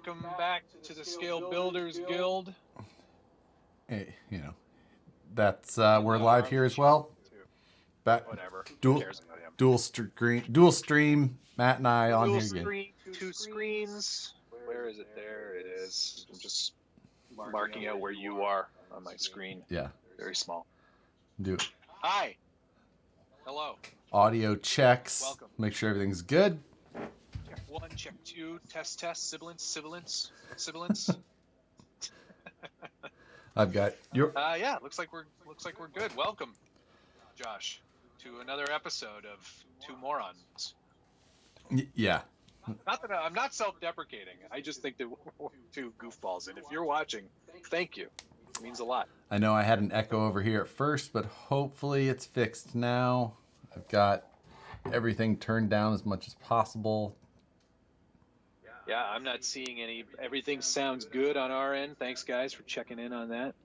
welcome back to the Scale Builders Guild. Hey, that's we're live here as well. Back, Whatever. Who dual, cares about him? dual stream. Matt and I on Dual here again. screen, two screens. Where is it? There it is. I'm just marking out where you are on my screen. Yeah. Very small. Do Hi. Hello. audio checks. Welcome. Make sure everything's good. Check 1, check 2, test, sibilance. I've got your. Yeah, looks like we're good. Welcome, Josh, to another episode of Two Morons. Yeah. Not that I'm not self-deprecating. I just think that we're two goofballs, and if you're watching, thank you. It means a lot. I know I had an echo over here at first, but hopefully it's fixed now. I've got everything turned down as much as possible. Yeah, I'm not seeing any. Everything sounds good on our end. Thanks, guys, for checking in on that.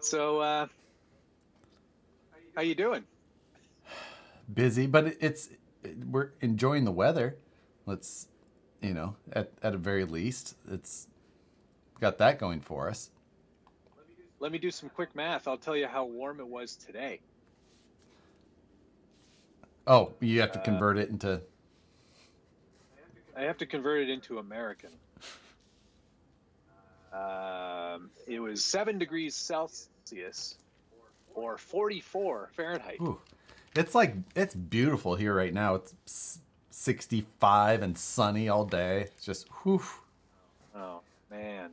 So, how you doing? Busy, but we're enjoying the weather. Let's, at a very least, it's got that going for us. Let me do some quick math. I'll tell you how warm it was today. Oh, you have to convert it into... I have to convert it into American. It was 7 degrees Celsius or 44 Fahrenheit. Ooh. It's beautiful here right now. It's 65 and sunny all day. It's just, whew. Oh, man.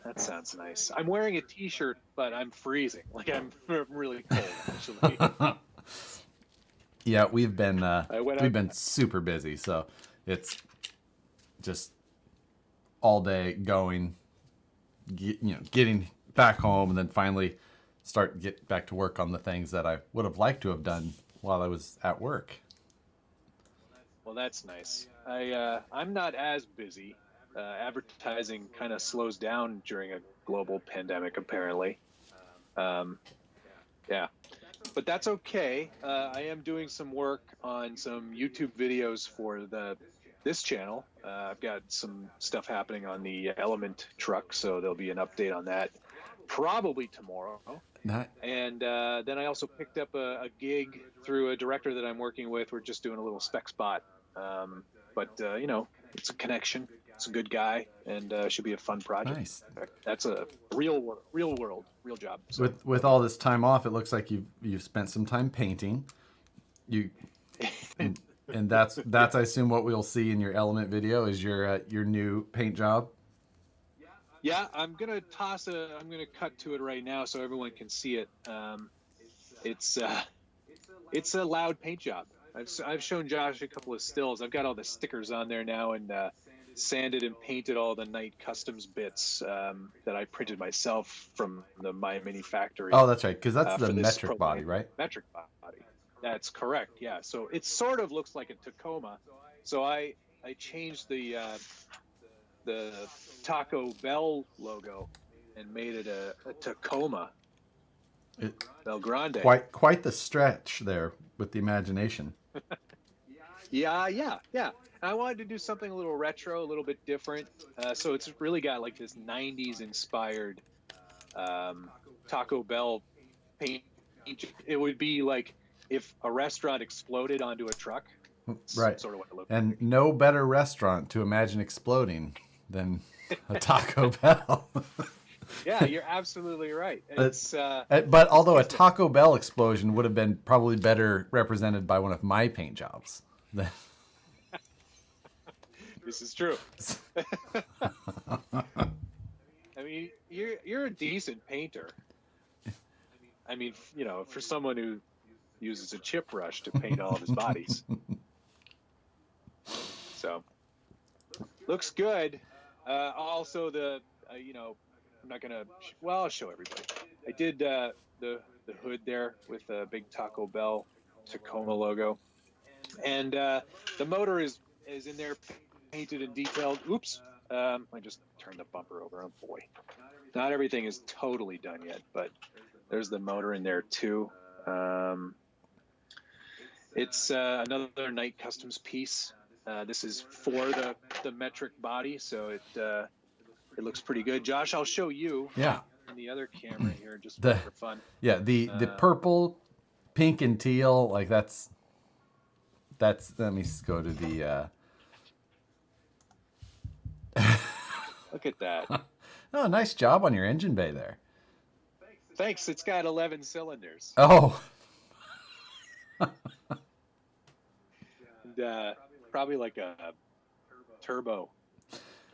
That sounds nice. I'm wearing a t-shirt, but I'm freezing. Like, I'm really cold, actually. Yeah, we've been super busy, so it's just all day going, getting back home, and then finally get back to work on the things that I would have liked to have done while I was at work. Well, that's nice. I'm not as busy. Advertising kind of slows down during a global pandemic, apparently. Yeah, but that's okay. I am doing some work on some YouTube videos for this channel. I've got some stuff happening on the Element truck, so there'll be an update on that probably tomorrow. And then I also picked up a gig through a director that I'm working with. We're just doing a little spec spot. But it's a connection. It's a good guy, and should be a fun project. Nice. That's a real job. So. With all this time off, it looks like you've spent some time painting. And that's I assume what we'll see in your Element video is your new paint job. Yeah, I'm gonna cut to it right now so everyone can see it. It's a loud paint job. I've shown Josh a couple of stills. I've got all the stickers on there now and sanded and painted all the Knight Customs bits that I printed myself from the My Mini factory. Oh, that's right, because that's the metric body, right? Metric body. That's correct. Yeah. So it sort of looks like a Tacoma. So I changed the Taco Bell logo and made it a Tacoma. Bel Grande. Quite the stretch there with the imagination. Yeah. And I wanted to do something a little retro, a little bit different. So it's really got like this 90s inspired Taco Bell paint. It would be like if a restaurant exploded onto a truck. Right. Sort of what it looked and like. No better restaurant to imagine exploding than a Taco Bell. Yeah, you're absolutely right. But although a Taco Bell explosion would have been probably better represented by one of my paint jobs. This is true. I mean, you're a decent painter. I mean, for someone who uses a chip brush to paint all of his bodies. So, looks good. Also, I'm not gonna. Well, I'll show everybody. I did the hood there with a big Taco Bell Tacoma logo, and the motor is in there, painted and detailed. Oops, I just turned the bumper over. Oh boy, not everything is totally done yet, but there's the motor in there too. It's another Knight Customs piece. This is for the metric body, so it looks pretty good. Josh, I'll show you. Yeah. In the other camera here, just for fun. Yeah, the purple, pink, and teal, like that's. Let me go to the. Look at that. Oh, nice job on your engine bay there. Thanks. It's got 11 cylinders. Oh. And, probably like a turbo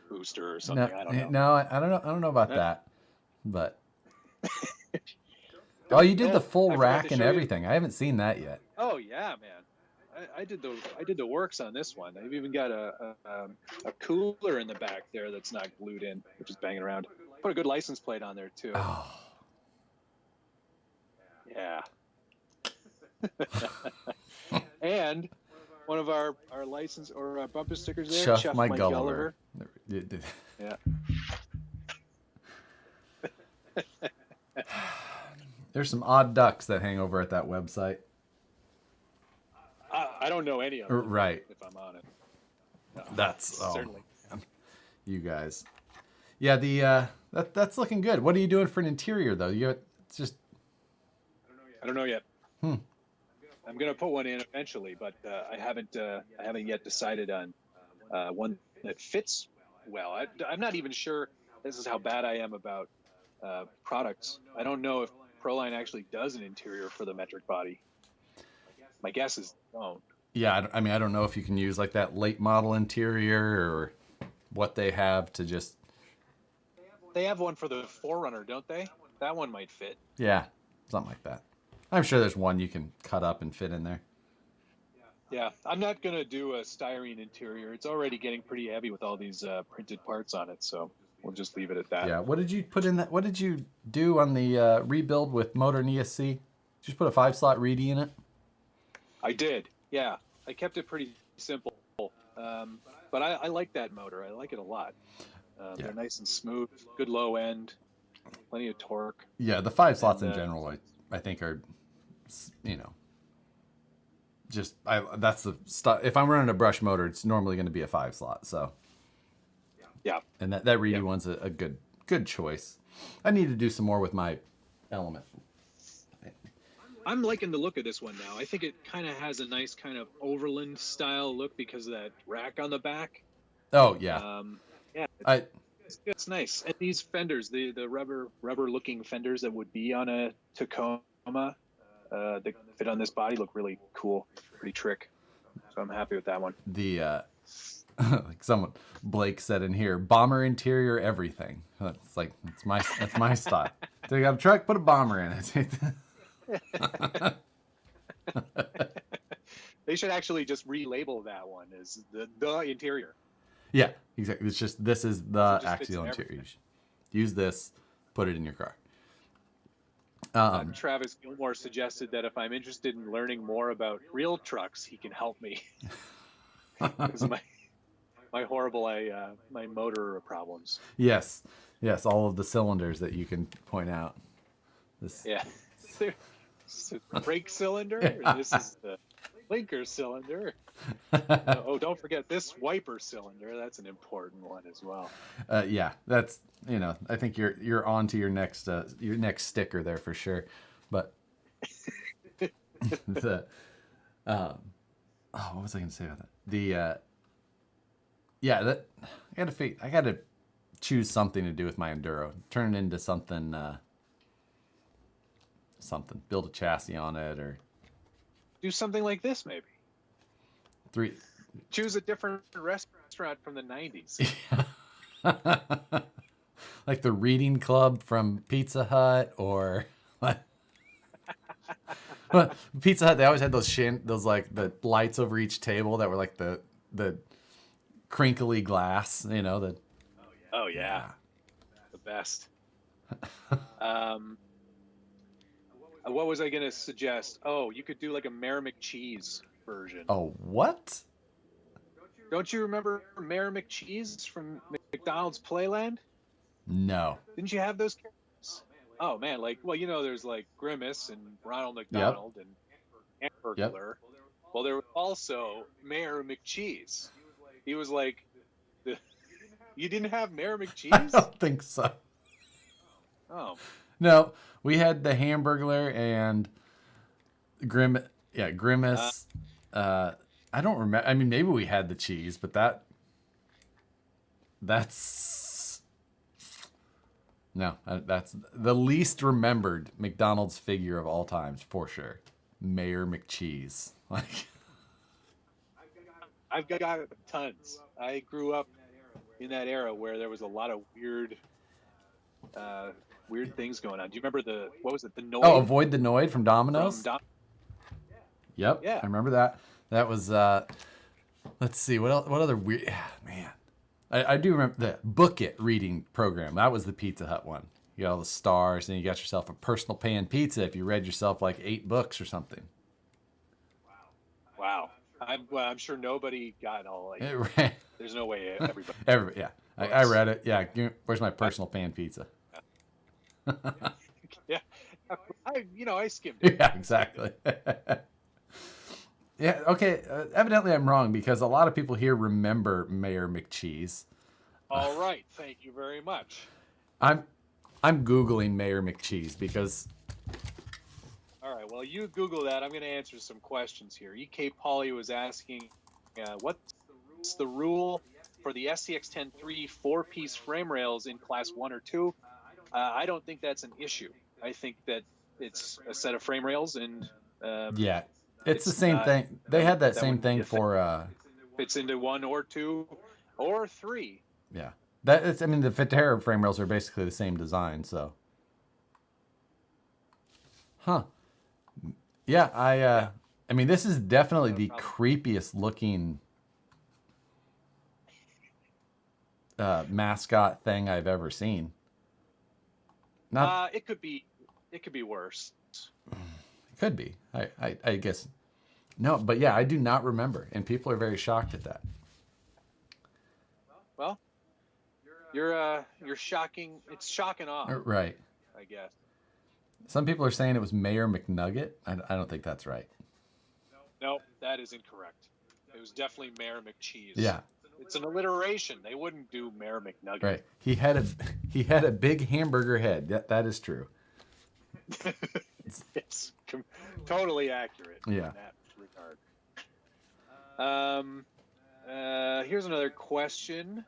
booster or something. I don't know. No, I don't know. I don't know about that, but. Oh, you did the full rack and everything. I haven't seen that yet. Oh yeah, man. I did the works on this one. I've even got a cooler in the back there that's not glued in, which is banging around. Put a good license plate on there too. Oh. Yeah. And one of our license or bumper stickers there. Chef Mike Gulliver. Yeah. There's some odd ducks that hang over at that website. I don't know any of them. Right. If I'm honest. No, that's certainly. You guys. Yeah, that's looking good. What are you doing for an interior though? It's just. I don't know yet. I'm gonna put one in eventually, but I haven't yet decided on one that fits well. I'm not even sure. This is how bad I am about products. I don't know if Proline actually does an interior for the metric body. My guess is don't. Yeah, I mean, I don't know if you can use like that late model interior or what they have to just. They have one for the 4Runner, don't they? That one might fit. Yeah, something like that. I'm sure there's one you can cut up and fit in there. Yeah, I'm not going to do a styrene interior. It's already getting pretty heavy with all these printed parts on it, so we'll just leave it at that. Yeah, what did you put in that? What did you do on the rebuild with motor and ESC? Did you just put a 5-slot reedy in it? I did, yeah. I kept it pretty simple, but I like that motor. I like it a lot. They're nice and smooth, good low end, plenty of torque. Yeah, the 5 slots in general, I think are, just that's the stuff. If I'm running a brush motor, it's normally going to be a 5-slot. So. Yeah. And that reedy one's a good choice. I need to do some more with my element. I'm liking the look of this one now. I think it kind of has a nice kind of overland style look because of that rack on the back. Oh yeah. Yeah. It's nice. And these fenders, the rubber looking fenders that would be on a Tacoma that fit on this body look really cool, pretty trick. So I'm happy with that one. The like Blake said in here, bomber interior everything. That's my style. So you got a truck, put a bomber in it. They should actually just relabel that one as the interior. Yeah, exactly. It's just this is the Axial interior. Use this, put it in your car. Travis Gilmore suggested that if I'm interested in learning more about real trucks, he can help me. Because my horrible my motor problems. Yes, all of the cylinders that you can point out. Yeah. This is the brake cylinder, and this is the blinker cylinder. Oh, don't forget this wiper cylinder. That's an important one as well. Yeah, that's I think you're on to your next sticker there for sure. But what was I going to say about that? I got to choose something to do with my enduro. Turn it into something. Build a chassis on it, or do something like this maybe. Choose a different restaurant from the 90s. Like the Reading Club from Pizza Hut, or Pizza Hut. They always had those like the lights over each table that were like the crinkly glass. Oh yeah, the best. What was I going to suggest? Oh, you could do like a Mayor McCheese version. Oh, what? Don't you remember Mayor McCheese from McDonald's Playland? No. Didn't you have those characters? Oh man, there's like Grimace and Ronald McDonald and Hamburglar. Yep. Well, there was also Mayor McCheese. He was like, you didn't have Mayor I McCheese? don't think so. Oh. No, we had the Hamburglar and Grimace. I don't remember. I mean, maybe we had the cheese, but that's the least remembered McDonald's figure of all times for sure. Mayor McCheese. Like, I've got tons. I grew up in that era where there was a lot of weird things going on. Do you remember the Noid? oh, Avoid the Noid from Domino's? Yep, Yeah. I remember that. That was let's see, what else, what other weird, man. I do remember the Book It reading program. That was the Pizza Hut one. You got all the stars, and you got yourself a personal pan pizza if you read yourself like 8 books or something. Wow. I'm sure nobody got all like. Right. There's no way everybody. Yeah. I read it. Yeah. Where's my personal pan pizza? Yeah. I skimmed it. Yeah, exactly. Yeah. Okay. Evidently, I'm wrong because a lot of people here remember Mayor McCheese. All right. Thank you very much. I'm Googling Mayor McCheese because. All right. Well, you Google that. I'm going to answer some questions here. EK Polly was asking, what's the rule for the SCX10 III 4-piece frame rails in class 1 or 2? I don't think that's an issue. I think that it's a set of frame rails, and yeah, it's the same thing. They had that same thing for. Fits into 1 or 2 or 3. Yeah, I mean, the Fitera frame rails are basically the same design, so. Huh. Yeah, I mean, this is definitely the creepiest looking mascot thing I've ever seen. It could be worse. It could be. I guess. No, but yeah, I do not remember, and people are very shocked at that. Well, you're shocking. It's shocking off. Right. I guess. Some people are saying it was Mayor McNugget. I don't think that's right. No, that is incorrect. It was definitely Mayor McCheese. Yeah. It's an alliteration. They wouldn't do Mayor McNugget. Right. He had a big hamburger head. That is true. It's totally accurate in that regard. Here's another question.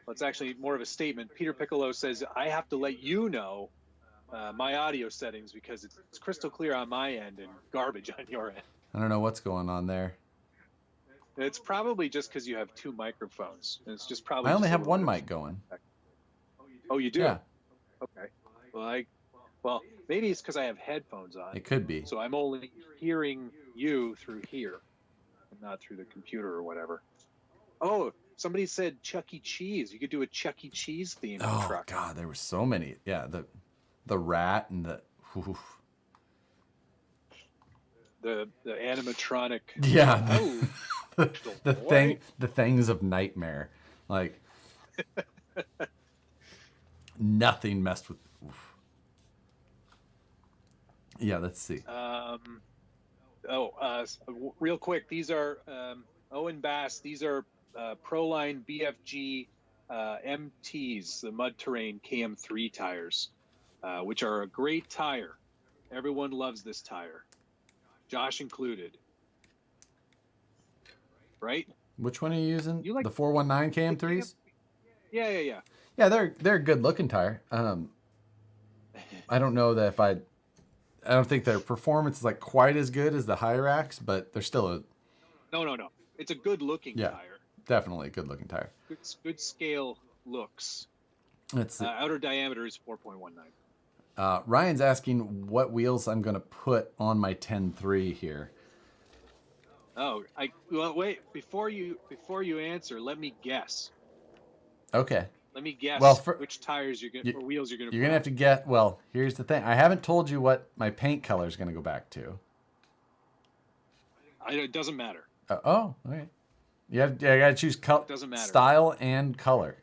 It's actually more of a statement. Peter Piccolo says, I have to let you know my audio settings because it's crystal clear on my end and garbage on your end. I don't know what's going on there. It's probably just because you have 2 microphones. It's just probably. I only have one mic going. Oh, you do? Yeah. Okay. Well, maybe it's because I have headphones on. It could be. So I'm only hearing you through here, and not through the computer or whatever. Oh, somebody said Chuck E. Cheese. You could do a Chuck E. Cheese theme truck. Oh God, there were so many. Yeah, the rat and the. Oof. The animatronic. Yeah. The things of nightmare, like nothing messed with. Oof. Yeah, let's see. Real quick, these are Owen Bass. These are Proline BFG MTs, the Mud Terrain KM3 tires, which are a great tire. Everyone loves this tire, Josh included. Right? Which one are you using? You like the 419 KM3s? Yeah. Yeah, they're a good looking tire. I don't know that I don't think their performance is like quite as good as the Hyrax, but they're still a. No. It's a good looking tire. Definitely a good looking tire. Good scale looks. Let's see. Outer diameter is 4.19. Ryan's asking what wheels I'm going to put on my 10.3 here. Oh, wait. Before you answer, let me guess. Okay. Let me guess which tires or wheels you're going to put. You're going to have to get, well, here's the thing. I haven't told you what my paint color is going to go back to. It doesn't matter. All right. You got to choose doesn't matter. Style and color.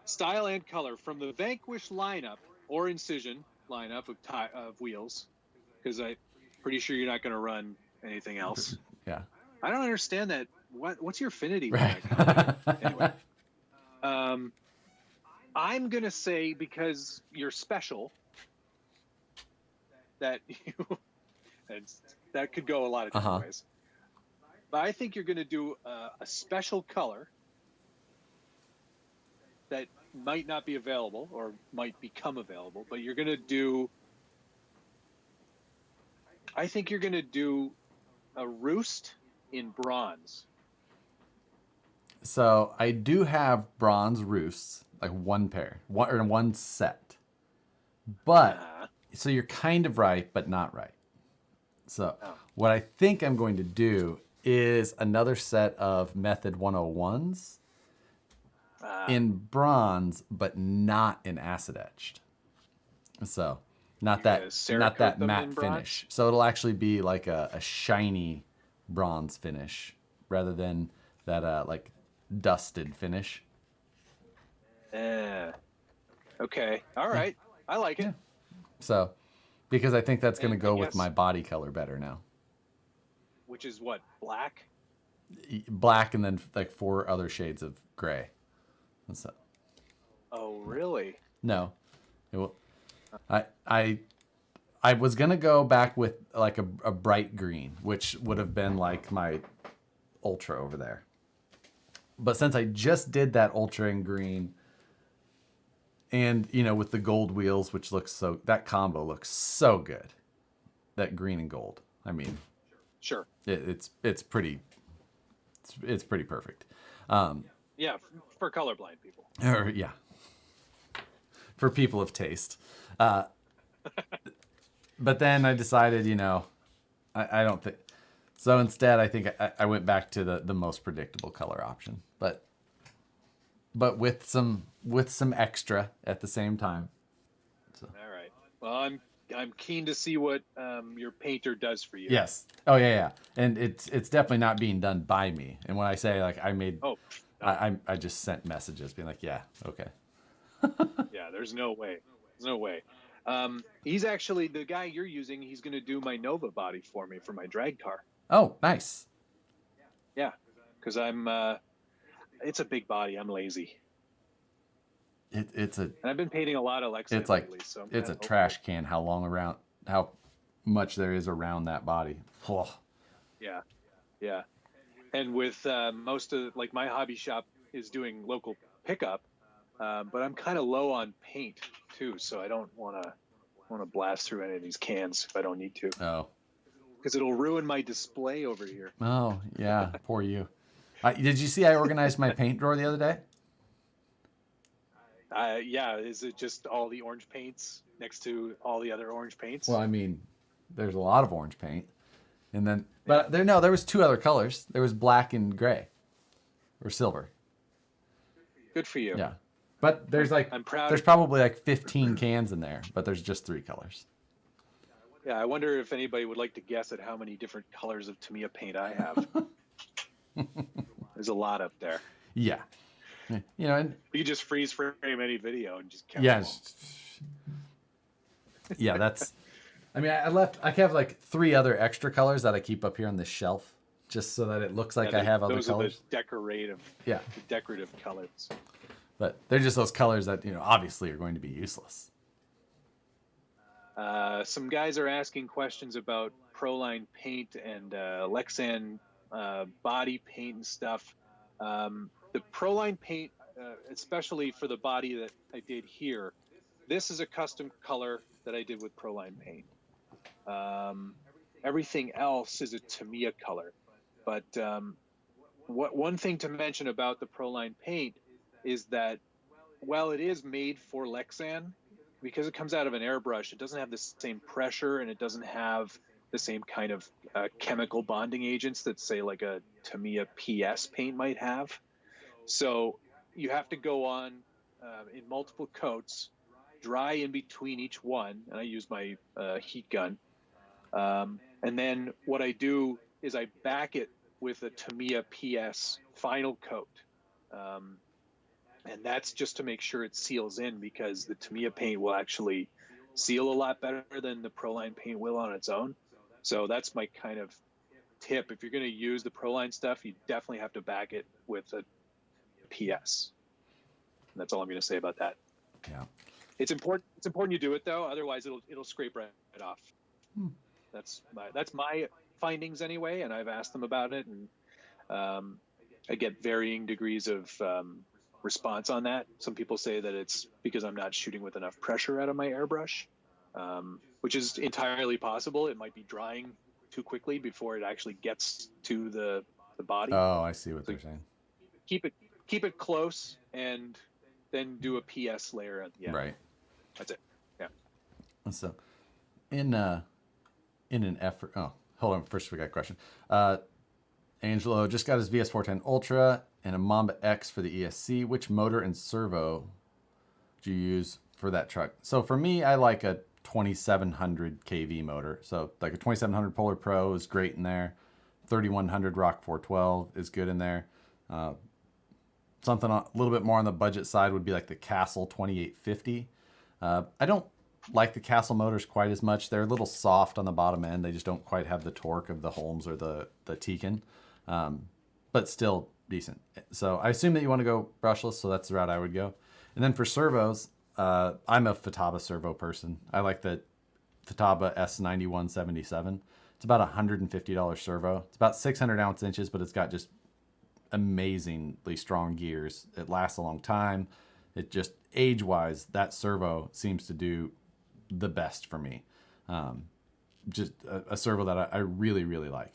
Style and color from the Vanquish lineup or Incision lineup of wheels, because I'm pretty sure you're not going to run anything else. Yeah. I don't understand that. What's your affinity Right. with that color? Anyway, I'm gonna say because you're special that you, and that could go a lot of different ways. But I think you're gonna do a special color that might not be available or might become available, but you're gonna do. I think you're gonna do a roost in bronze. So I do have bronze roosts, like one pair, one set. But so you're kind of right, but not right. So what I think I'm going to do is another set of Method 101s in bronze, but not in acid etched. So not that matte finish. So it'll actually be like a shiny bronze finish rather than that like dusted finish. Okay. All right. I like it. Yeah. So, because I think that's going to go with my body color better now. Which is what? Black? Black and then like 4 other shades of gray. So, oh, really? No. It will, I was going to go back with like a bright green, which would have been like my ultra over there. But since I just did that ultra and green, and with the gold wheels, which looks that combo looks so good, that green and gold. I mean, sure, it's pretty perfect. Yeah, for colorblind people. Or yeah, for people of taste. But then I decided, I don't think. So instead, I think I went back to the most predictable color option, but with some extra at the same time. So. All right. Well, I'm keen to see what your painter does for you. Yes. Oh yeah. And it's definitely not being done by me. And when I say like I made, I just sent messages being like, yeah, okay. Yeah, there's no way. There's no way. He's actually the guy you're using. He's going to do my Nova body for me for my drag car. Oh, nice. Yeah, because it's a big body. I'm lazy. And I've been painting a lot of Lexan it's like lately, so it's a trash can. How much there is around that body. Oh. Yeah. And with most of like my hobby shop is doing local pickup, but I'm kind of low on paint too, so I don't want to blast through any of these cans if I don't need to. Oh. Because it'll ruin my display over here. Oh yeah, poor you. Did you see I organized my paint drawer the other day? Yeah, is it just all the orange paints next to all the other orange paints? Well, I mean, there's a lot of orange paint, and then there was 2 other colors. There was black and gray, or silver. Good for you. Yeah, but there's I'm proud. There's probably like 15 cans in there, but there's just 3 colors. Yeah, I wonder if anybody would like to guess at how many different colors of Tamiya paint I have. There's a lot up there. Yeah. And you could just freeze frame any video and just count. Yeah, that's. I mean, I have like 3 other extra colors that I keep up here on the shelf, just so that it looks like I have other colors. Those are the decorative colors. But they're just those colors that obviously are going to be useless. Some guys are asking questions about Proline paint and Lexan body paint and stuff. The Proline paint, especially for the body that I did here, this is a custom color that I did with Proline paint. Everything else is a Tamiya color. But one thing to mention about the Proline paint is that while it is made for Lexan, because it comes out of an airbrush, it doesn't have the same pressure and it doesn't have the same kind of chemical bonding agents that, say, like a Tamiya PS paint might have. So you have to go on in multiple coats, dry in between each one, and I use my heat gun. And then what I do is I back it with a Tamiya PS final coat. And that's just to make sure it seals in, because the Tamiya paint will actually seal a lot better than the Proline paint will on its own. So that's my kind of tip, if you're going to use the Proline stuff, you definitely have to back it with a PS. And that's all I'm going to say about that. Yeah. It's important you do it though, otherwise it'll scrape right off. That's my findings anyway, and I've asked them about it, and I get varying degrees of response on that. Some people say that it's because I'm not shooting with enough pressure out of my airbrush, which is entirely possible. It might be drying too quickly before it actually gets to the body. Oh, I see what they're saying. Keep it close, and then do a PS layer at the end. Right. That's it. Yeah. So, in an effort. Oh, hold on. First, we got a question. Angelo just got his VS410 Ultra and a Mamba X for the ESC. Which motor and servo do you use for that truck? So for me, I like a 2700 kV motor. So like a 2700 Polar Pro is great in there. 3100 Rock 412 is good in there. Something a little bit more on the budget side would be like the Castle 2850. I don't like the Castle motors quite as much. They're a little soft on the bottom end. They just don't quite have the torque of the Holmes or the Tekin, but still decent. So I assume that you want to go brushless, so that's the route I would go. And then for servos, I'm a Futaba servo person. I like the Futaba S9177. It's about a $150 servo. It's about 600 ounce inches, but it's got just amazingly strong gears. It lasts a long time. It just, age-wise, that servo seems to do the best for me. Just a servo that I really, really like.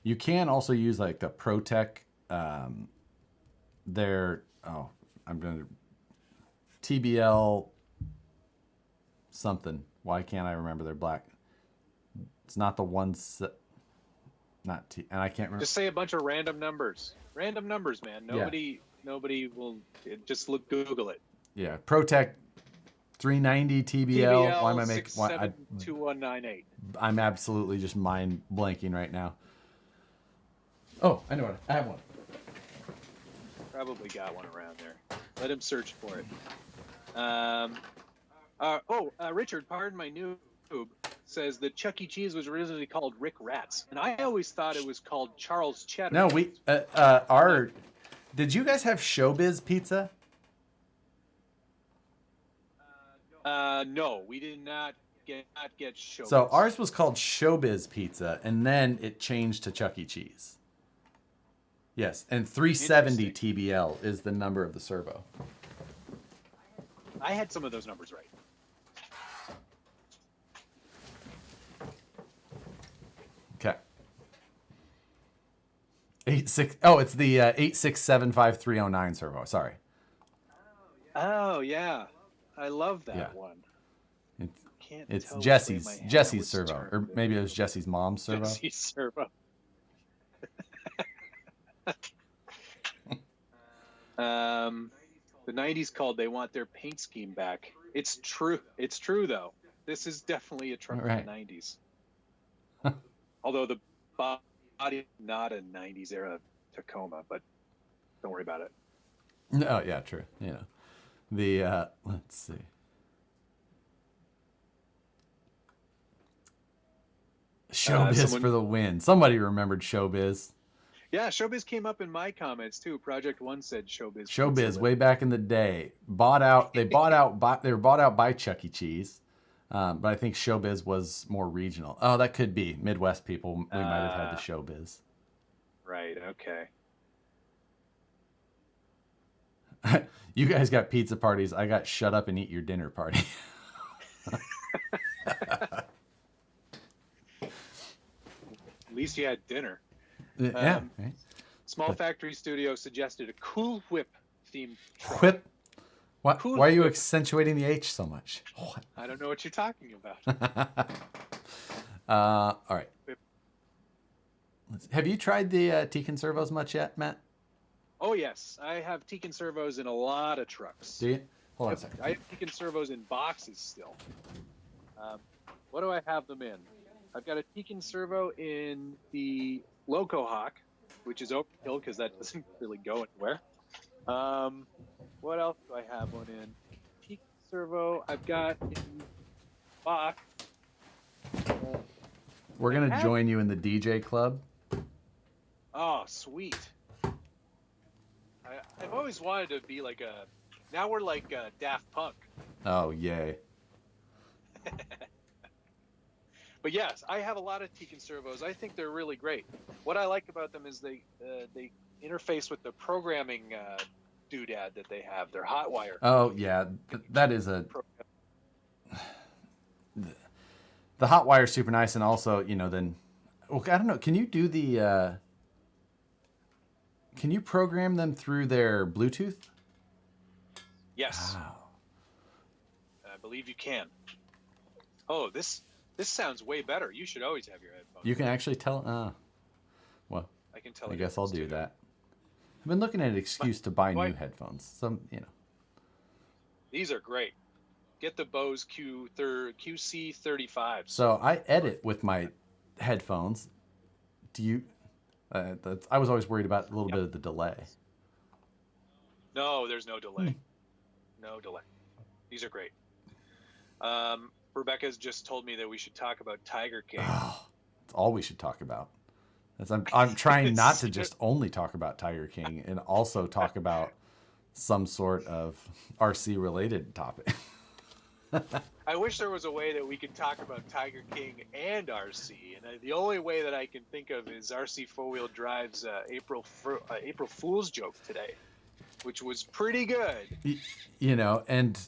You can also use like the ProTech, I'm going to, TBL something. Why can't I remember? They're black. It's not the ones, not T, and I can't remember. Just say a bunch of random numbers. Random numbers, man. Nobody will, just Google it. Yeah, ProTech 390 TBL. Why am I making 2198? I'm absolutely just mind blanking right now. Oh, I know what I have one. Probably got one around there. Let him search for it. Richard, pardon my noob, says that Chuck E. Cheese was originally called Rick Rats, and I always thought it was called Charles Cheddar. No, did you guys have Showbiz Pizza? No, we did not get Showbiz. So ours was called Showbiz Pizza, and then it changed to Chuck E. Cheese. Yes, and 370 TBL is the number of the servo. I had some of those numbers right. Okay. 86. Oh, it's the 8675309 servo. Sorry. Oh yeah, I love that one. It's Jesse's servo, or maybe it was Jesse's mom's servo. Jesse's servo. The 90s called They Want Their Paint Scheme Back. It's true though. This is definitely a truck from the 90s. Although the body, not a 90s era Tacoma, but don't worry about it. No, yeah, true. Yeah. The let's see. Showbiz for the win. Somebody remembered Showbiz. Yeah, Showbiz came up in my comments too. Project One said Showbiz. Showbiz way back in the day. They were bought out by Chuck E. Cheese. But I think Showbiz was more regional. Oh, that could be. Midwest people, we might have had the Showbiz. Right, okay. You guys got pizza parties. I got shut up and eat your dinner party. At least you had dinner. Yeah. Right. Small Factory Studio suggested a Cool Whip themed truck. Whip? What? Cool Why are you Whip. Accentuating the H so much? What? I don't know what you're talking about. All right. Have you tried the Tekin servos much yet, Matt? Oh, yes. I have Tekin servos in a lot of trucks. Do you? Hold on a second. I have Tekin servos in boxes still. What do I have them in? I've got a Tekin servo in the Loco Hawk, which is overkill because that doesn't really go anywhere. What else do I have one in? Tekin servo I've got in box. We're going to join you in the DJ club. Oh, sweet. I've always wanted to be like a. Now we're like Daft Punk. Oh, yay. But yes, I have a lot of Tekin servos. I think they're really great. What I like about them is they interface with the programming doodad that they have. They're hot wire. Oh, yeah. That is a... The hot wire is super nice, and also, you know, then... Well, I don't know. Can you do the... Can you program them through their Bluetooth? Yes. Wow. I believe you can. Oh, this sounds way better. You should always have your headphones. You can actually tell... well, I can tell. I guess I'll do that. I've been looking at an excuse to buy new headphones. Some, you know. These are great. Get the Bose QC35s. So I edit with my headphones. Do you... I was always worried about a little bit of the delay. No, there's no delay. No delay. These are great. Rebecca's just told me that we should talk about Tiger King. Oh, that's all we should talk about. I'm trying not to just only talk about Tiger King and also talk about some sort of RC related topic. I wish there was a way that we could talk about Tiger King and RC, and the only way that I can think of is RC Four Wheel Drive's April Fool's joke today, which was pretty good. You know, and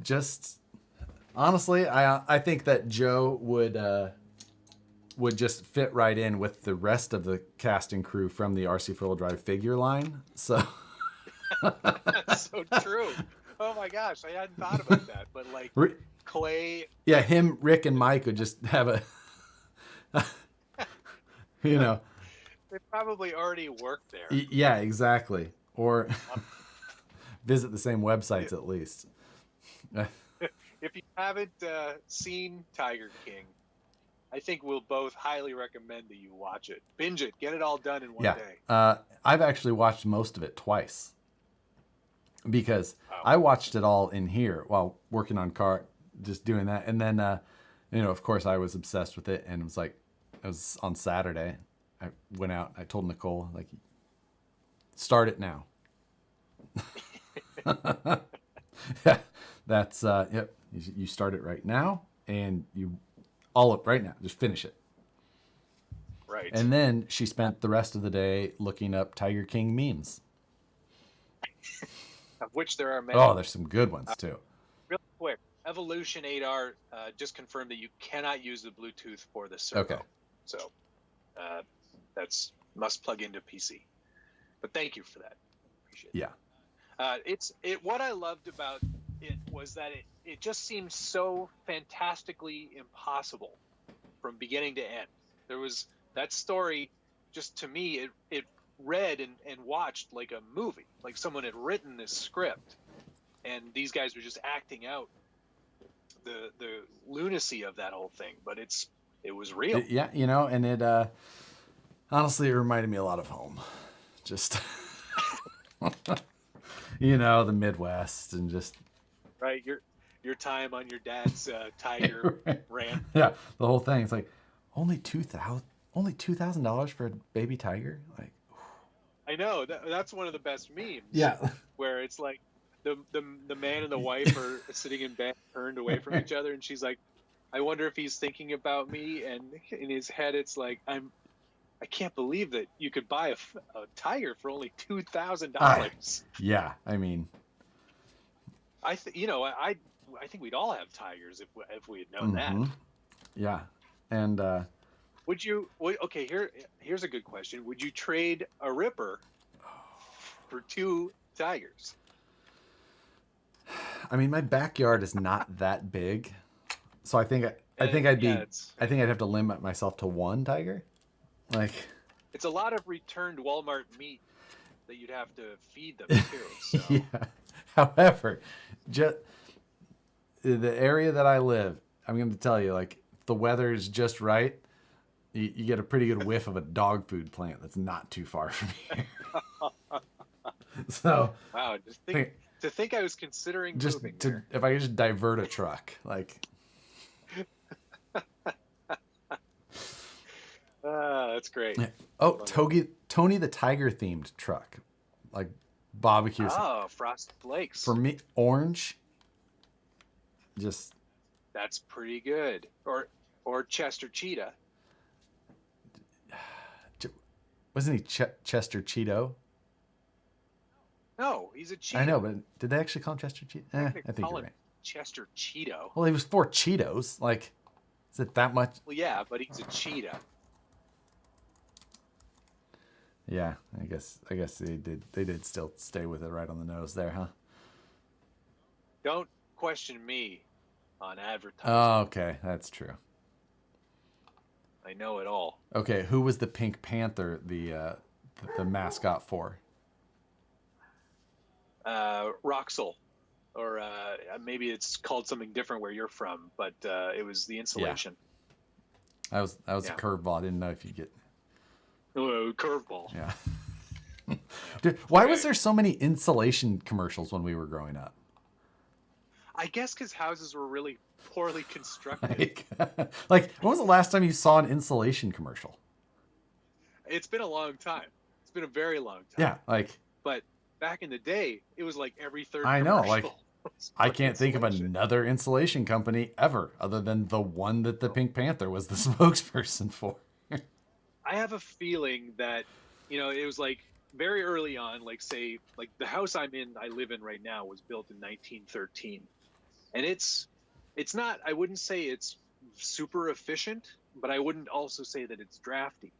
just honestly, I think that Joe would just fit right in with the rest of the cast and crew from the RC Four Wheel Drive figure line. So That's so true. Oh my gosh, I hadn't thought about that. But like Clay, yeah, him, Rick, and Mike would just have a, you know, they probably already worked there. Yeah, exactly. Or visit the same websites at least. If you haven't seen Tiger King, I think we'll both highly recommend that you watch it. Binge it. Get it all done in one day. I've actually watched most of it twice. Because I watched it all in here while working on car, just doing that. And then, you know, of course, I was obsessed with it. And it was on Saturday. I went out. I told Nicole, like, start it now. Yeah, that's, yep. You start it right now. And all up right now. Just finish it. Right. And then she spent the rest of the day looking up Tiger King memes. Of which there are many. Oh, there's some good ones too. Real quick, Evolution 8R just confirmed that you cannot use the Bluetooth for the servo. Okay. So that's must plug into PC. But thank you for that. Appreciate it. Yeah. What I loved about it was that it just seemed so fantastically impossible from beginning to end. There was that story, just to me, it read and watched like a movie, like someone had written this script and these guys were just acting out the lunacy of that whole thing, but it was real. Yeah, you know, and it honestly, it reminded me a lot of home. Just you know, the Midwest and just right, your time on your dad's Tiger rant. Yeah, the whole thing. It's like only $2,000 for a baby tiger, like. I know that's one of the best memes. Yeah, where it's like the man and the wife are sitting in bed, turned away from each other, and she's like, "I wonder if he's thinking about me." And in his head, it's like, "I can't believe that you could buy a tiger for only $2,000." Yeah, I mean, I think we'd all have tigers if we had known that. Yeah, and. Would you? Okay, here's a good question. Would you trade a Ripper for 2 tigers? I mean, my backyard is not that big, so I think I'd have to limit myself to 1 tiger. Like, it's a lot of returned Walmart meat that you'd have to feed them too. So. Yeah. However, just the area that I live, I'm going to tell you, like, the weather is just right. You get a pretty good whiff of a dog food plant that's not too far from here. So wow, to think I was considering moving here. If I could just divert a truck, like. That's great. Oh, Tony the Tiger themed truck, like barbecue. Oh, Frosted Flakes. For me, orange. Just. That's pretty good. Or Chester Cheetah. Wasn't he Chester Cheeto? No, he's a Cheeto. I know, but did they actually call him Chester Cheeto? I think you're right. Chester Cheeto. Well, he was 4 Cheetos. Like, is it that much? Well, yeah, but he's a cheetah. Yeah, I guess they did still stay with it right on the nose there, huh? Don't question me on advertising. Oh, okay, that's true. I know it all. Okay, who was the Pink Panther the mascot for? Roxel, or maybe it's called something different where you're from, but it was the insulation. Yeah. That was a curveball. I didn't know if you get. Oh, curveball. Yeah. Dude, why was there so many insulation commercials when we were growing up? I guess because houses were really poorly constructed. Like, when was the last time you saw an insulation commercial? It's been a long time. It's been a very long time. Yeah, like. But back in the day, it was like every third. I know, like. I can't think of insulation. another insulation company ever, other than the one that the Pink Panther was the spokesperson for. I have a feeling that, it was like very early on, like say, like the house I live in right now was built in 1913. And it's not, I wouldn't say it's super efficient, but I wouldn't also say that it's drafty.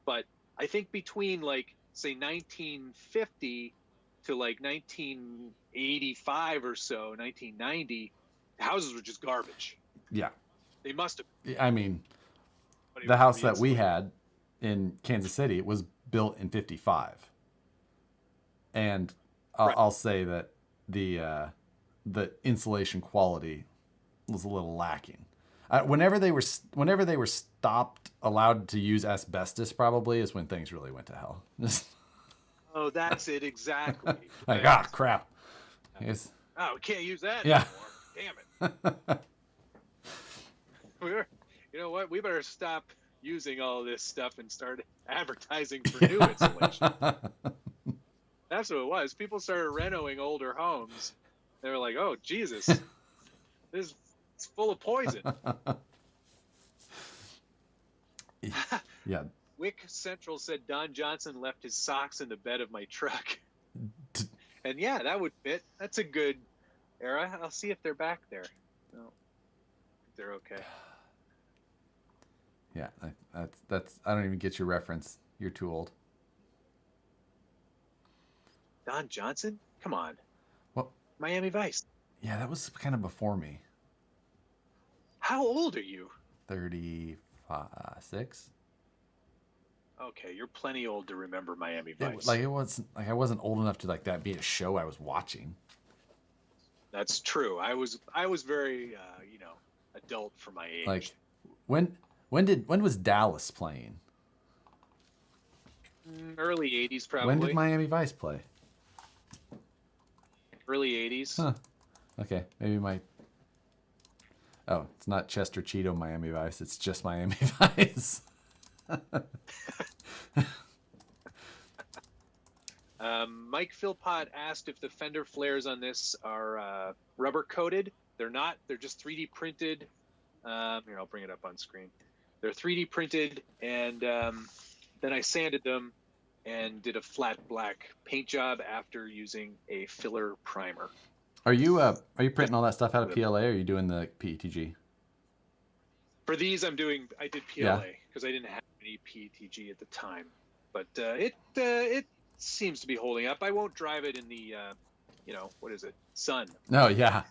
But I think between like, say 1950 to like 1985 or so, 1990, houses were just garbage. Yeah. They must have. I mean, the house that we had in Kansas City was built in 55. And I'll say that the insulation quality was a little lacking. Whenever they were stopped allowed to use asbestos, probably is when things really went to hell. Oh, that's it exactly. Like, crap. Yes. Oh, we can't use that Yeah. anymore. Damn it. You know what? We better stop using all this stuff and start advertising for new insulation. That's what it was. People started renovating older homes. They were like, "Oh, Jesus, it's full of poison." Yeah. Wick Central said Don Johnson left his socks in the bed of my truck. And yeah, that would fit. That's a good era. I'll see if they're back there. No, they're okay. Yeah, that's. I don't even get your reference. You're too old. Don Johnson? Come on. Well, Miami Vice. Yeah, that was kind of before me. How old are you? 36. Okay, you're plenty old to remember Miami Vice. I wasn't old enough to like that be a show I was watching. That's true. I was very adult for my age. Like when was Dallas playing? Early 80s probably. When did Miami Vice play? Early 80s. Huh. Okay, maybe Oh, it's not Chester Cheeto Miami Vice. It's just Miami Vice. Mike Philpott asked if the fender flares on this are rubber coated. They're not. They're just 3D printed. Here, I'll bring it up on screen. They're 3D printed, and then I sanded them and did a flat black paint job after using a filler primer. Are you printing all that stuff out of PLA, or are you doing the PETG? For these, I did PLA because I didn't have any PETG at the time. But it seems to be holding up. I won't drive it in the, what is it, sun. No, yeah,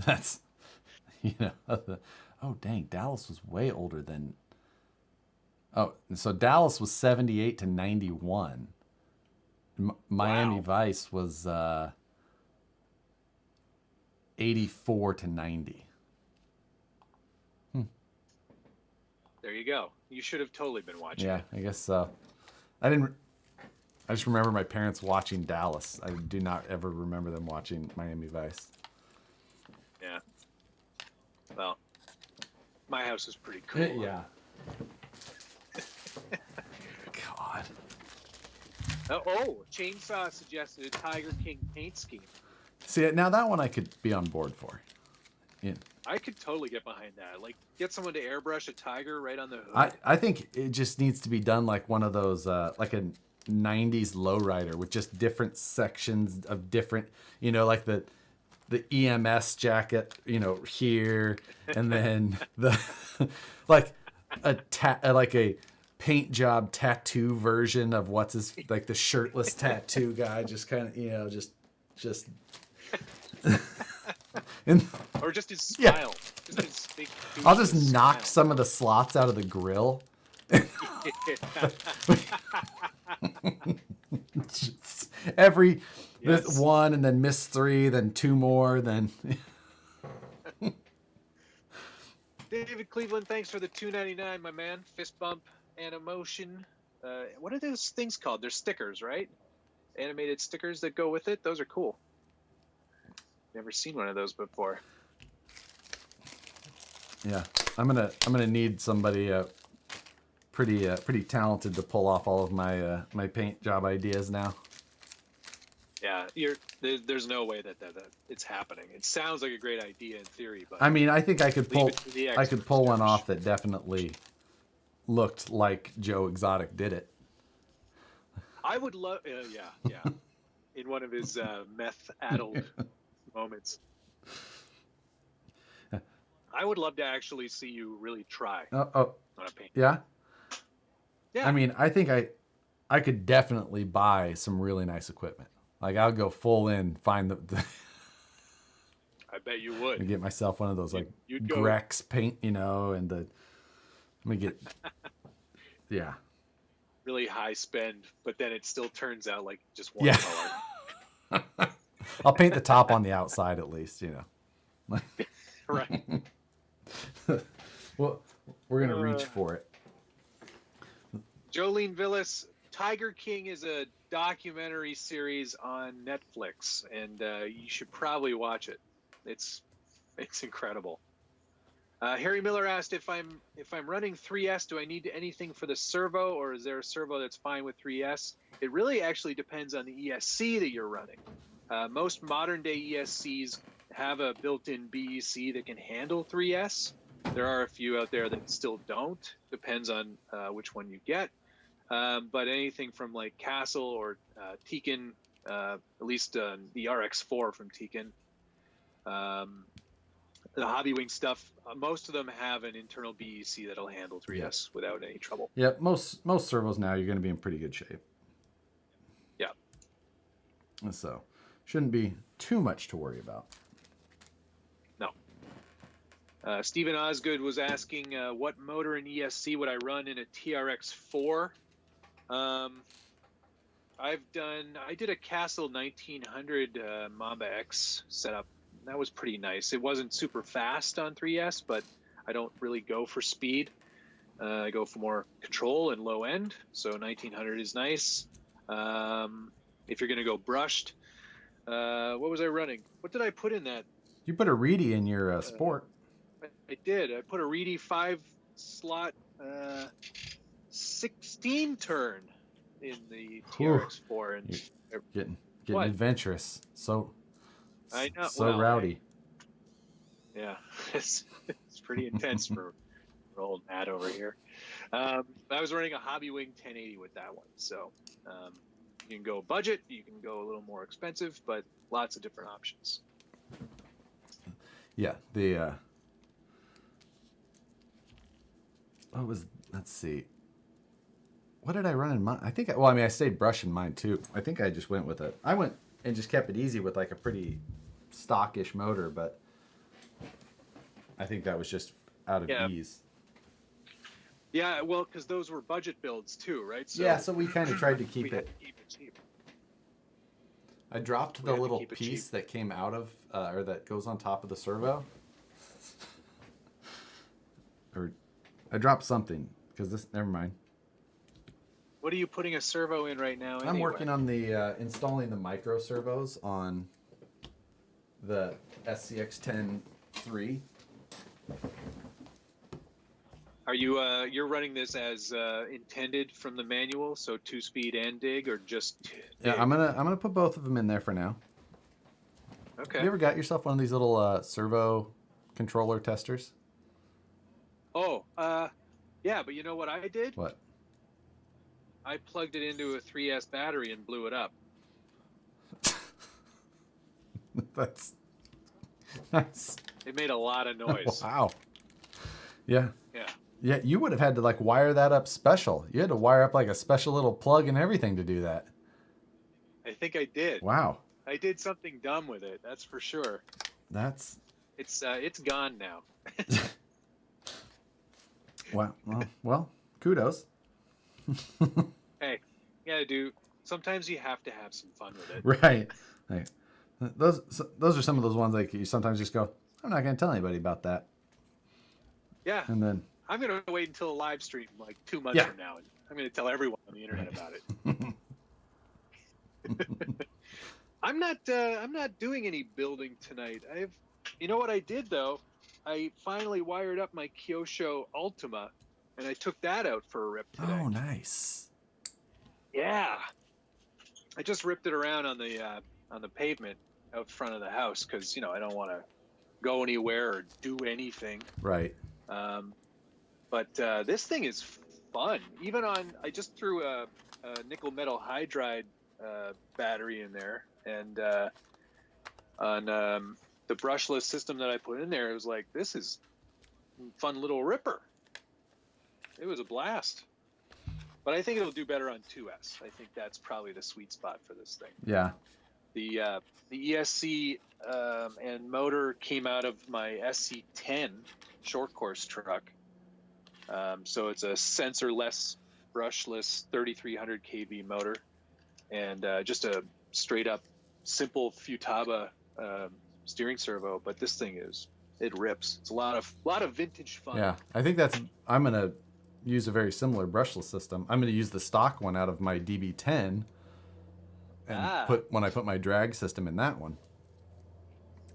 that's, oh dang, Dallas was way older than. Oh, so Dallas was 78 to 91. Miami Vice was 84 to 90. There you go. You should have totally been watching. Yeah, I guess so. I just remember my parents watching Dallas. I do not ever remember them watching Miami Vice. Yeah. Well, my house is pretty cool. Yeah. Chainsaw suggested a Tiger King paint scheme. See, now that one I could be on board for. Yeah. I could totally get behind that. Like, get someone to airbrush a tiger right on the hood. I think it just needs to be done like one of those, like a 90s lowrider with just different sections of different, like the EMS jacket, here, and then the like a paint job tattoo version of like the shirtless tattoo guy, just kind of, just. Or just his smile. Yeah. Just his big I'll just knock smile. some of the slots out of the grill. This one, and then miss 3, then 2 more, then. David Cleveland, thanks for the $2.99, my man. Fist bump and emotion. What are those things called? They're stickers, right? Animated stickers that go with it. Those are cool. Never seen one of those before. Yeah, I'm gonna need somebody pretty talented to pull off all of my my paint job ideas now. Yeah, there's no way that it's happening. It sounds like a great idea in theory, but I mean, I think I could pull one off that definitely looked like Joe Exotic did it. I would love, yeah, in one of his meth-addled moments. I would love to actually see you really try on a paint. Yeah? Yeah. I mean, I think I could definitely buy some really nice equipment. Like, I'll go full in, find the I bet you would. and get myself one of those, like, You'd go... Grex paint, and let me get, yeah. Really high spend, but then it still turns out like just one color. I'll paint the top on the outside at least, Right. Well, we're gonna reach for it. Jolene Villas, Tiger King is a documentary series on Netflix, and you should probably watch it. It's incredible. Harry Miller asked if I'm running 3S, do I need anything for the servo, or is there a servo that's fine with 3S? It really actually depends on the ESC that you're running. Most modern day ESCs have a built-in BEC that can handle 3S. There are a few out there that still don't. Depends on which one you get. But anything from like Castle or Tekin, at least the RX4 from Tekin, the Hobbywing stuff, most of them have an internal BEC that'll handle 3S without any trouble. Yeah, most servos now you're going to be in pretty good shape. Yeah. So, shouldn't be too much to worry about. No. Stephen Osgood was asking what motor and ESC would I run in a TRX4? I did a Castle 1900 Mamba X setup. That was pretty nice. It wasn't super fast on 3S, but I don't really go for speed. I go for more control and low end. So 1900 is nice. If you're going to go brushed, what was I running? What did I put in that? You put a Reedy in your Sport. I did. I put a Reedy 5-slot 16 turn in the TRX4. And getting adventurous. So I know. So rowdy. Yeah, it's pretty intense for old Matt over here. I was running a Hobbywing 1080 with that one, so you can go budget, you can go a little more expensive, but lots of different options. Yeah, let's see. What did I run in mine? I stayed brushing mine too. I think I just went with I went and just kept it easy with like a pretty stockish motor, but I think that was just out of ease. Yeah, well, because those were budget builds too, right? So we kind of tried to keep it cheap. I dropped the little piece that came out of, or that goes on top of the servo. Or I dropped something, because never mind. What are you putting a servo in right now? I'm working on the installing the micro servos on the SCX10 III. Are you you're running this as intended from the manual, so 2-speed and dig, or just dig? Yeah, I'm gonna put both of them in there for now. Okay. You ever got yourself one of these little servo controller testers? Oh, yeah, but you know what I did? What? I plugged it into a 3S battery and blew it up. That's nice. It made a lot of noise. Wow. Yeah. Yeah. Yeah, you would have had to like wire that up special. You had to wire up like a special little plug and everything to do that. I think I did. Wow. I did something dumb with it. That's for sure. That's it's gone now. wow. Well, kudos. Hey, yeah, dude. Sometimes you have to have some fun with it. Right. Like, those are some of those ones like you sometimes just go, I'm not going to tell anybody about that. Yeah. And then I'm going to wait until a live stream like 2 months from now, and I'm going to tell everyone on the internet about it. I'm not doing any building tonight. You know what I did though? I finally wired up my Kyosho Ultima, and I took that out for a rip today. Oh, nice. Yeah. I just ripped it around on the pavement out front of the house because I don't want to go anywhere or do anything. Right. But this thing is fun. Even I just threw a nickel metal hydride battery in there, and on the brushless system that I put in there, it was like, this is a fun little ripper. It was a blast. But I think it'll do better on 2S. I think that's probably the sweet spot for this thing. Yeah. The ESC and motor came out of my SC10 short course truck. So it's a sensor-less, brushless 3300 kV motor, and just a straight-up simple Futaba steering servo. But this thing it rips. It's a lot of vintage fun. Yeah, I think I'm gonna use a very similar brushless system. I'm gonna use the stock one out of my DB10, and when I put my drag system in that one.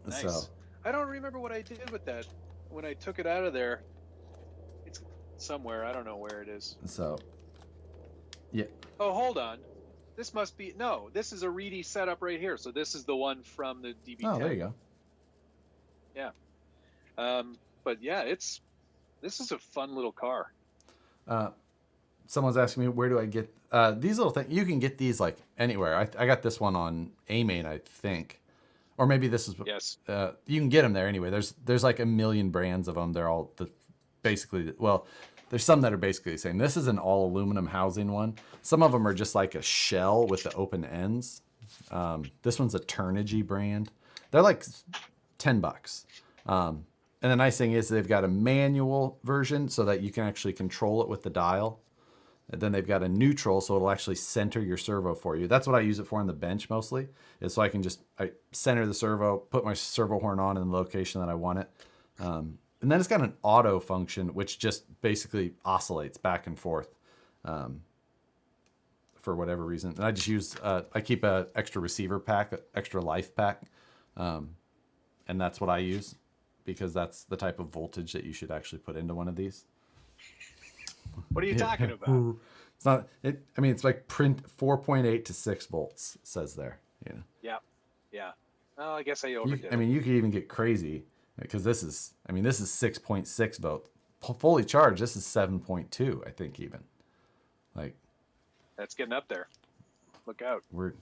Nice. So I don't remember what I did with that when I took it out of there. It's somewhere. I don't know where it is. So yeah. Oh, hold on. This must be this is a Reedy setup right here. So this is the one from the DB10. Oh, there you go. Yeah. But yeah, this is a fun little car. Someone's asking me, where do I get these little things? You can get these like anywhere. I got this one on A-Main, I think, or maybe this is yes. You can get them there anyway. There's like a million brands of them. They're all basically, well, there's some that are basically the same. This is an all aluminum housing one. Some of them are just like a shell with the open ends. This one's a Turnigy brand. They're like $10. And the nice thing is they've got a manual version so that you can actually control it with the dial. And then they've got a neutral, so it'll actually center your servo for you. That's what I use it for on the bench mostly, is so I can I center the servo, put my servo horn on in the location that I want it. And then it's got an auto function, which just basically oscillates back and forth for whatever reason. And I just use, I keep an extra receiver pack, extra life pack. And that's what I use, because that's the type of voltage that you should actually put into one of these. What are you talking about? It's not. I mean, it's like print 4.8 to 6 volts. It says there. Yeah. Well, I guess I overdid it. I mean, you could even get crazy because this is 6.6 volt. Fully charged, this is 7.2. I think even. Like. That's getting up there. Look out. We're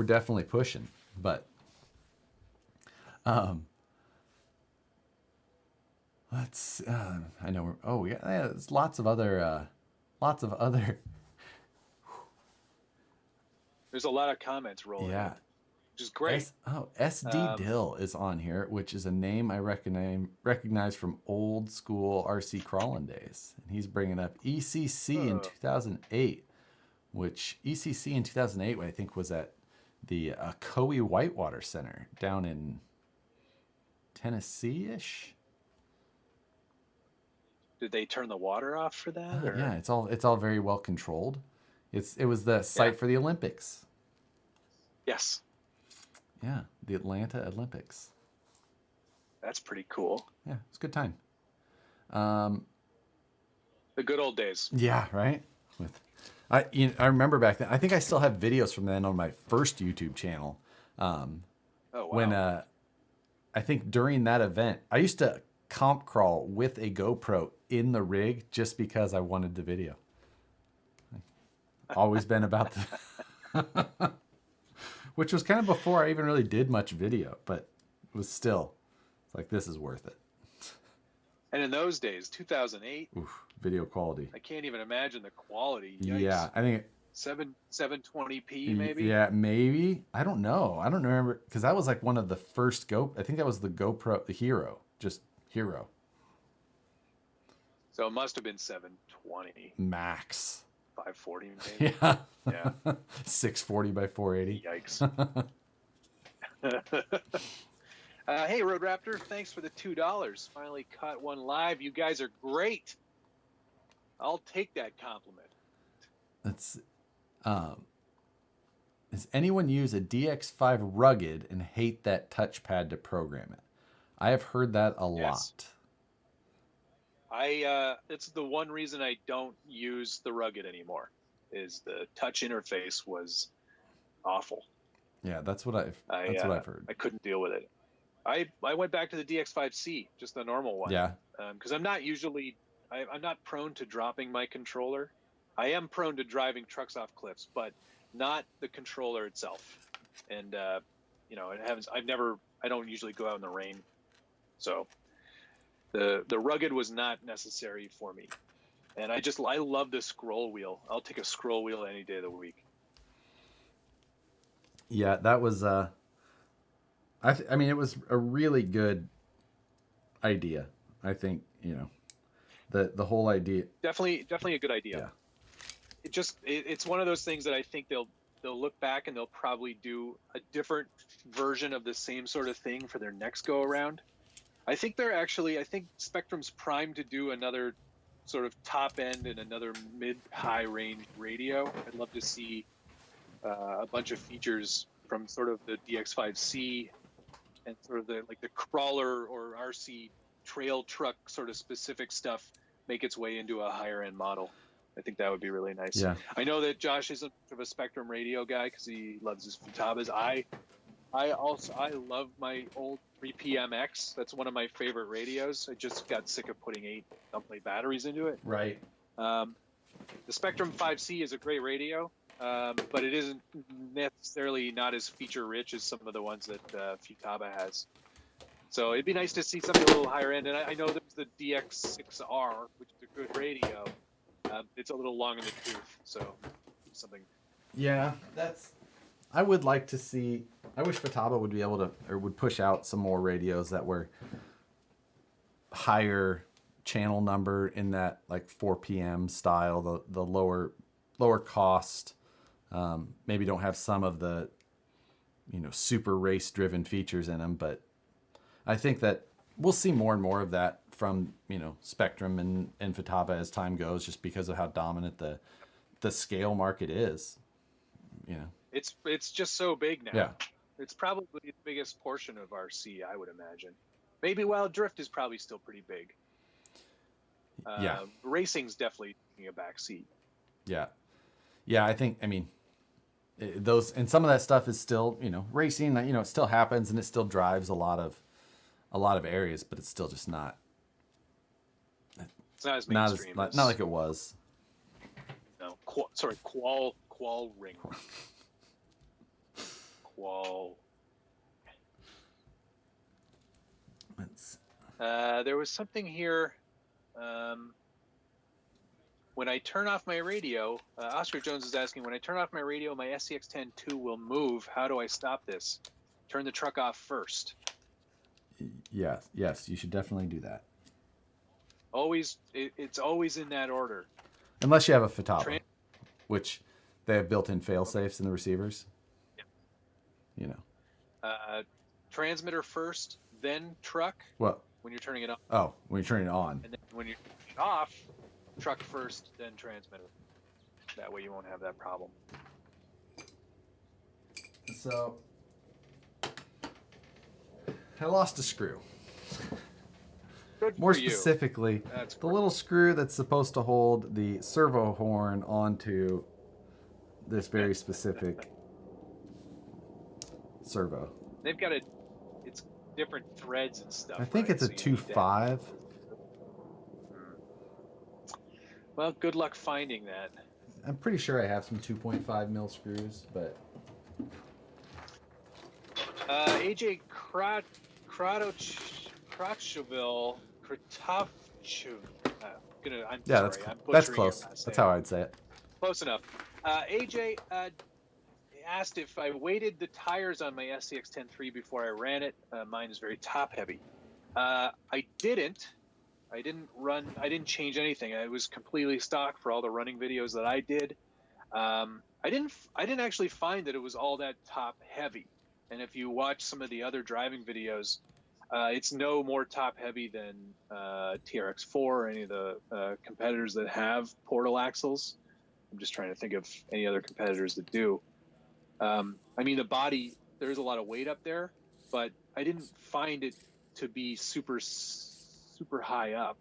definitely pushing, but. Let's. I know. Yeah. There's lots of other. There's a lot of comments rolling. Yeah. In, which is great. SD Dill is on here, which is a name I recognize from old school RC crawling days, and he's bringing up ECC in 2008, which ECC in 2008 I think was at the Coe Whitewater Center down in Tennessee-ish. Did they turn the water off for that? Or? Yeah, it's all very well controlled. It was the site for the Olympics. Yes. Yeah, the Atlanta Olympics. That's pretty cool. Yeah, it's a good time. The good old days. Yeah, right. I remember back then. I think I still have videos from then on my first YouTube channel. Oh wow. When I think during that event, I used to comp crawl with a GoPro in the rig just because I wanted the video. Always been about the, which was kind of before I even really did much video, but it was still, it's like, this is worth it. And in those days, 2008, video quality. I can't even imagine the quality. Yikes. Yeah, I think 720p maybe. Yeah, maybe. I don't know. I don't remember because that was like one of the first I think that was the GoPro, the Hero, just Hero. So it must have been 720 max. 540 maybe. Yeah. Yeah. 640 by 480. Yikes. Hey, Road Raptor, thanks for the $2. Finally caught one live. You guys are great. I'll take that compliment. That's, does anyone use a DX5 Rugged and hate that touchpad to program it? I have heard that a lot. It's the one reason I don't use the Rugged anymore. Is the touch interface was awful. Yeah, that's what I've heard. I couldn't deal with it. I went back to the DX5C, just the normal one. Yeah. Because I'm not prone to dropping my controller. I am prone to driving trucks off cliffs, but not the controller itself. And I don't usually go out in the rain, so the Rugged was not necessary for me. And I love the scroll wheel. I'll take a scroll wheel any day of the week. Yeah, that was I mean, it was a really good idea. I think, the whole idea. Definitely a good idea. Yeah. It's one of those things that I think they'll look back and they'll probably do a different version of the same sort of thing for their next go around. I think Spectrum's primed to do another sort of top end and another mid-high range radio. I'd love to see a bunch of features from sort of the DX5C and sort of the crawler or RC trail truck sort of specific stuff make its way into a higher end model. I think that would be really nice. Yeah. I know that Josh isn't much of a Spectrum radio guy because he loves his Futabas. I love my old 3PMX. That's one of my favorite radios. I just got sick of putting 8 dump-plate batteries into it. Right. The Spectrum 5C is a great radio, but it isn't necessarily not as feature-rich as some of the ones that Futaba has. So it'd be nice to see something a little higher end. And I know there's the DX6R, which is a good radio. It's a little long in the tooth, so something. Yeah, I would like to see. I wish Futaba would be able to, or would push out some more radios that were higher channel number in that like 4 p.m. style, the lower cost. Maybe don't have some of the, super race driven features in them, but I think that we'll see more and more of that from, Spectrum and Futaba as time goes, just because of how dominant the scale market is. It's just so big now. Yeah. It's probably the biggest portion of RC, I would imagine. Maybe Wild Drift is probably still pretty big. Yeah. Racing's definitely taking a back seat. Yeah. Yeah, I think, those, and some of that stuff is still, racing, it still happens and it still drives a lot of areas, but it's still just not. It's not as mainstream. Not like it was. No, qual ring. Qual. There was something here. When I turn off my radio, Oscar Jones is asking, when I turn off my radio, my SCX10 II will move. How do I stop this? Turn the truck off first. Yes, you should definitely do that. It's always in that order. Unless you have a Futaba, which they have built-in fail-safes in the receivers. Yeah. Transmitter first, then truck. What? When you're turning it on. Oh, when you're turning it on. And then when you're turning it off, truck first, then transmitter. That way you won't have that problem. So, I lost a screw. Good More for you. specifically, That's the great. little screw that's supposed to hold the servo horn onto this very specific servo. They've got it's different threads and stuff. I think right? it's a So you need to 2.5. Well, good luck finding that. I'm pretty sure I have some 2.5 mil screws, but AJ Krotchoville, I'm yeah, sorry, I'm that's butchering close. your last That's name. how I'd say it. Close enough. AJ asked if I weighted the tires on my SCX10 III before I ran it. Mine is very top heavy. I didn't. I didn't change anything. It was completely stock for all the running videos that I did. I didn't actually find that it was all that top heavy. And if you watch some of the other driving videos, it's no more top heavy than TRX4 or any of the competitors that have portal axles. I'm just trying to think of any other competitors that do. I mean, the body, there's a lot of weight up there, but I didn't find it to be super high up.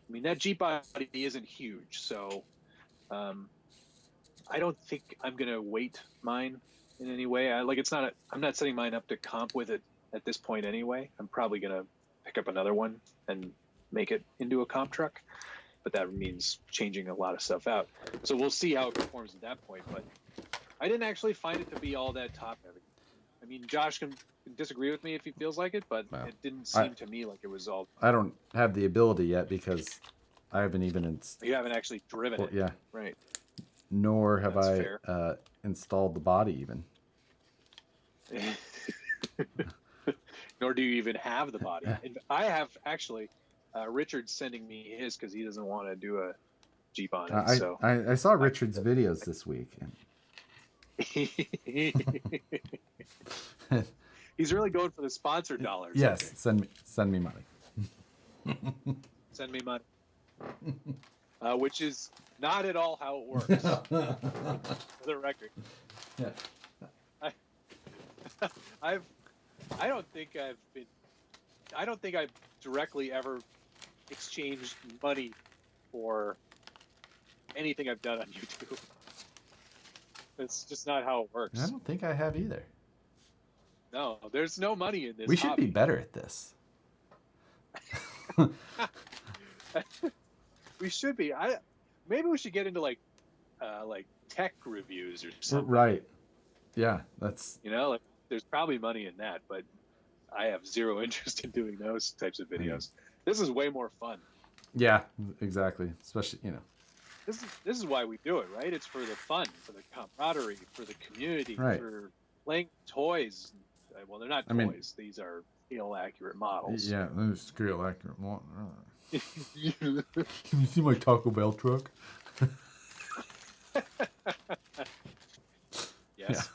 I mean, that Jeep body isn't huge, so I don't think I'm gonna weight mine in any way. I'm not setting mine up to comp with it at this point anyway. I'm probably gonna pick up another one and make it into a comp truck, but that means changing a lot of stuff out. So we'll see how it performs at that point. But I didn't actually find it to be all that top heavy. I mean, Josh can disagree with me if he feels like it, but it didn't seem to me like it was all. I don't have the ability yet because I haven't even You haven't actually driven it. Yeah. Right. Nor have That's I fair. installed the body even. Nor do you even have the body. And I have actually. Richard's sending me his because he doesn't want to do a Jeep on it. I saw Richard's videos this week. He's really going for the sponsor dollars. Yes, okay. Send me money. Send me money. Which is not at all how it works. For the record. Yeah. I don't think I've directly ever exchanged money for anything I've done on YouTube. That's just not how it works. I don't think I have either. No, there's no money in this. We should be better at this. We should be. Maybe we should get into like tech reviews or something. Right. Yeah, that's. Like there's probably money in that, but I have zero interest in doing those types of videos. This is way more fun. Yeah, exactly. Especially, This is why we do it, right? It's for the fun, for the camaraderie, for the community, right. For playing toys. Well, they're not toys. These are scale accurate models. Yeah, they're scale accurate models. Can you see my Taco Bell truck? Yes.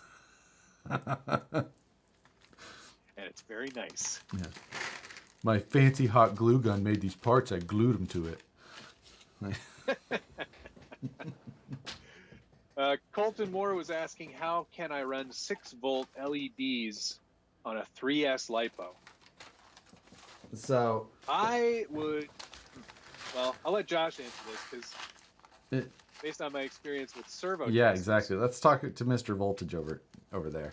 And it's very nice. Yeah. My fancy hot glue gun made these parts. I glued them to it. Colton Moore was asking, how can I run 6-volt LEDs on a 3S LiPo? So I would. Well, I'll let Josh answer this because based on my experience with servo. Yeah, exactly. Let's talk to Mr. Voltage over there.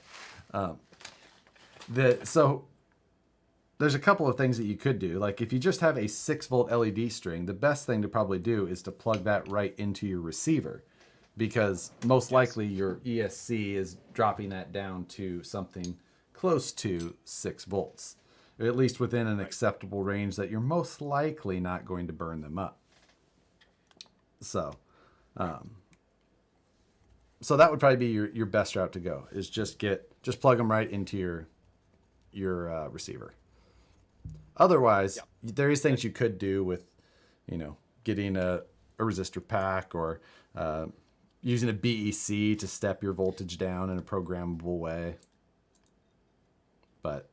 So there's a couple of things that you could do. Like if you just have a 6-volt LED string, the best thing to probably do is to plug that right into your receiver, because most likely your ESC is dropping that down to something close to 6 volts, or at least within an acceptable range that you're most likely not going to burn them up. So that would probably be your best route to go, is just plug them right into your receiver. Otherwise, there is things you could do with, getting a resistor pack or using a BEC to step your voltage down in a programmable way. But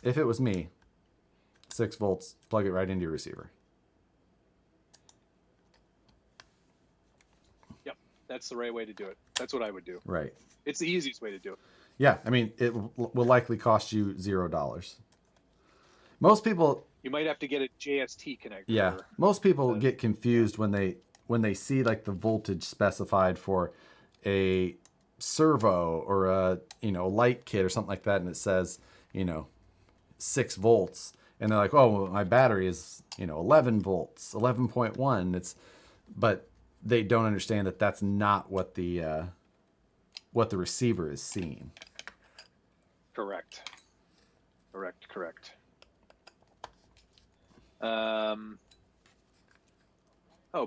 if it was me, 6 volts, plug it right into your receiver. Yep, that's the right way to do it. That's what I would do. Right. It's the easiest way to do it. Yeah, I mean, it will likely cost you $0. Most people You might have to get a JST connector. Yeah, most people get confused when they see like the voltage specified for a servo or a light kit or something like that, and it says 6 volts, and they're like, oh, well, my battery is 11 volts, 11.1. But they don't understand that that's not what the receiver is seeing. Correct.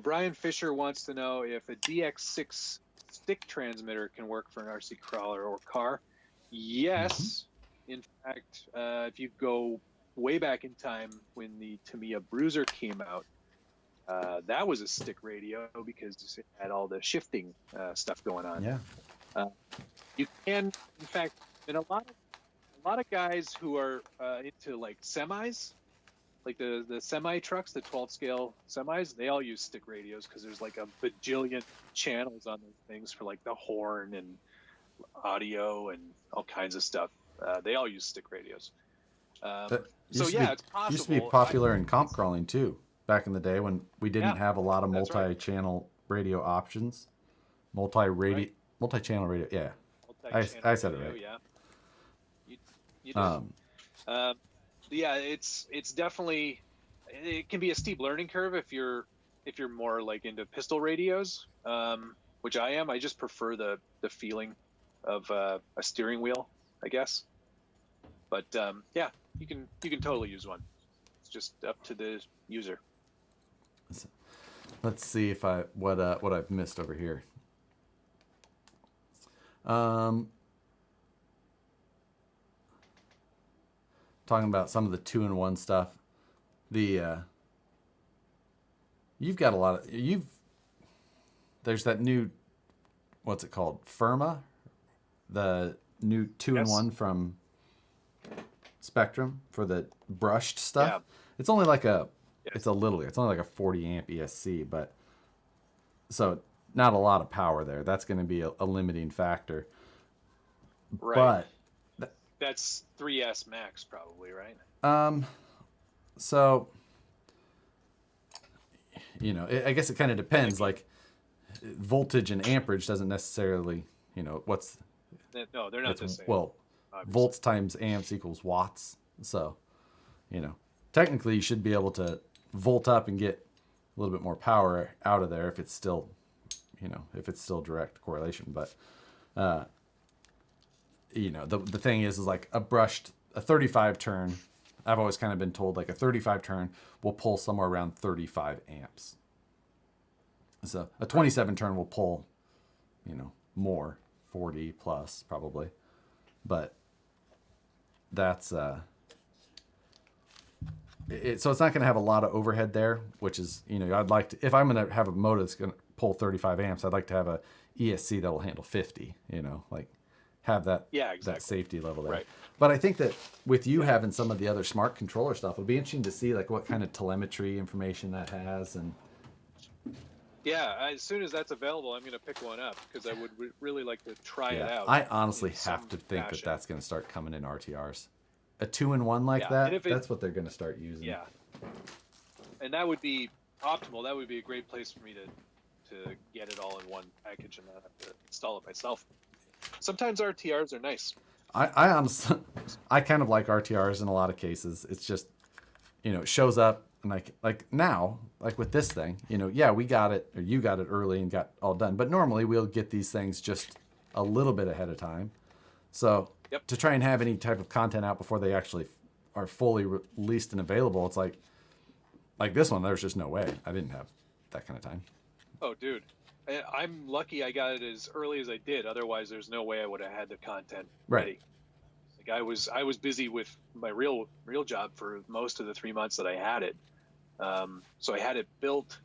Brian Fisher wants to know if a DX6 stick transmitter can work for an RC crawler or car. Yes. In fact, if you go way back in time when the Tamiya Bruiser came out, that was a stick radio because it had all the shifting stuff going on. Yeah. You can, in fact, and a lot of guys who are into like semis, like the semi trucks, the 12 scale semis, they all use stick radios because there's like a bajillion channels on those things for like the horn and audio and all kinds of stuff. They all use stick radios. It's possible. Used to be popular in comp crawling too, back in the day when we didn't have a lot of multi-channel radio options. Multi-channel radio. Yeah, I said it right. Yeah. You did. Yeah, it's definitely, it can be a steep learning curve if you're more like into pistol radios, which I am. I just prefer the feeling of a steering wheel, I guess. But yeah, you can totally use one. It's just up to the user. Let's see if what I've missed over here. Talking about some of the 2-in-1 stuff. You've got a lot of there's that new, what's it called? Firma, the new 2-in-1 from Spectrum for the brushed stuff. Yeah. It's only like it's only like a 40 amp ESC, but so not a lot of power there. That's going to be a limiting factor. Right. But that's 3S max probably, right? So I guess it kind of depends. Like voltage and amperage doesn't necessarily, what's. No, they're not the same. Well, obviously. Volts times amps equals watts. So, technically you should be able to volt up and get a little bit more power out of there if it's still, direct correlation. But, the thing is like a 35 turn. I've always kind of been told like a 35 turn will pull somewhere around 35 amps. So a 27 turn will pull, more, 40 plus probably. But that's so it's not going to have a lot of overhead there, which is, I'd like to, if I'm going to have a motor that's going to pull 35 amps, I'd like to have a ESC that will handle 50, like have that, that safety level there. Right. But I think that with you having some of the other smart controller stuff, it'll be interesting to see like what kind of telemetry information that has. And yeah, as soon as that's available, I'm going to pick one up because I would really like to try it out. I honestly have to think that that's going to start coming in RTRs. A 2-in-1 like that, that's what they're going to start using. Yeah. And that would be optimal. That would be a great place for me to get it all in one package and not have to install it myself. Sometimes RTRs are nice. I honestly, I kind of like RTRs in a lot of cases. It's just, it shows up and like now, like with this thing, we got it, or you got it early and got all done. But normally we'll get these things just a little bit ahead of time. So to try and have any type of content out before they actually are fully released and available, it's like this one, there's just no way. I didn't have that kind of time. Oh, dude. I'm lucky I got it as early as I did. Otherwise, there's no way I would have had the content ready. Like I was busy with my real job for most of the 3 months that I had it. So I had it built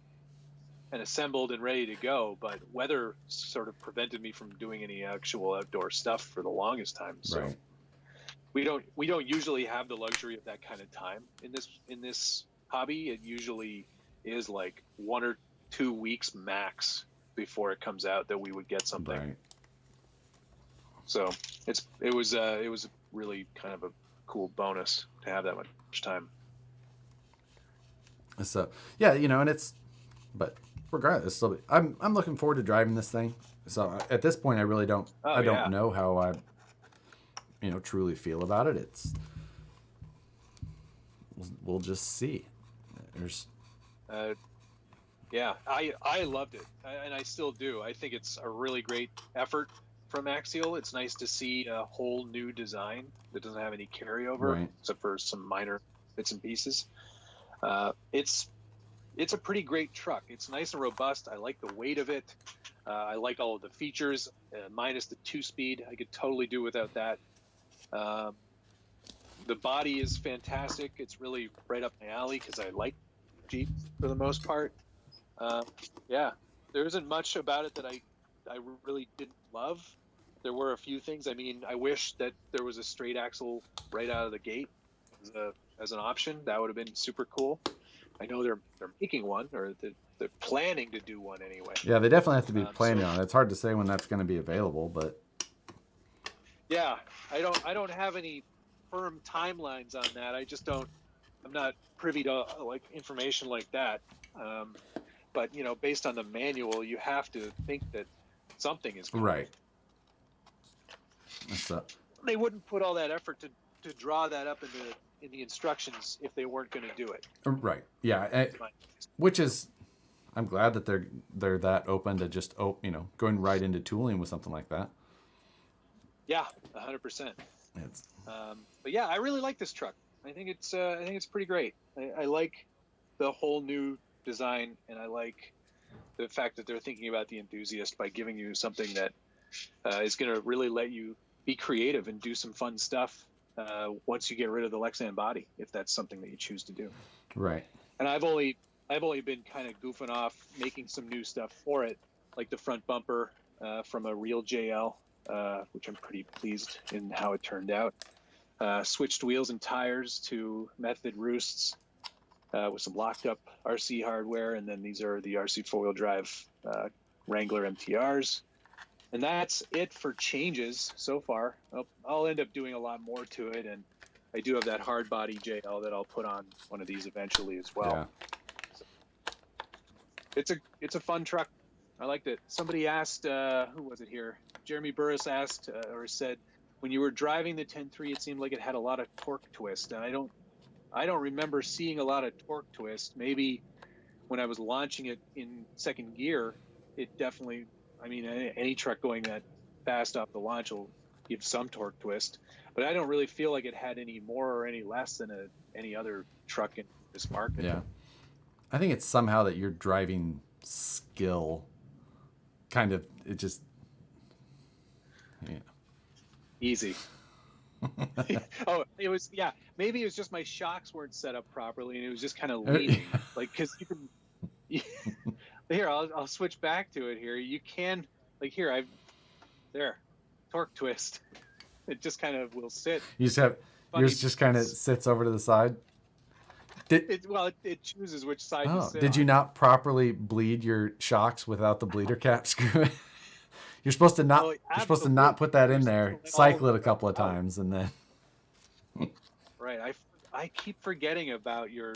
and assembled and ready to go, but weather sort of prevented me from doing any actual outdoor stuff for the longest time. So we don't usually have the luxury of that kind of time in this hobby. It usually is like 1 or 2 weeks max before it comes out that we would get something. Right. So it was really kind of a cool bonus to have that much time. So yeah, and but regardless, still, I'm looking forward to driving this thing. So at this point, I really don't know how I truly feel about it. We'll just see. There's Yeah, I loved it, and I still do. I think it's a really great effort from Axial. It's nice to see a whole new design that doesn't have any carryover, right. except for some minor bits and pieces. It's a pretty great truck. It's nice and robust. I like the weight of it. I like all of the features, minus the 2-speed. I could totally do without that. The body is fantastic. It's really right up my alley because I like Jeep for the most part. Yeah, there isn't much about it that I really didn't love. There were a few things. I mean, I wish that there was a straight axle right out of the gate as an option. That would have been super cool. I know they're making one, or they're planning to do one anyway. Yeah, they definitely have to be planning on it. It's hard to say when that's going to be available, but yeah, I don't have any firm timelines on that. I'm not privy to like information like that. But based on the manual, you have to think that something is coming. Right. So They wouldn't put all that effort to draw that up in the instructions if they weren't going to do it. Right. Yeah. Which is, I'm glad that they're that open to just going right into tooling with something like that. Yeah, 100%. But yeah, I really like this truck. I think it's pretty great. I like the whole new design, and I like the fact that they're thinking about the enthusiast by giving you something that is going to really let you be creative and do some fun stuff once you get rid of the Lexan body, if that's something that you choose to do. Right. And I've only been kind of goofing off, making some new stuff for it, like the front bumper from a real JL, which I'm pretty pleased in how it turned out. Switched wheels and tires to method roosts with some locked up RC hardware, and then these are the RC 4-wheel drive Wrangler MTRs. And that's it for changes so far. I'll end up doing a lot more to it, and I do have that hard body JL that I'll put on one of these eventually as well. Yeah. So it's a fun truck. I liked it. Somebody asked, who was it here? Jeremy Burris asked or said, when you were driving the 10.3, it seemed like it had a lot of torque twist, and I don't remember seeing a lot of torque twist. Maybe when I was launching it in second gear, it definitely. I mean, any truck going that fast off the launch will give some torque twist, but I don't really feel like it had any more or any less than any other truck in this market. Yeah, I think it's somehow that your driving skill kind of easy. Oh, it was maybe it was just my shocks weren't set up properly, and it was just kind of leaning, like because you can. Here, I'll switch back to it here. You can, like here, torque twist. It just kind of will sit. You just have, yours just kind of sits over to the side? It chooses which side to sit did on. you not properly bleed your shocks without the bleeder cap screw? You're supposed to not, you're supposed to not put that in there, cycle it a couple of times, and then. Right. I keep forgetting about your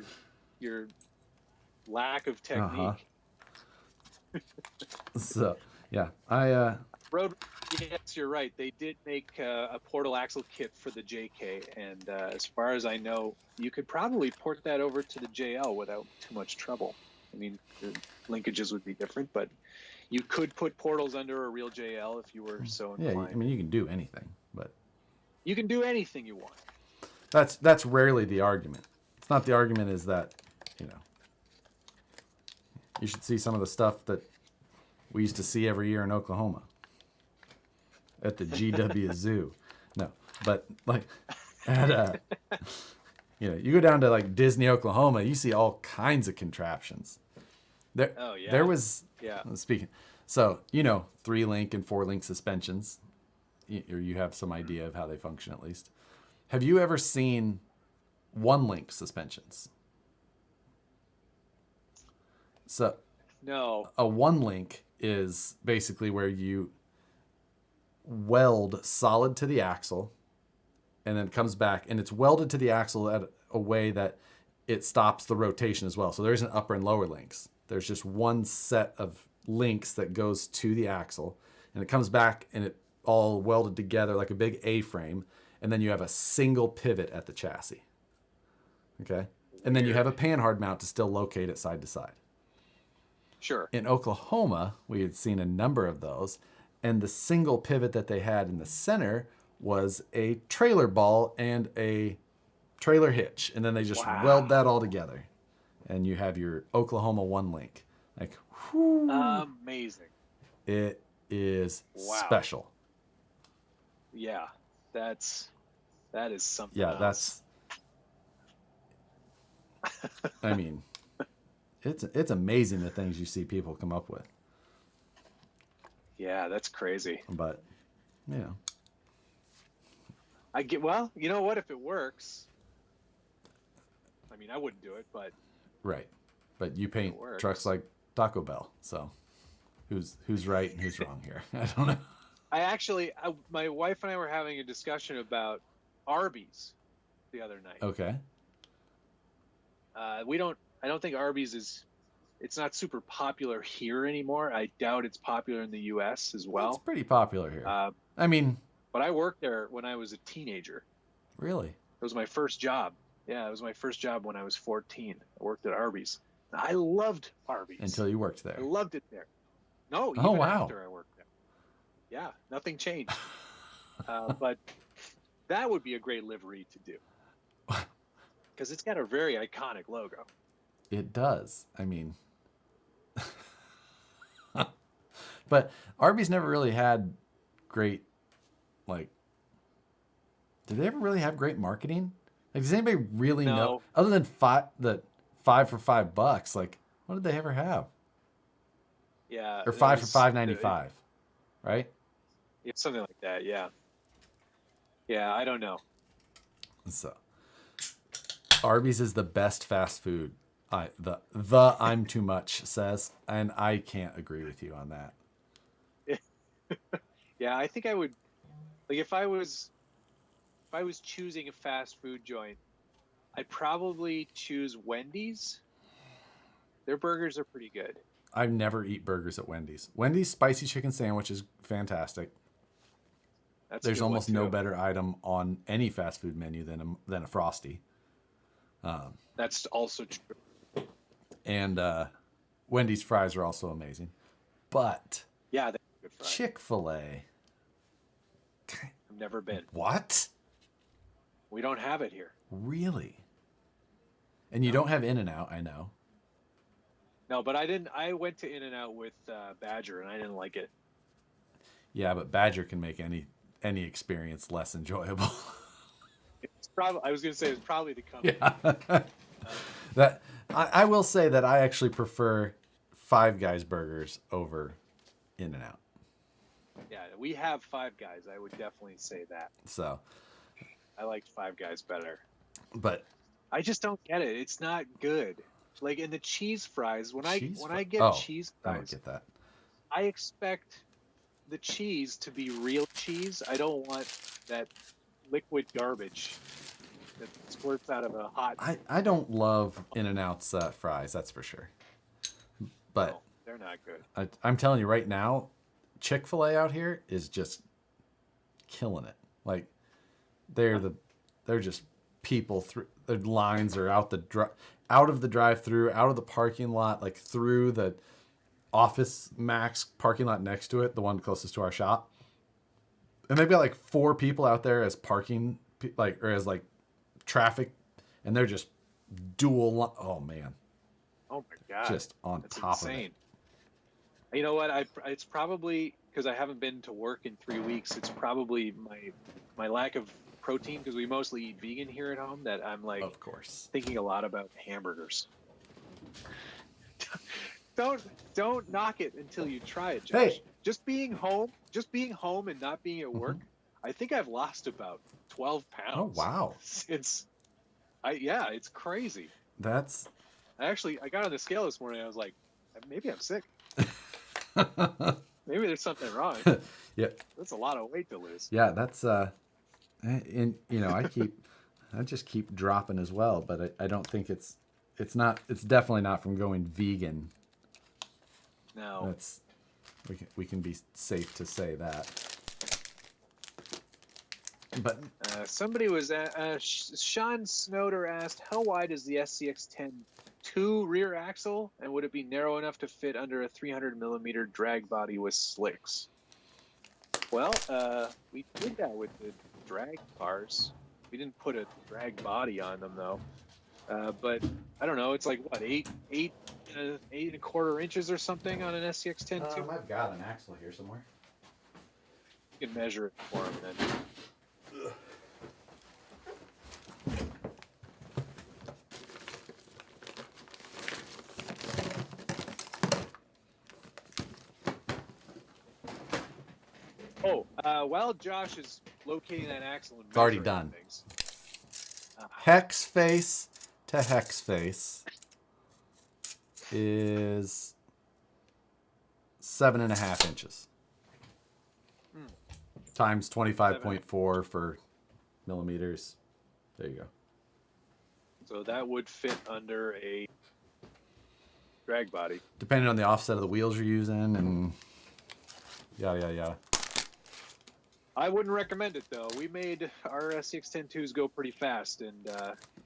lack of technique. Uh-huh. So yeah, Road. Yes, you're right. They did make a portal axle kit for the JK, and as far as I know, you could probably port that over to the JL without too much trouble. I mean, the linkages would be different, but you could put portals under a real JL if you were so inclined. Yeah, I mean, you can do anything, but you can do anything you want. That's rarely the argument. It's not the argument is that, you should see some of the stuff that we used to see every year in Oklahoma at the GW Zoo. No, but like at you go down to like Disney, Oklahoma, you see all kinds of contraptions. There was speaking. So 3-link and 4-link suspensions, or you have some idea of how they function at least. Have you ever seen 1-link suspensions? So no. A 1-link is basically where you weld solid to the axle and then it comes back, and it's welded to the axle at a way that it stops the rotation as well. So there isn't upper and lower links. There's just one set of links that goes to the axle, and it comes back and it all welded together like a big A-frame, and then you have a single pivot at the chassis. Okay? And then you have a panhard mount to still locate it side to side. Sure. In Oklahoma, we had seen a number of those, and the single pivot that they had in the center was a trailer ball and a trailer hitch, and then they just weld that all together, and you have your Oklahoma one link. Like, whew, amazing. It is special. Yeah, that is something. Yeah, else. I mean, it's amazing the things you see people come up with. Yeah, that's crazy. But, you know. Well, you know what? If it works, I mean, I wouldn't do it, but. Right. But you paint trucks like Taco Bell, so who's right and who's wrong here? I don't know. My wife and I were having a discussion about Arby's the other night. Okay. I don't think Arby's it's not super popular here anymore. I doubt it's popular in the U.S. as well. It's pretty popular here. I mean, but I worked there when I was a teenager. Really? It was my first job. Yeah, it was my first job when I was 14. I worked at Arby's. I loved Arby's. Until you worked there. I loved it there. No, even after I worked there. Yeah, nothing changed. But that would be a great livery to do. Because it's got a very iconic logo. It does. I mean, but Arby's never really had great, like, did they ever really have great marketing? Like, does anybody really know? Other than $5 for $5, like, what did they ever have? Yeah. Or 5 for $5.95, right? Yeah, something like that. Yeah. Yeah, I don't know. So, Arby's is the best fast food. The I'm too much says, and I can't agree with you on that. Yeah, I think I would, like, if I was choosing a fast food joint, I'd probably choose Wendy's. Their burgers are pretty good. I've never eat burgers at Wendy's. Wendy's spicy chicken sandwich is fantastic. There's almost no better item on any fast food menu than a Frosty. That's also true. And Wendy's fries are also amazing. But yeah, they're good fries. Chick-fil-A. I've never been. What? We don't have it here. Really? And you don't have In-N-Out, I know. No, but I went to In-N-Out with Badger, and I didn't like it. Yeah, but Badger can make any experience less enjoyable. I was going to say it's probably the company. Yeah. I will say that I actually prefer Five Guys burgers over In-N-Out. Yeah, we have Five Guys. I would definitely say that. So, I liked Five Guys better. But I just don't get it. It's not good. Like in the cheese fries, when I get cheese fries, I don't get that. I expect the cheese to be real cheese. I don't want that liquid garbage that squirts out of a hot. I don't love In-N-Out's fries, that's for sure. But no, they're not good. I'm telling you right now, Chick-fil-A out here is just killing it. Like they're just people through the lines are out of the drive-through, out of the parking lot, like through the Office Max parking lot next to it, the one closest to our shop. And they've got like 4 people out there as parking, or as traffic, and they're just dual. Oh man. Oh my god. Just on That's top insane. of it. You know what? It's probably because I haven't been to work in 3 weeks. It's probably my lack of protein, because we mostly eat vegan here at home, that I'm like, of course, thinking a lot about hamburgers. Don't knock it until you try it, Josh. Hey. Just being home and not being at work, I think I've lost about 12 pounds. Oh wow. It's crazy. I got on the scale this morning. I was like, maybe I'm sick. Maybe there's something wrong. Yeah. That's a lot of weight to lose. Yeah, that's and I keep I just keep dropping as well, but I don't think it's definitely not from going vegan. No. We can be safe to say that. But somebody was Sean Snowder asked, how wide is the SCX10 II rear axle, and would it be narrow enough to fit under a 300 millimeter drag body with slicks? Well, we did that with the drag cars. We didn't put a drag body on them though. But I don't know. It's like what, 8.25 inches or something on an SCX10 II. I've got an axle here somewhere. You can measure it for him then. Oh, while Josh is locating that axle and it's already done. Things, hex face to hex face is 7.5 inches. Times 25.4 for millimeters. There you go. So that would fit under a drag body. Depending on the offset of the wheels you're using and yada, yada. I wouldn't recommend it though. We made our SCX10 IIs go pretty fast, and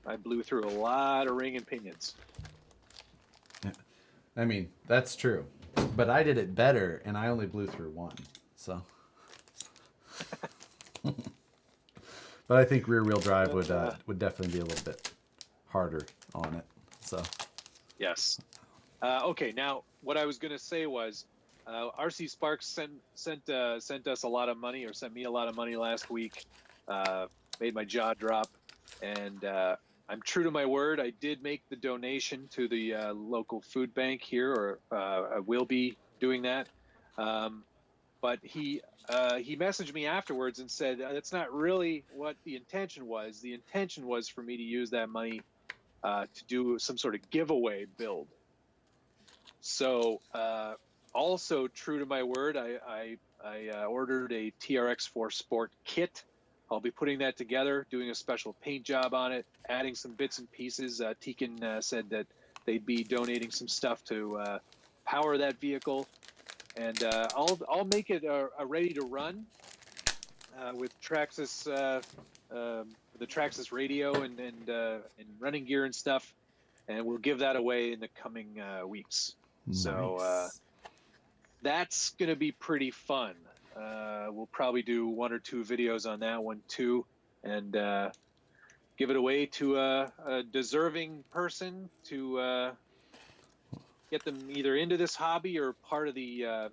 I blew through a lot of ring and pinions. Yeah. I mean, that's true. But I did it better, and I only blew through one. So... But I think rear-wheel drive would definitely be a little bit harder on it. So yes. Okay, now what I was going to say was RC Sparks sent us a lot of money, or sent me a lot of money last week. Made my jaw drop, and I'm true to my word. I did make the donation to the local food bank here, or I will be doing that. But he messaged me afterwards and said that's not really what the intention was. The intention was for me to use that money to do some sort of giveaway build. So also true to my word, I ordered a TRX4 Sport kit. I'll be putting that together, doing a special paint job on it, adding some bits and pieces. Tekin said that they'd be donating some stuff to power that vehicle. And I'll make it ready to run with Traxxas, the Traxxas radio and running gear and stuff, and we'll give that away in the coming weeks. Nice. So that's gonna be pretty fun. We'll probably do 1 or 2 videos on that one too, and give it away to a deserving person to. Get them either into this hobby or part of the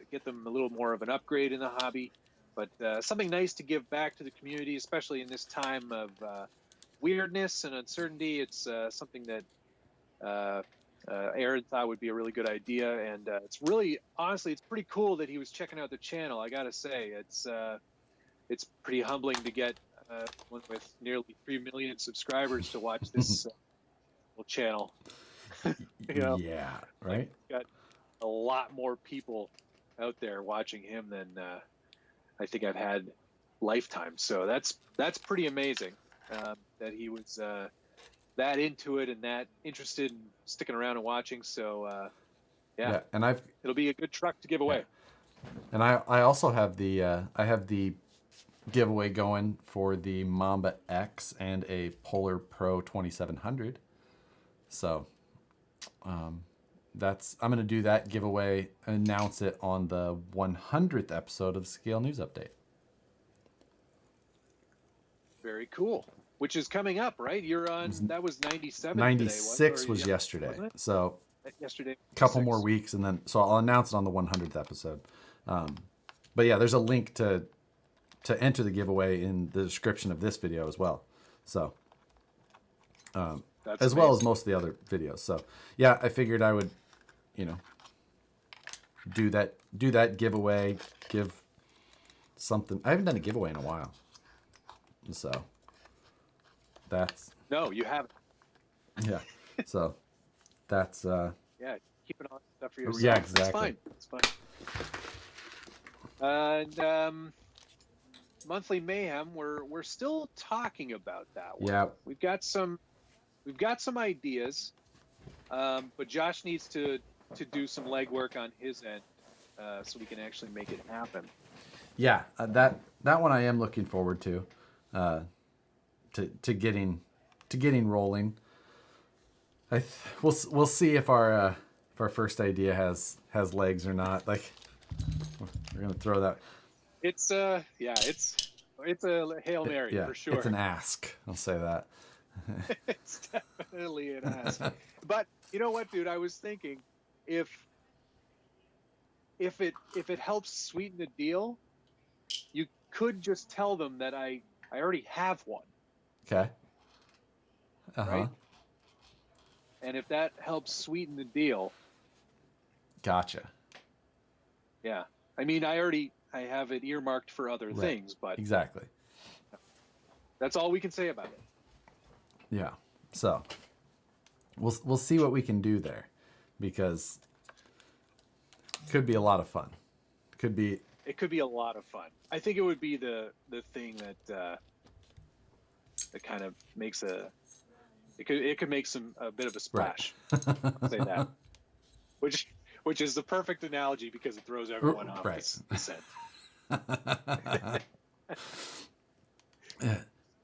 get them a little more of an upgrade in the hobby, but something nice to give back to the community, especially in this time of weirdness and uncertainty. It's something that Aaron thought would be a really good idea, and it's really, honestly, it's pretty cool that he was checking out the channel. I gotta say, it's pretty humbling to get one with nearly 3 million subscribers to watch this little channel. You know, yeah, right. Got a lot more people out there watching him than I think I've had lifetime. So that's pretty amazing that he was that into it and that interested in sticking around and watching. So yeah, and it'll be a good truck to give away. Yeah. And I also have the giveaway going for the Mamba X and a Polar Pro 2700. So. I'm going to do that giveaway, announce it on the 100th episode of Scale News Update. Very cool. Which is coming up, right? You're on, that was 97 96 today, was yesterday. So yesterday. A couple more weeks, and then, so I'll announce it on the 100th episode. But yeah, there's a link to enter the giveaway in the description of this video as well. So, as well as most of the other videos. So yeah, I figured I would, do that giveaway, give something. I haven't done a giveaway in a while. So that's. No, you haven't. Yeah. So that's. Yeah, keeping all that stuff for yourself. Yeah, exactly. It's fine. And monthly mayhem, we're still talking about that one. Yeah. We've got some ideas, but Josh needs to do some legwork on his end, so we can actually make it happen. Yeah, that one I am looking forward to getting rolling. We'll see if our first idea has legs or not. Like, we're gonna throw that. It's a Hail Mary for sure. It's an ask. I'll say that. It's definitely an ask. But you know what, dude? I was thinking, if it helps sweeten the deal, you could just tell them that I already have one. Okay. Right? And if that helps sweeten the deal. Gotcha. Yeah. I mean, I have it earmarked for other things, but exactly. That's all we can say about it. Yeah. So we'll see what we can do there, because it could be a lot of fun. It could be a lot of fun. I think it would be the thing that kind of makes it could make a bit of a splash. Right. I'll say that. Which is the perfect analogy, because it throws everyone off the scent.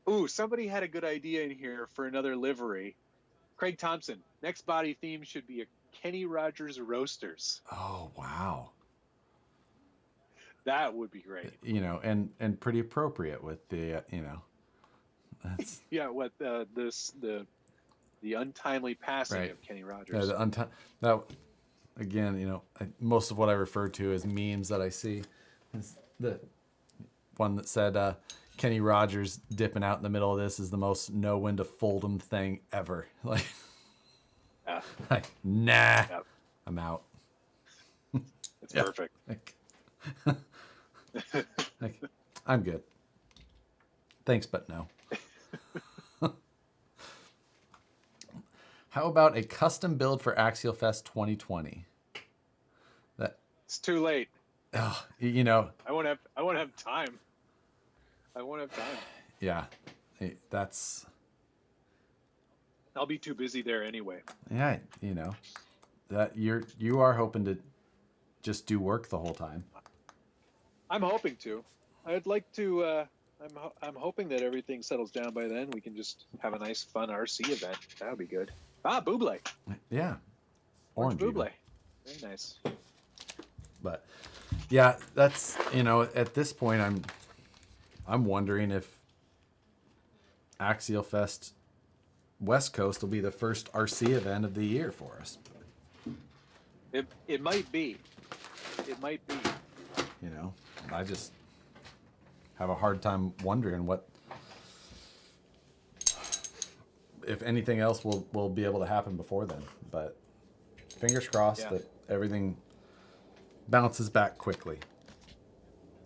Ooh, somebody had a good idea in here for another livery. Craig Thompson, next body theme should be a Kenny Rogers Roasters. Oh, wow. That would be great. And pretty appropriate with the, that's... Yeah, what the untimely passing of Kenny Rogers. Yeah, that again, most of what I refer to as memes that I see is the one that said Kenny Rogers dipping out in the middle of this is the most know when to fold 'em thing ever. Like, nah, yep. I'm out. It's perfect. Like, I'm good. Thanks, but no. How about a custom build for Axial Fest 2020? It's too late. Oh, I won't have time. I won't have time. Yeah, that's. I'll be too busy there anyway. Yeah, that you are hoping to just do work the whole time. I'm hoping to. I'd like to. I'm hoping that everything settles down by then. We can just have a nice, fun RC event. That would be good. Buble. Yeah, orange Buble. Very nice. But yeah, that's at this point I'm wondering if Axial Fest West Coast will be the first RC event of the year for us. It might be. It might be. I just have a hard time wondering what, if anything else will be able to happen before then. But fingers crossed that everything bounces back quickly.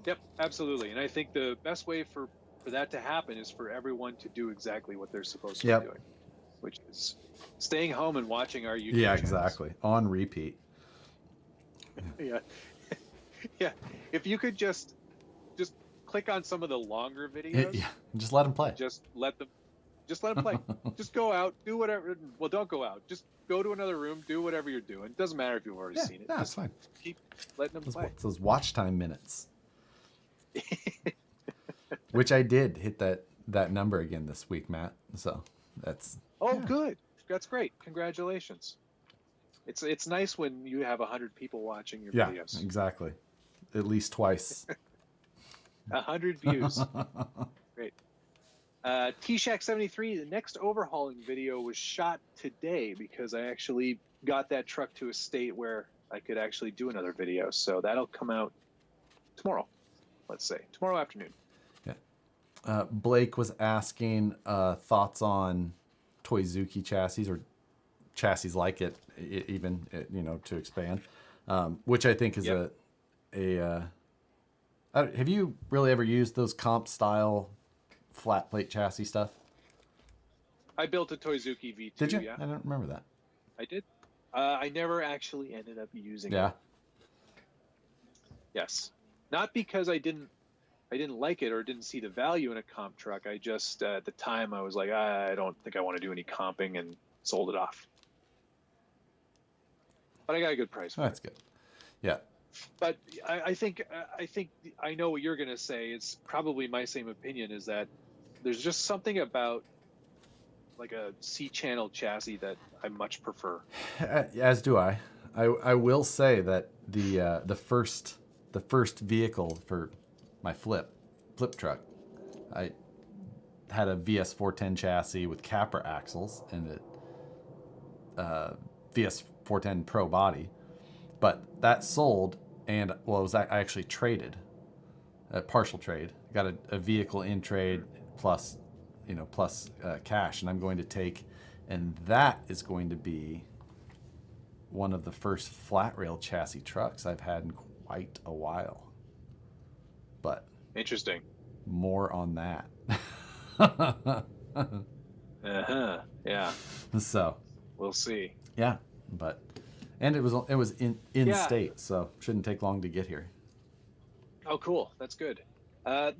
Yep, absolutely. And I think the best way for that to happen is for everyone to do exactly what they're supposed to be doing, which is staying home and watching our YouTube channels. Yeah, exactly. On repeat. Yeah. Yeah. If you could just click on some of the longer videos. Yeah. Just let them play. Just let them play. Just go out, do whatever. Well, don't go out. Just go to another room, do whatever you're doing. It doesn't matter if you've already seen it. Yeah, it's fine. Keep letting them play. Those watch time minutes. Which I did hit that number again this week, Matt. So that's good. That's great. Congratulations. It's nice when you have 100 people watching your videos. Yeah, exactly. At least twice. 100 views. Great. T-Shack73, the next overhauling video was shot today because I actually got that truck to a state where I could actually do another video. So that'll come out tomorrow, let's say. Tomorrow afternoon. Yeah. Blake was asking thoughts on Toyzuki chassis or chassis like it, even, to expand, which I think is have you really ever used those comp style flat plate chassis stuff? I built a Toyzuki V2. Did you? Yeah. I don't remember that. I did. I never actually ended up using it. Yeah. Yes. Not because I didn't I didn't like it or didn't see the value in a comp truck. I just at the time I was like, I don't think I want to do any comping, and sold it off. But I got a good price for That's it. good. Yeah. But I think I know what you're gonna say. It's probably my same opinion. Is that there's just something about like a C-channel chassis that I much prefer. As do I. I will say that the first vehicle for my flip truck, I had a VS410 chassis with Capra axles and a VS410 Pro body, but that sold, and well, it was I actually traded a partial trade, got a vehicle in trade plus cash, and I'm going to take, and that is going to be one of the first flat rail chassis trucks I've had in quite a while. But Interesting. more on that. Yeah. So We'll see. yeah, but and it was in state, so shouldn't take long to get here. Oh, cool. That's good. They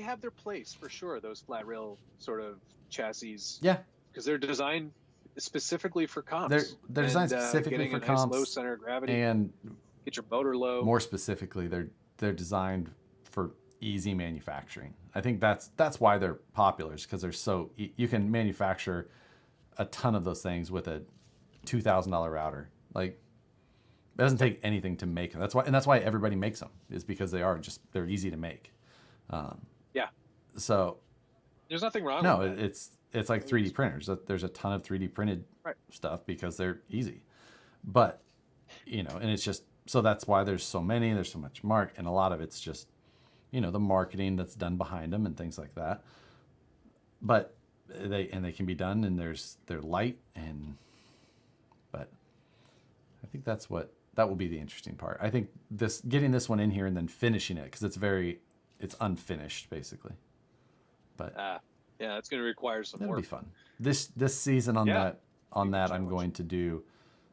have their place for sure. Those flat rail sort of chassis. Yeah, because they're designed specifically for comps. They're designed specifically for a nice comps, low center of gravity, and get your motor low. More specifically, they're designed for easy manufacturing. I think that's why they're popular, is because they're so you can manufacture a ton of those things with a $2,000 router. Like, it doesn't take anything to make them. That's why everybody makes them, is because they're easy to make. Yeah. So there's nothing wrong. No, with that. it's like 3D printers. There's a ton of 3D printed right. stuff because they're easy. But and it's just, so that's why there's so many. There's so much and a lot of it's just the marketing that's done behind them and things like that. But they can be done, and they're light, but I think that will be the interesting part. I think getting this one in here and then finishing it, because it's unfinished basically. But yeah, it's going to require some work. It'll be fun. This season I'm going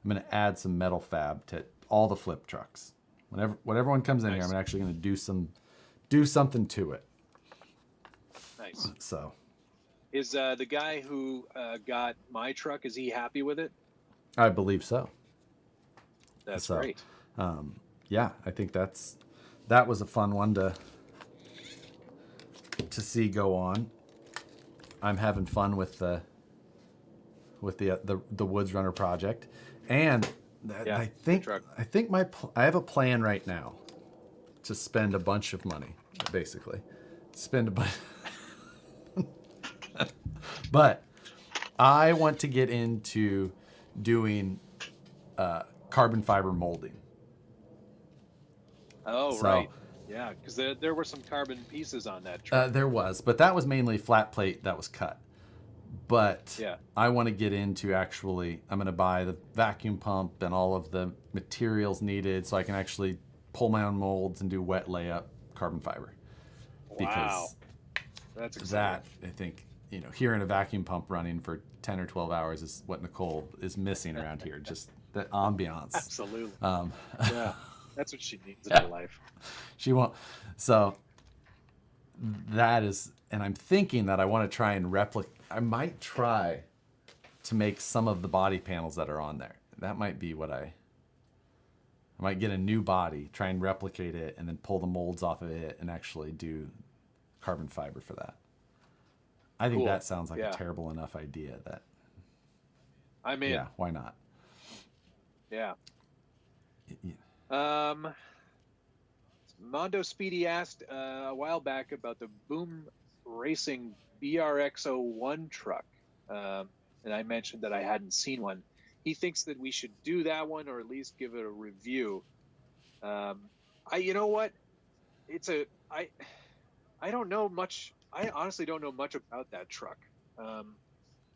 to add some metal fab to all the flip trucks. Whenever one comes in here, I'm actually going to do something to it. Nice. So, is the guy who got my truck, is he happy with it? I believe so. That's great. Yeah, I think that was a fun one to see go on. I'm having fun with the Woods Runner project, and I think I have a plan right now to spend a bunch of money, basically. Spend a bunch. But I want to get into doing carbon fiber molding. Oh, right. Yeah, because there were some carbon pieces on that truck. There was, but that was mainly flat plate that was cut. But yeah. I want to get into I'm going to buy the vacuum pump and all of the materials needed so I can actually pull my own molds and do wet layup carbon fiber. Wow. Because that's exciting. That, I think, hearing a vacuum pump running for 10 or 12 hours is what Nicole is missing around here. Just the ambiance. Absolutely. Yeah. That's what she needs in her life. She won't. So that is, and I'm thinking that I want to try and replicate. I might try to make some of the body panels that are on there. That might be what I might get a new body, try and replicate it, and then pull the molds off of it and actually do carbon fiber for that. I think that sounds like a terrible enough idea that I'm in. Yeah, why not? Yeah. Mondo Speedy asked a while back about the Boom Racing BRX01 truck, and I mentioned that I hadn't seen one. He thinks that we should do that one, or at least give it a review. You know what? I don't know much. I honestly don't know much about that truck.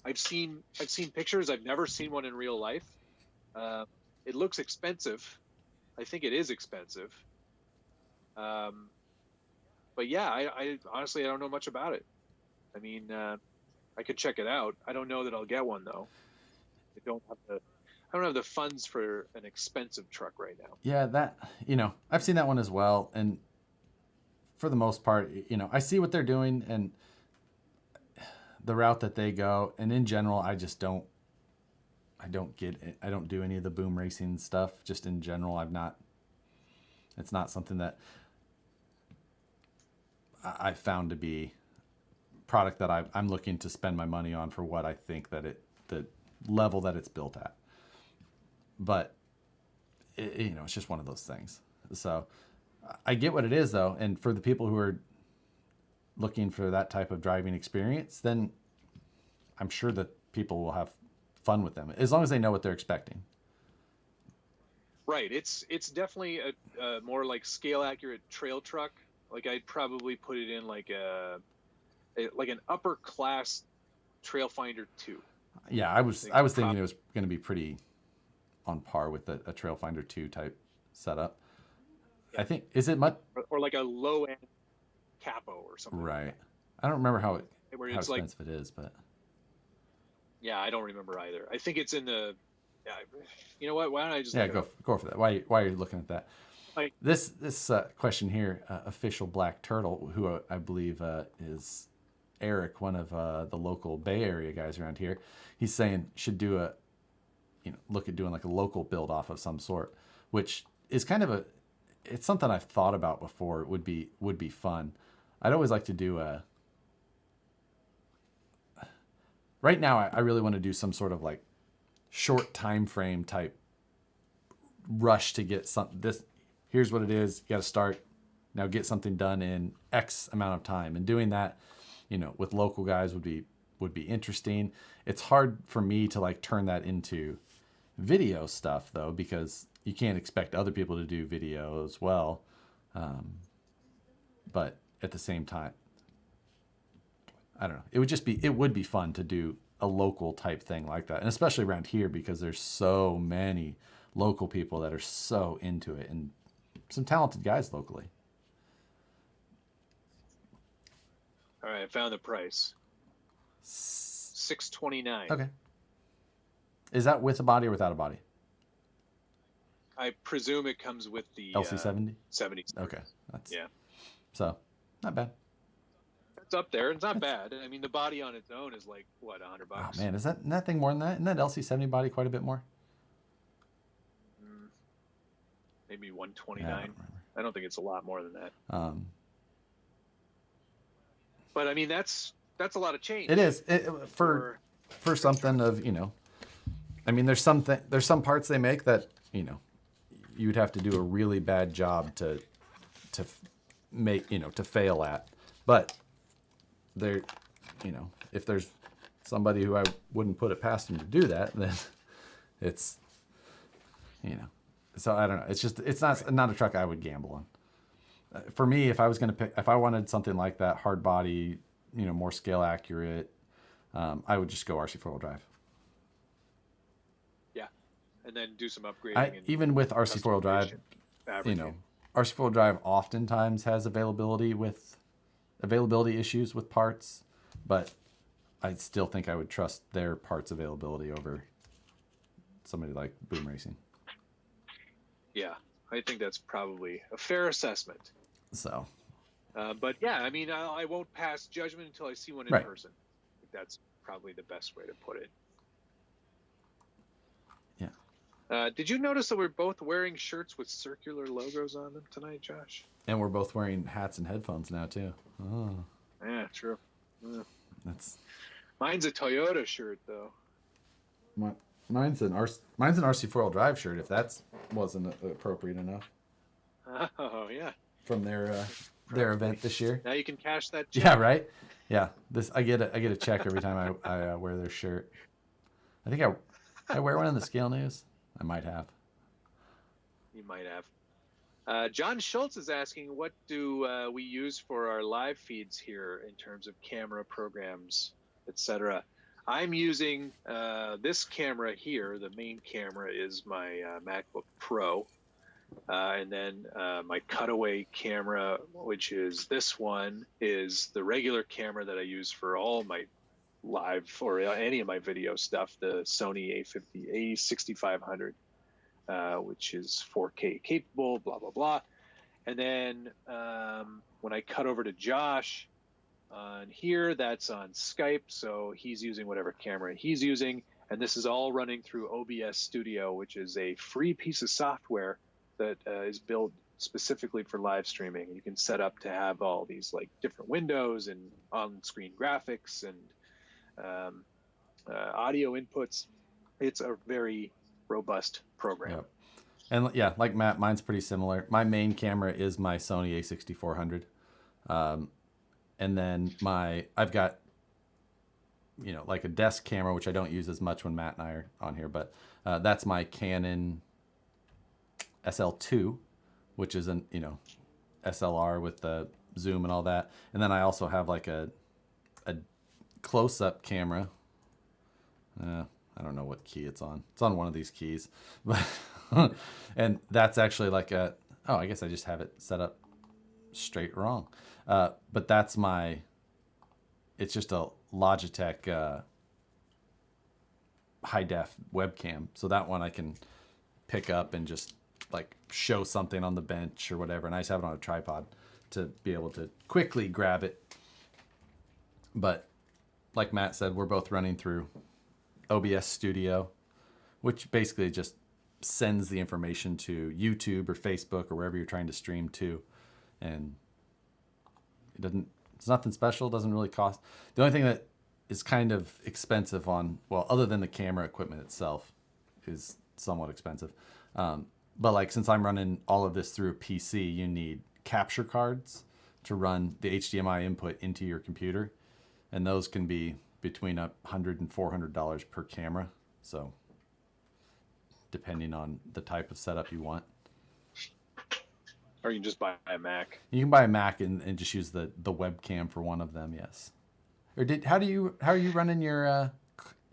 I've seen pictures. I've never seen one in real life. It looks expensive. I think it is expensive. But yeah, I honestly, I don't know much about it. I mean, I could check it out. I don't know that I'll get one though. I don't have the funds for an expensive truck right now. Yeah, I've seen that one as well. And for the most part, you know, I see what they're doing and the route that they go, and in general, I don't get it. I don't do any of the boom racing stuff. Just in general, it's not something that I found to be product that I'm looking to spend my money on for what I think that the level that it's built at. But you know, it's just one of those things. So I get what it is though. And for the people who are looking for that type of driving experience, then I'm sure that people will have fun with them as long as they know what they're expecting. Right. It's definitely a more like scale accurate trail truck. Like I'd probably put it in like an upper class Trail Finder 2. Yeah, I was thinking it was going to be pretty on par with a Trail Finder 2 type setup. Yeah. I think, is it much or like a low end capo or something? Right. Like I don't remember how expensive like, it is, but yeah, I don't remember either. I think it's in the. Yeah, you know what? Why don't I just go for that? Why are you looking at that? Like, this question here, official Black Turtle, who I believe is Eric, one of the local Bay Area guys around here. He's saying should do look at doing like a local build off of some sort, which is kind of it's something I've thought about before. It would be fun. I'd always like to do right now I really want to do some sort of like short time frame type rush to get this. Here's what it is. You got to start now, get something done in X amount of time, and doing that, you know, with local guys would be interesting. It's hard for me to like turn that into video stuff though, because you can't expect other people to do video as well. But at the same time, I don't know. It would be fun to do a local type thing like that. And especially around here, because there's so many local people that are so into it and some talented guys locally. All right. I found the price. $629. Okay. Is that with a body or without a body? I presume it comes with the LC70? 70. Okay. Yeah. So, not bad. It's up there. It's not bad. I mean, the body on its own is like, what, $100? Oh, man. Isn't that thing more than that? Isn't that LC70 body quite a bit more? Maybe 129. I don't think it's a lot more than that. But I mean, that's a lot of change. It is for something of, you know, I mean, there's some parts they make that, you know, you'd have to do a really bad job to make, you know, to fail at. But there, you know, if there's somebody who I wouldn't put it past them to do that, then it's, you know, so I don't know. It's not a truck I would gamble on. For me, if I wanted something like that, hard body, you know, more scale accurate, I would just go RC 4-wheel drive. Yeah, and then do some upgrading. Even with RC 4-wheel drive, you know, RC 4-wheel drive oftentimes has availability issues with parts, but I still think I would trust their parts availability over somebody like Boom Racing. Yeah, I think that's probably a fair assessment. So, but yeah, I mean, I won't pass judgment until I see one in person. I think that's probably the best way to put it. Yeah. Did you notice that we're both wearing shirts with circular logos on them tonight, Josh? And we're both wearing hats and headphones now too. Oh. Yeah, true. Yeah. Mine's a Toyota shirt though. Mine's an RC 4-wheel drive shirt, if that wasn't appropriate enough. Oh yeah. From their event this year. Now you can cash that check. Yeah, right. Yeah, I get a check every time I wear their shirt. I think I wear one in the Scale News. I might have. You might have. John Schultz is asking, what do we use for our live feeds here in terms of camera programs, etc.? I'm using this camera here. The main camera is my MacBook Pro. And then my cutaway camera, which is this one, is the regular camera that I use for all my live or any of my video stuff, the Sony A6500, which is 4K capable, blah, blah, blah. And then when I cut over to Josh on here, that's on Skype. So he's using whatever camera he's using. And this is all running through OBS Studio, which is a free piece of software that is built specifically for live streaming. You can set up to have all these like different windows and on-screen graphics and audio inputs. It's a very robust program. Yep. And yeah, like Matt, mine's pretty similar. My main camera is my Sony A6400. And then I've got, you know, like a desk camera, which I don't use as much when Matt and I are on here, but that's my Canon SL2, which is an, you know, SLR with the zoom and all that. And then I also have like a close-up camera. I don't know what key it's on. It's on one of these keys, but and that's actually like oh, I guess I just have it set up straight wrong. But that's it's just a Logitech high def webcam. So that one I can pick up and just like show something on the bench or whatever. And I just have it on a tripod to be able to quickly grab it. But like Matt said, we're both running through OBS Studio, which basically just sends the information to YouTube or Facebook or wherever you're trying to stream to. And it's nothing special. It doesn't really cost. The only thing that is kind of expensive other than the camera equipment itself is somewhat expensive. But like, since I'm running all of this through a PC, you need capture cards to run the HDMI input into your computer. And those can be between $100 and $400 per camera. So depending on the type of setup you want. Or you can just buy a Mac. You can buy a Mac and just use the webcam for one of them, yes. Or how are you running your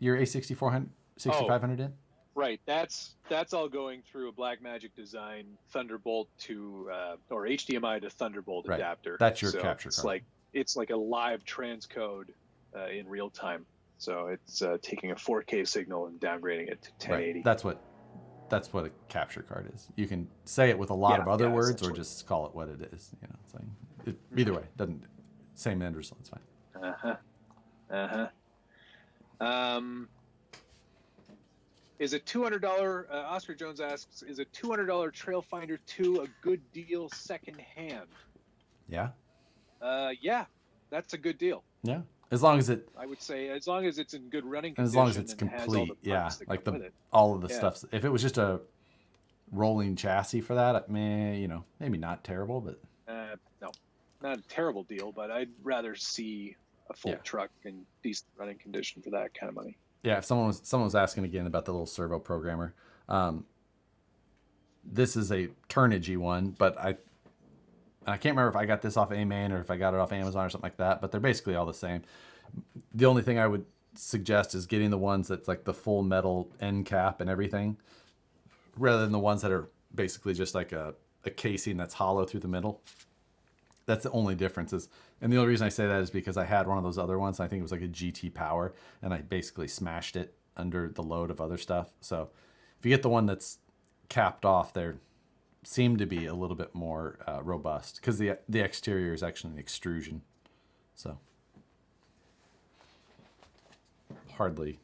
A6400 6500 in? Right, that's all going through a Blackmagic Design Thunderbolt to or HDMI to Thunderbolt adapter. That's your capture card. It's like a live transcode in real time. So it's taking a 4K signal and downgrading it to 1080. Right. That's what a capture card is. You can say it with a lot of other words or just call it what it is. You know, it's like either way, same end result. It's fine. Is a $200? Oscar Jones asks, is a $200 Trailfinder 2 a good deal secondhand? Yeah. Yeah, that's a good deal. Yeah. As long as I would say, as long as it's in good running condition. As long as it's complete, like all of the stuff. If it was just a rolling chassis for that, maybe not terrible, but no, not a terrible deal. But I'd rather see a full truck in decent running condition for that kind of money. Yeah, if someone was asking again about the little servo programmer. This is a Turnigy one, but I can't remember if I got this off A-Man or if I got it off Amazon or something like that, but they're basically all the same. The only thing I would suggest is getting the ones that's like the full metal end cap and everything, rather than the ones that are basically just like a casing that's hollow through the middle. That's the only difference. And the only reason I say that is because I had one of those other ones. I think it was like a GT Power, and I basically smashed it under the load of other stuff. So if you get the one that's capped off, they seem to be a little bit more robust because the exterior is actually an extrusion. So hardly,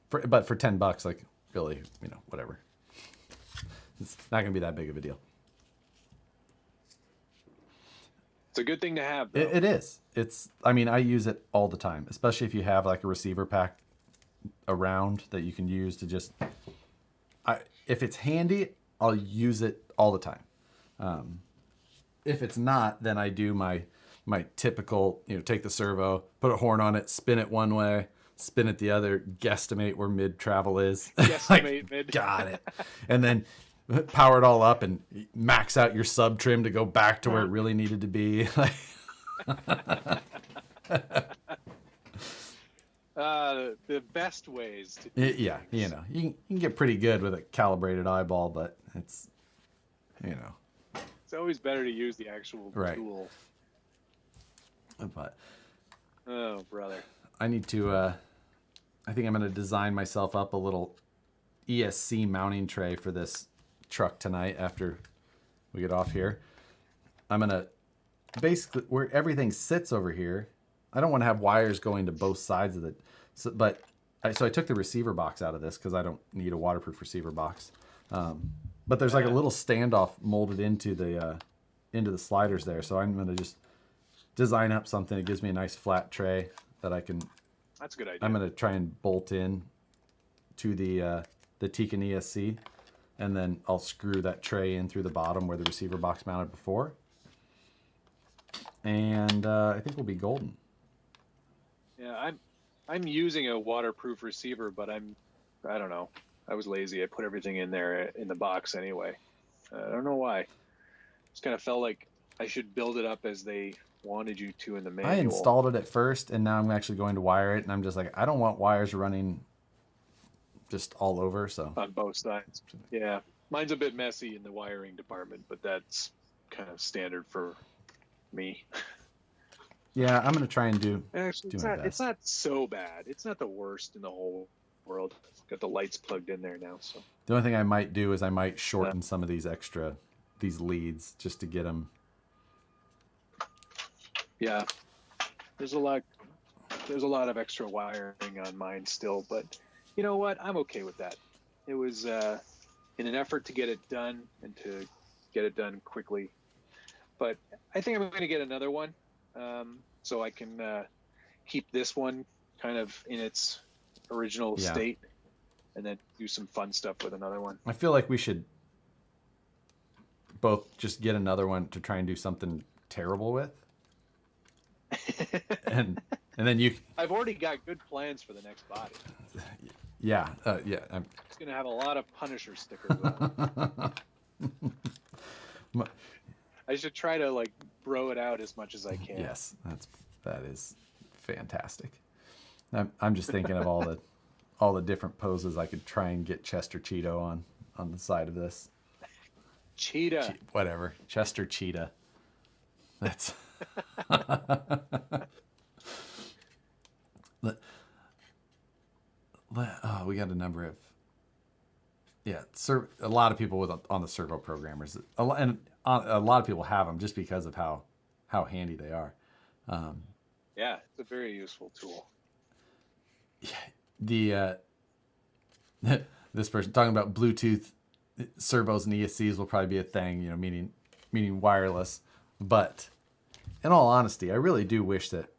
but for $10, like really, whatever. It's not gonna be that big of a deal. It's a good thing to have, though. It is. I use it all the time, especially if you have like a receiver pack around that you can use to just, if it's handy, I'll use it all the time. If it's not, then I do my typical, take the servo, put a horn on it, spin it one way, spin it the other, guesstimate where mid travel is. Guesstimate mid. Got it. And then power it all up and max out your sub trim to go back to where it really needed to be. The best ways to do you can get pretty good with a calibrated eyeball, but it's always better to use the actual tool. But oh, brother, I need to I think I'm going to design myself up a little ESC mounting tray for this truck tonight after we get off here. I'm going to basically, where everything sits over here, I don't want to have wires going to both sides of it. So, I took the receiver box out of this because I don't need a waterproof receiver box. But there's like a little standoff molded into the sliders there. So I'm going to just design up something that gives me a nice flat tray that I can. That's a good idea. I'm going to try and bolt in to the Tiken ESC, and then I'll screw that tray in through the bottom where the receiver box mounted before. And I think we'll be golden. Yeah, I'm using a waterproof receiver, but I don't know. I was lazy. I put everything in there in the box anyway. I don't know why. Just kind of felt like I should build it up as they wanted you to in the manual. I installed it at first, and now I'm actually going to wire it, and I'm just like, I don't want wires running just all over. So on both sides. Yeah, mine's a bit messy in the wiring department, but that's kind of standard for me. Yeah, I'm going to try and do Actually, it's not so bad. It's not the worst in the whole world. Got the lights plugged in there now. So the only thing I might do is I might shorten some of these leads just to get them. Yeah, there's a lot of extra wiring on mine still, but you know what? I'm okay with that. It was in an effort to get it done and to get it done quickly. But I think I'm going to get another one, so I can keep this one kind of in its original state, and then do some fun stuff with another one. I feel like we should both just get another one to try and do something terrible with. and then you. I've already got good plans for the next body. Yeah, I'm It's gonna have a lot of Punisher stickers on it. I should try to like bro it out as much as I can. Yes, that is fantastic. I'm just thinking of all the different poses I could try and get Chester Cheeto on the side of this. Cheetah. Whatever, Chester Cheetah. That's. We got a number of a lot of people on the servo programmers, and a lot of people have them just because of how handy they are. Yeah, it's a very useful tool. This person talking about Bluetooth servos and ESCs will probably be a thing, meaning wireless. But in all honesty, I really do wish that,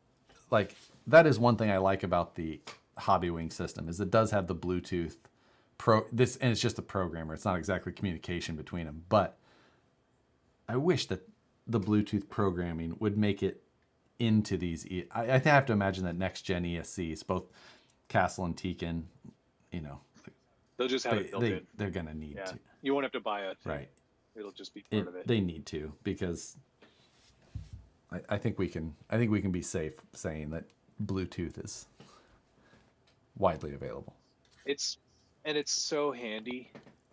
like, that is one thing I like about the Hobbywing system is it does have the Bluetooth and it's just a programmer. It's not exactly communication between them, but I wish that the Bluetooth programming would make it into these. I have to imagine that next gen ESCs, both Castle and Tiken, they'll just have it built in. They're gonna need to. You won't have to buy it. Right. It'll just be part of it. They need to, because I think we can be safe saying that Bluetooth is widely available. It's so handy.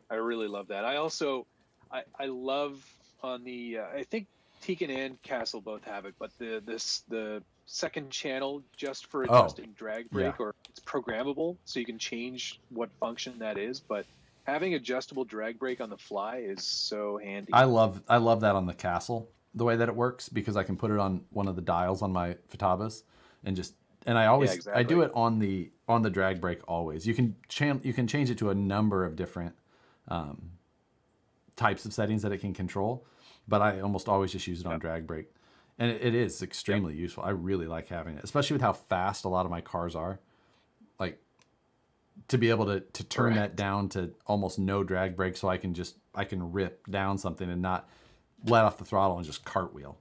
I really love that. I also I love on the I think Tiken and Castle both have it, but the second channel just for adjusting drag brake, or it's programmable, so you can change what function that is. But having adjustable drag brake on the fly is so handy. I love that on the Castle, the way that it works, because I can put it on one of the dials on my Futabas and I always I do it on the drag brake always. You can change it to a number of different types of settings that it can control, but I almost always just use it on drag brake. And it is extremely useful. I really like having it, especially with how fast a lot of my cars are. Like, to be able to turn that down to almost no drag brake, so I can rip down something and not let off the throttle and just cartwheel.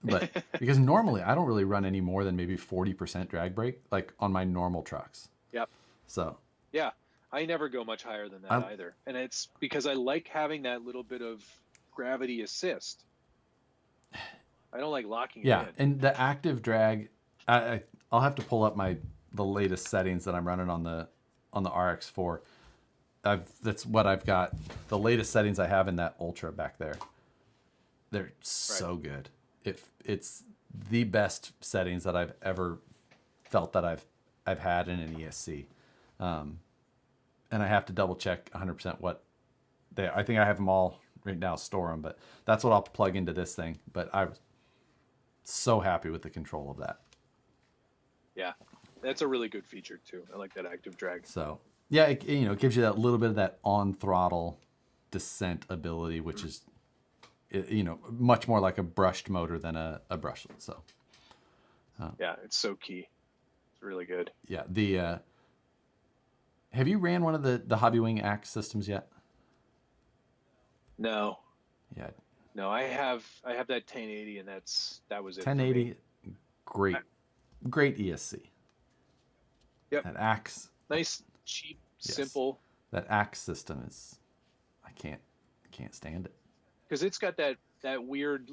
But because normally I don't really run any more than maybe 40% drag brake, like on my normal trucks. Yep. So. Yeah, I never go much higher than that either, and it's because I like having that little bit of gravity assist. I don't like locking it in. Yeah, and the active drag, I'll have to pull up the latest settings that I'm running on the RX4. That's what I've got. The latest settings I have in that Ultra back there. They're so good. It's the best settings that I've ever felt that I've had in an ESC. And I have to double check 100% what I think I have them all right now store them, but that's what I'll plug into this thing. But I was so happy with the control of that. Yeah, that's a really good feature too. I like that active drag. So yeah, it gives you that little bit of that on throttle descent ability, which is, much more like a brushed motor than a brushless. So yeah, it's so key. It's really good. Yeah. Have you ran one of the Hobby Wing Axe systems yet? No. Yeah. No, I have that 1080, and that was it. 1080, great ESC. Yep. That Axe. Nice, cheap, Yes. simple. That Axe system is, I can't stand it. Because it's got that weird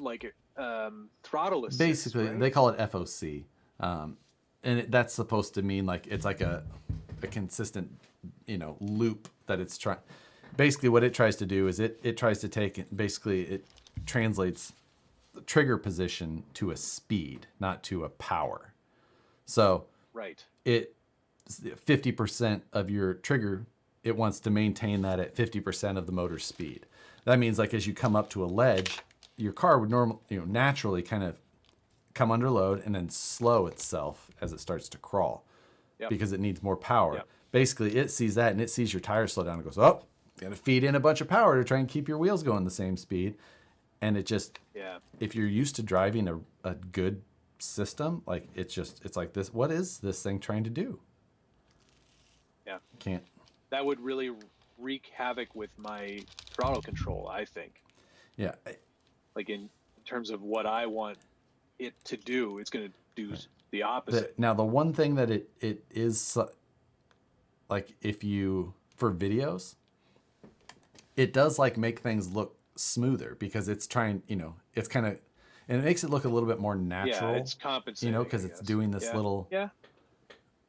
throttle assist. Basically, right? they call it FOC, and that's supposed to mean like it's like a consistent, loop that it's trying. Basically, what it tries to do is it tries to take it translates the trigger position to a speed, not to a power. So right, 50% of your trigger, it wants to maintain that at 50% of the motor's speed. That means like as you come up to a ledge, your car would naturally kind of come under load and then slow itself as it starts to crawl, because it needs more power. Yep. Basically, it sees that and it sees your tires slow down and goes, oh, got to feed in a bunch of power to try and keep your wheels going the same speed. And it just, if you're used to driving a good system, like it's like this, what is this thing trying to do? Yeah. Can't. That would really wreak havoc with my throttle control, I think. Yeah. Like in terms of what I want it to do, it's going to do the opposite. Now, the one thing that it is, like if you, for videos, it does like make things look smoother because it's trying, it's kind of, and it makes it look a little bit more natural. Yeah, it's compensating. Because it's doing this little. Yeah.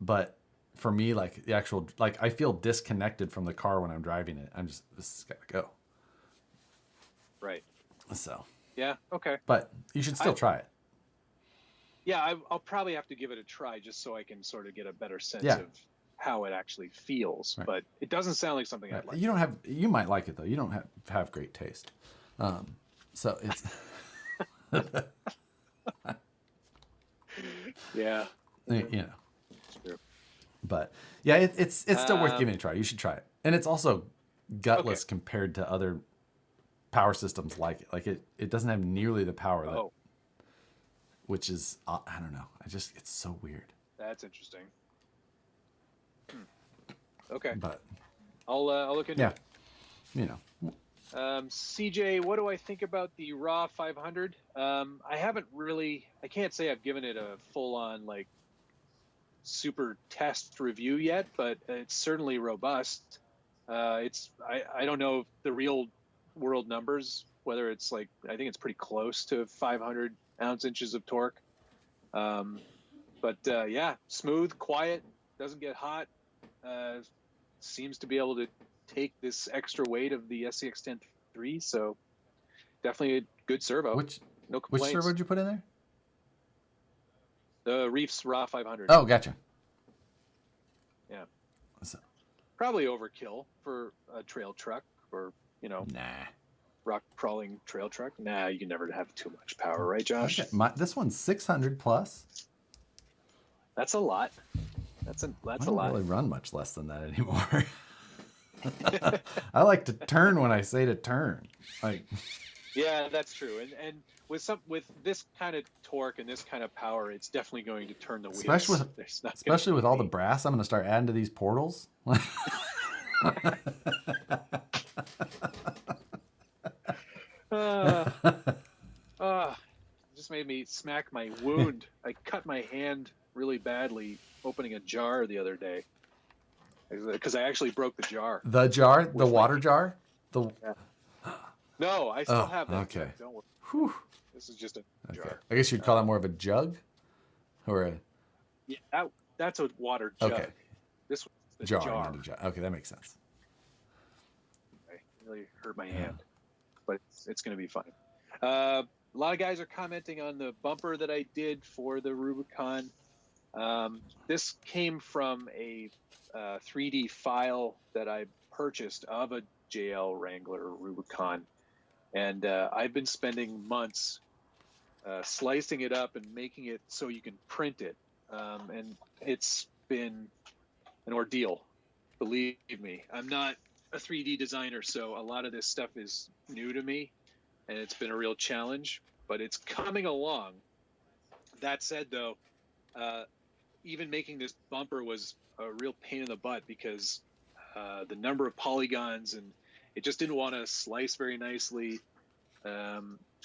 But for me, like the actual, like I feel disconnected from the car when I'm driving it. I'm just, this has got to go. Right. So. Yeah. Okay. But you should still try it. Yeah, I'll probably have to give it a try just so I can sort of get a better sense of how it actually feels. Right. But it doesn't sound like something I'd like. You might like it though. You don't have great taste. So it's. Yeah. True. But yeah, it's still worth giving it a try. You should try it, and it's also gutless compared to other power systems like it. Like it doesn't have nearly the power that, which is I don't know. It's so weird. That's interesting. Okay, but I'll look into it. CJ, what do I think about the Raw 500? I can't say I've given it a full-on like super test review yet, but it's certainly robust. I don't know the real world numbers, whether it's like, I think it's pretty close to 500 ounce-inches of torque. But smooth, quiet, doesn't get hot, seems to be able to take this extra weight of the SCX10 III, so definitely a good servo. No complaints. Which servo did you put in there? The Reef's Raw 500. Oh, gotcha. Yeah. Probably overkill for a trail truck, or rock crawling trail truck. Nah, you can never have too much power, right, Josh? Okay. This one's 600 plus. That's a lot. That's a lot. I don't really run much less than that anymore. I like to turn when I say to turn. Yeah, that's true. And with this kind of torque and this kind of power, it's definitely going to turn the wheels. Especially with all the brass I'm going to start adding to these portals. Just made me smack my wound. I cut my hand really badly opening a jar the other day because I actually broke the jar. The jar? The water jar? No, I still have that. Okay. Don't worry. Whew. This is just a jar. I guess you'd call that more of a jug, or a. Yeah, that's a water jug. Okay. This one's the jar. jar. Not a jug. Okay, that makes sense. It really hurt my hand, but it's going to be fine. A lot of guys are commenting on the bumper that I did for the Rubicon. This came from a 3D file that I purchased of a JL Wrangler Rubicon. And I've been spending months slicing it up and making it so you can print it. And it's been an ordeal, believe me. I'm not a 3D designer, so a lot of this stuff is new to me, and it's been a real challenge, but it's coming along. That said, though, even making this bumper was a real pain in the butt because the number of polygons, and it just didn't want to slice very nicely.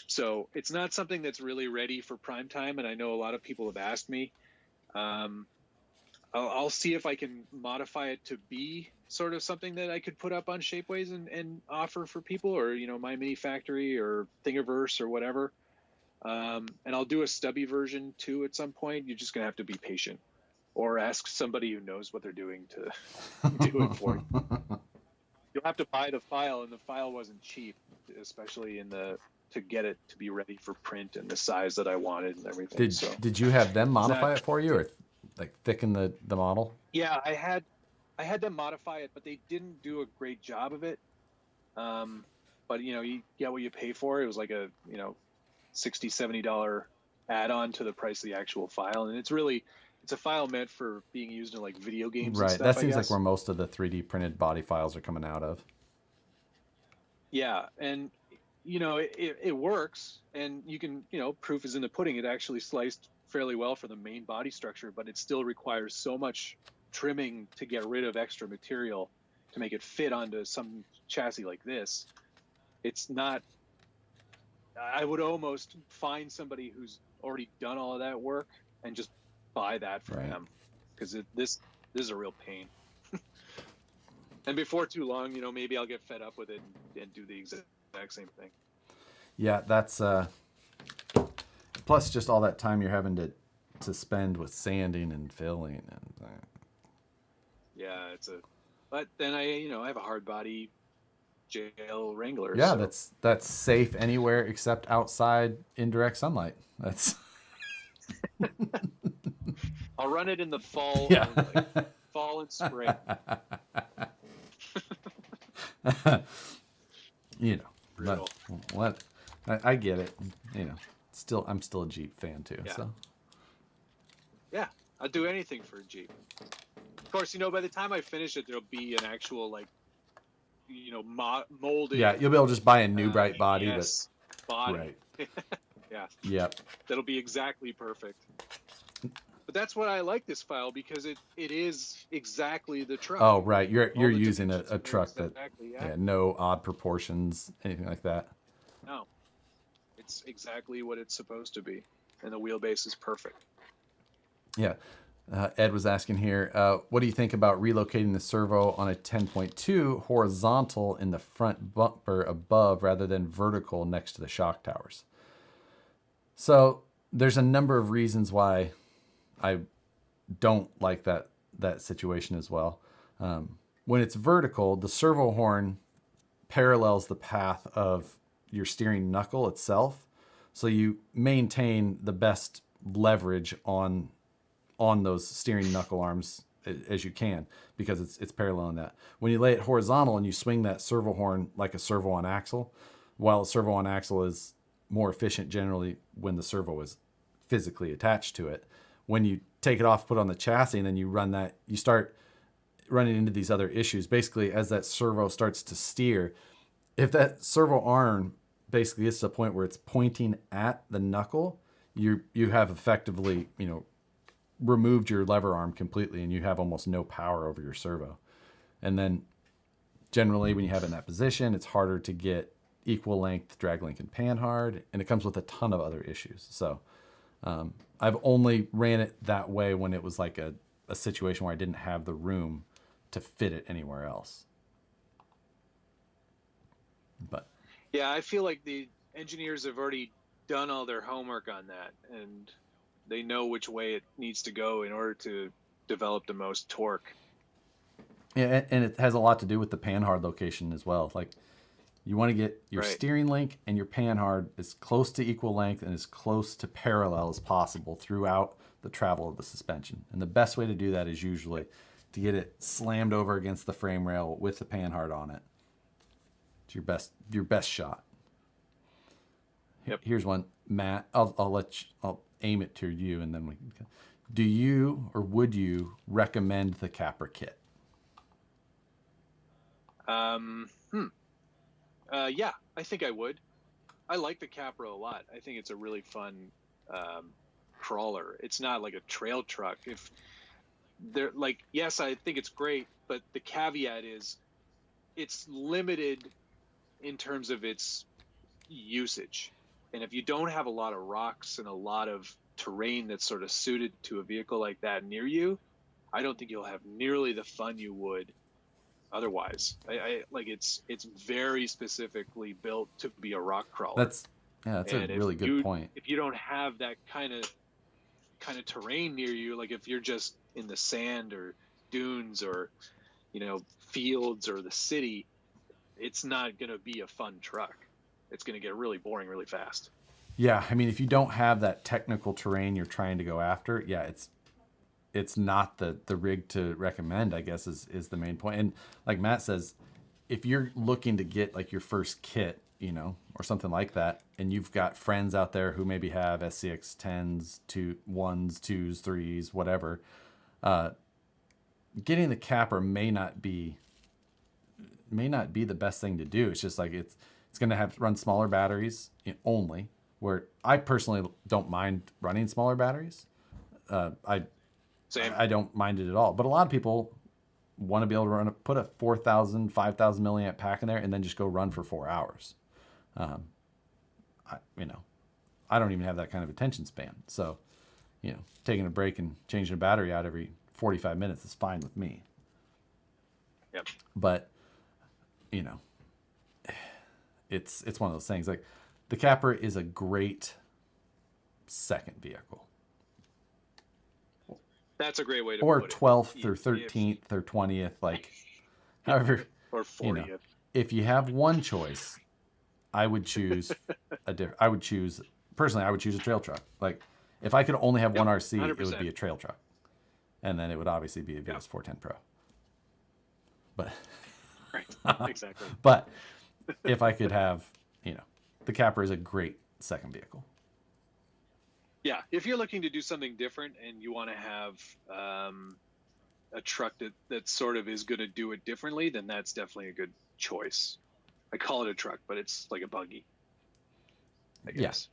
So it's not something that's really ready for prime time, and I know a lot of people have asked me. I'll see if I can modify it to be sort of something that I could put up on Shapeways and offer for people, or My Mini Factory or Thingiverse or whatever. And I'll do a stubby version too at some point. You're just gonna have to be patient, or ask somebody who knows what they're doing to do it for you. You'll have to buy the file, and the file wasn't cheap, especially to get it to be ready for print and the size that I wanted and everything. Did you have them modify it for you, or like thicken the model? Yeah, I had them modify it, but they didn't do a great job of it. But you get what you pay for. It was like a $60-$70 add-on to the price of the actual file, and it's a file meant for being used in like video games. Right. And stuff, that seems like where most of the 3D printed body files are coming out of. Yeah, and it works, and you can proof is in the pudding. It actually sliced fairly well for the main body structure, but it still requires so much trimming to get rid of extra material to make it fit onto some chassis like this. It's not. I would almost find somebody who's already done all of that work and just buy that for them, because this is a real pain. And before too long, maybe I'll get fed up with it and do the exact same thing. Yeah, that's plus just all that time you're having to spend with sanding and filling and. Yeah, but then I have a hard body jail Wrangler. Yeah, so. that's safe anywhere except outside indirect sunlight. That's. I'll run it in the fall. Yeah. Only. Fall and spring. But I get it. I'm still a Jeep fan too. Yeah. So. Yeah, I'll do anything for a Jeep. Of course, by the time I finish it, there'll be an actual molded. Yeah, you'll be able to just buy a new bright body. Yes, body. Right. Yeah. Yep. That'll be exactly perfect. But that's what I like this file, because it is exactly the truck. Oh, right. You're using a truck that no odd proportions, anything like that. No. It's exactly what it's supposed to be, and the wheelbase is perfect. Yeah. Ed was asking here, what do you think about relocating the servo on a 10.2 horizontal in the front bumper above rather than vertical next to the shock towers? So there's a number of reasons why I don't like that situation as well. When it's vertical, the servo horn parallels the path of your steering knuckle itself, so you maintain the best leverage on those steering knuckle arms as you can, because it's paralleling that. When you lay it horizontal and you swing that servo horn like a servo on axle, while a servo on axle is more efficient generally when the servo is physically attached to it, when you take it off, put it on the chassis, and then you run that, you start running into these other issues. Basically, as that servo starts to steer, if that servo arm basically gets to a point where it's pointing at the knuckle, you have effectively, removed your lever arm completely, and you have almost no power over your servo. And then generally when you have it in that position, it's harder to get equal length drag link and panhard, and it comes with a ton of other issues. So I've only ran it that way when it was like a situation where I didn't have the room to fit it anywhere else. But yeah, I feel like the engineers have already done all their homework on that, and they know which way it needs to go in order to develop the most torque. Yeah, and it has a lot to do with the panhard location as well. Like, you want to get your steering link and your panhard as close to equal length and as close to parallel as possible throughout the travel of the suspension. And the best way to do that is usually to get it slammed over against the frame rail with the panhard on it. It's your best shot. Here's one, Matt. I'll aim it to you, and then we can. Do you or would you recommend the capper kit? Yeah, I think I would. I like the Capra a lot. I think it's a really fun crawler. It's not like a trail truck. If they're like, yes, I think it's great, but the caveat is it's limited in terms of its usage. And if you don't have a lot of rocks and a lot of terrain that's sort of suited to a vehicle like that near you, I don't think you'll have nearly the fun you would otherwise. I like it's very specifically built to be a rock crawler. That's a really good point. If you don't have that kind of terrain near you, like if you're just in the sand or dunes or fields or the city, it's not going to be a fun truck. It's going to get really boring really fast. Yeah, I mean, if you don't have that technical terrain you're trying to go after, yeah, it's not the rig to recommend, I guess, is the main point. And like Matt says, if you're looking to get like your first kit, or something like that, and you've got friends out there who maybe have SCX10s, 1s, 2s, 3s, whatever, getting the capper may not be the best thing to do. It's just like it's going to run smaller batteries only, where I personally don't mind running smaller batteries. Same. I don't mind it at all. But a lot of people want to be able to put a 4,000, 5,000 milliamp pack in there and then just go run for 4 hours. I don't even have that kind of attention span. So, taking a break and changing a battery out every 45 minutes is fine with me. Yep. But, it's one of those things. Like, the capper is a great second vehicle. That's a great way to or put 12th it. or 13th or 20th, like, however. Or 40th. If you have one choice, I would choose I would choose a trail truck. Like, if I could only have one RC, 100%. it would be a trail truck, and then it would obviously be a VS410 Pro. But right, exactly. But if I could have, the capper is a great second vehicle. Yeah, if you're looking to do something different and you want to have a truck that sort of is going to do it differently, then that's definitely a good choice. I call it a truck, but it's like a buggy, I guess.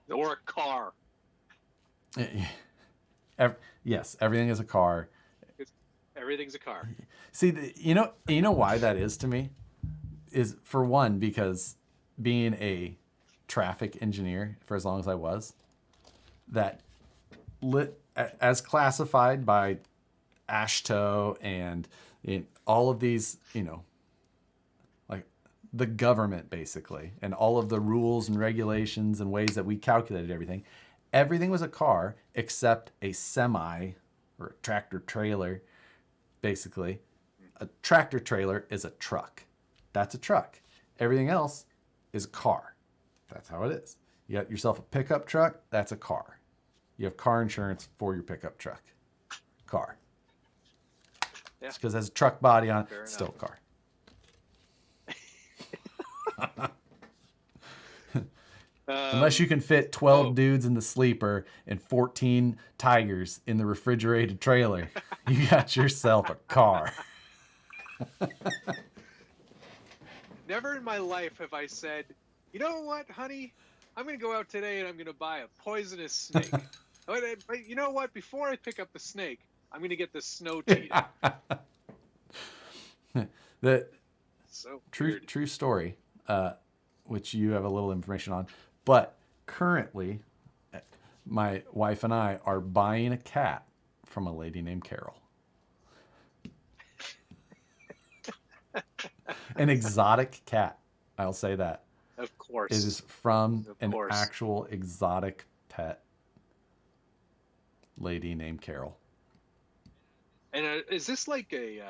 Yeah. Or a car. Yes, everything is a car. Everything's a car. See, you know why that is to me? Is, for one, because being a traffic engineer for as long as I was, that as classified by AASHTO and all of these, like the government basically, and all of the rules and regulations and ways that we calculated everything was a car except a semi or a tractor trailer. Basically, a tractor trailer is a truck. That's a truck. Everything else is a car. That's how it is. You got yourself a pickup truck, that's a car. You have car insurance for your pickup truck. Car. Yeah. It's because it has a truck body on it, it's still a car. Unless you can fit 12 dudes in the sleeper and 14 tigers in the refrigerated trailer, you got yourself a car. Never in my life have I said, you know what, honey? I'm going to go out today and I'm going to buy a poisonous snake. But you know what? Before I pick up the snake, I'm going to get the snow cheetah. True story, which you have a little information on. But currently, my wife and I are buying a cat from a lady named Carol. An exotic cat, I'll say that. Of course. It is from an actual exotic pet lady named Carol. And is this like a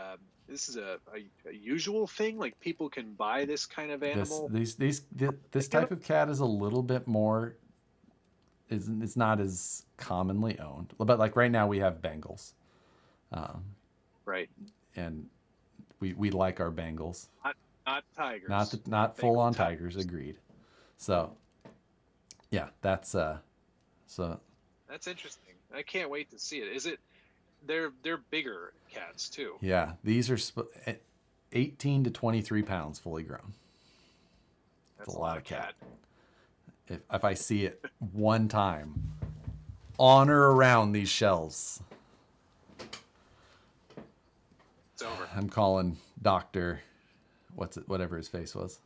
usual thing? Like, people can buy this kind of animal? This type of cat is a little bit more. It's not as commonly owned, but like right now we have Bengals. Right. And we like our Bengals. Not tigers. Not full on tigers. Agreed. So, Yeah, that's so. That's interesting. I can't wait to see it. Is it? They're bigger cats too. Yeah, these are 18 to 23 pounds fully grown. That's It's a lot of cat. If I see it one time on or around these shelves, It's over. I'm calling Doctor, whatever his face was.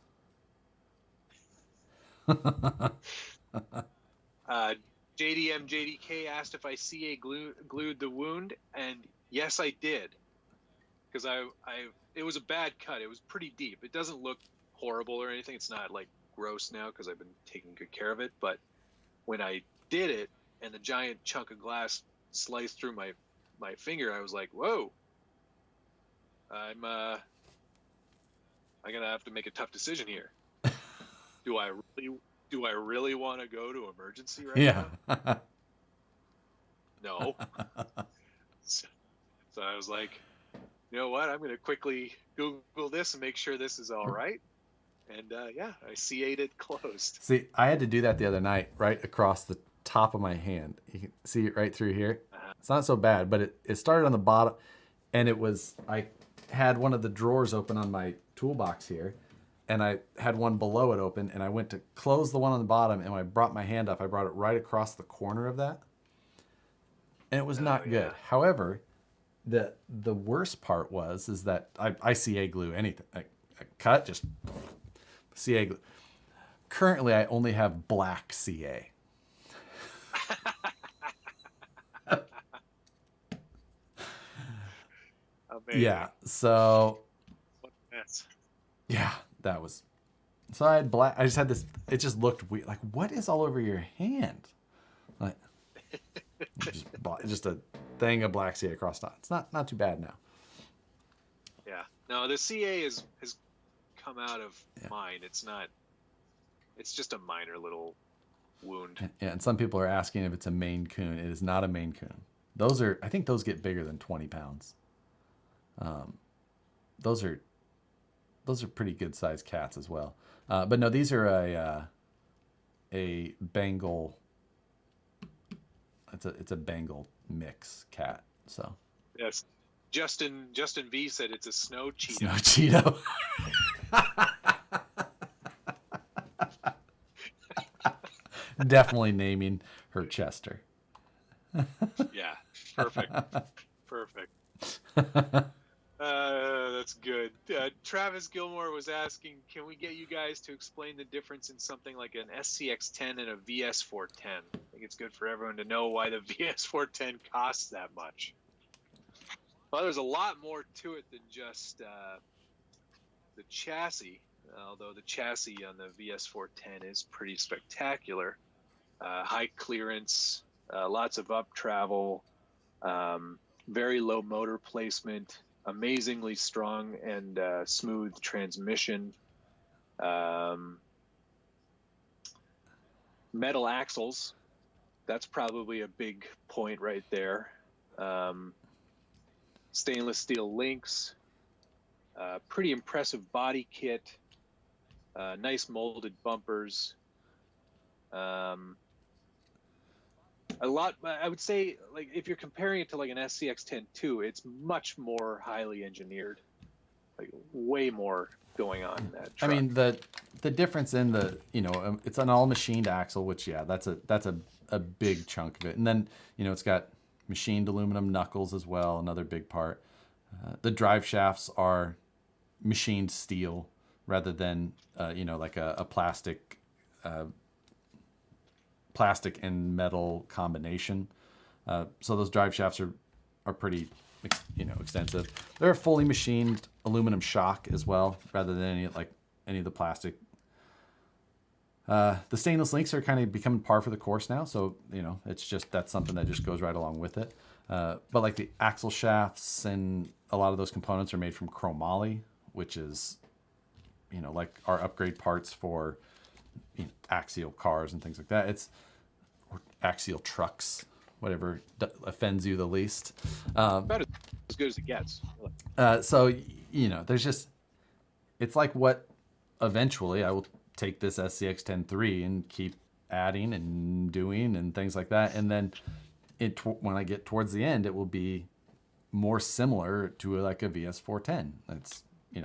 JDK asked if I CA glued the wound, and yes, I did. Because it was a bad cut. It was pretty deep. It doesn't look horrible or anything. It's not like gross now because I've been taking good care of it. But when I did it and the giant chunk of glass sliced through my finger, I was like, whoa. I'm gonna have to make a tough decision here. Do I really want to go to emergency right now? No. So I was like, you know what? I'm going to quickly Google this and make sure this is all right. And yeah, I CA'd it closed. See, I had to do that the other night, right across the top of my hand. You can see it right through here. It's not so bad, but it started on the bottom, and I had one of the drawers open on my toolbox here, and I had one below it open, and I went to close the one on the bottom, and when I brought my hand up, I brought it right across the corner of that, and it was not good. However, the worst part is that I CA glue anything. I cut, just CA glue. Currently, I only have black CA. Yeah, so what a mess. Yeah, that was. So I had black. I just had this. It just looked weird. Like, what is all over your hand? Like, just a thing of black CA across top. It's not too bad now. Yeah. No, the CA has come out of mine. It's not. It's just a minor little wound. And some people are asking if it's a Maine Coon. It is not a Maine Coon. I think those get bigger than 20 pounds. Those are pretty good sized cats as well. But no, these are a Bengal. It's a Bengal mix cat. So yes, Justin V said it's a snow Cheeto. Snow Cheeto. Definitely naming her Chester. Yeah, perfect. That's good. Travis Gilmore was asking, can we get you guys to explain the difference in something like an SCX10 and a VS410? I think it's good for everyone to know why the VS410 costs that much. Well, there's a lot more to it than just the chassis, although the chassis on the VS410 is pretty spectacular. High clearance, lots of up travel, very low motor placement, amazingly strong and smooth transmission, metal axles. That's probably a big point right there. Stainless steel links, pretty impressive body kit, nice molded bumpers. A lot, I would say, like if you're comparing it to like an SCX10 II, it's much more highly engineered, like way more going on in that truck. I mean, the difference in it's an all machined axle, which that's a big chunk of it, and then it's got machined aluminum knuckles as well, another big part. The drive shafts are machined steel rather than like a plastic and metal combination. So those drive shafts are pretty extensive. They're a fully machined aluminum shock as well, rather than any of the plastic. The stainless links are kind of becoming par for the course now, so that's something that just goes right along with it. But like the axle shafts and a lot of those components are made from chromoly, which is like our upgrade parts for axial cars and things like that. It's axial trucks, whatever offends you the least. About as good as it gets. So there's just, it's like what eventually I will take this SCX10 III and keep adding and doing and things like that. And then when I get towards the end, it will be more similar to like a VS410.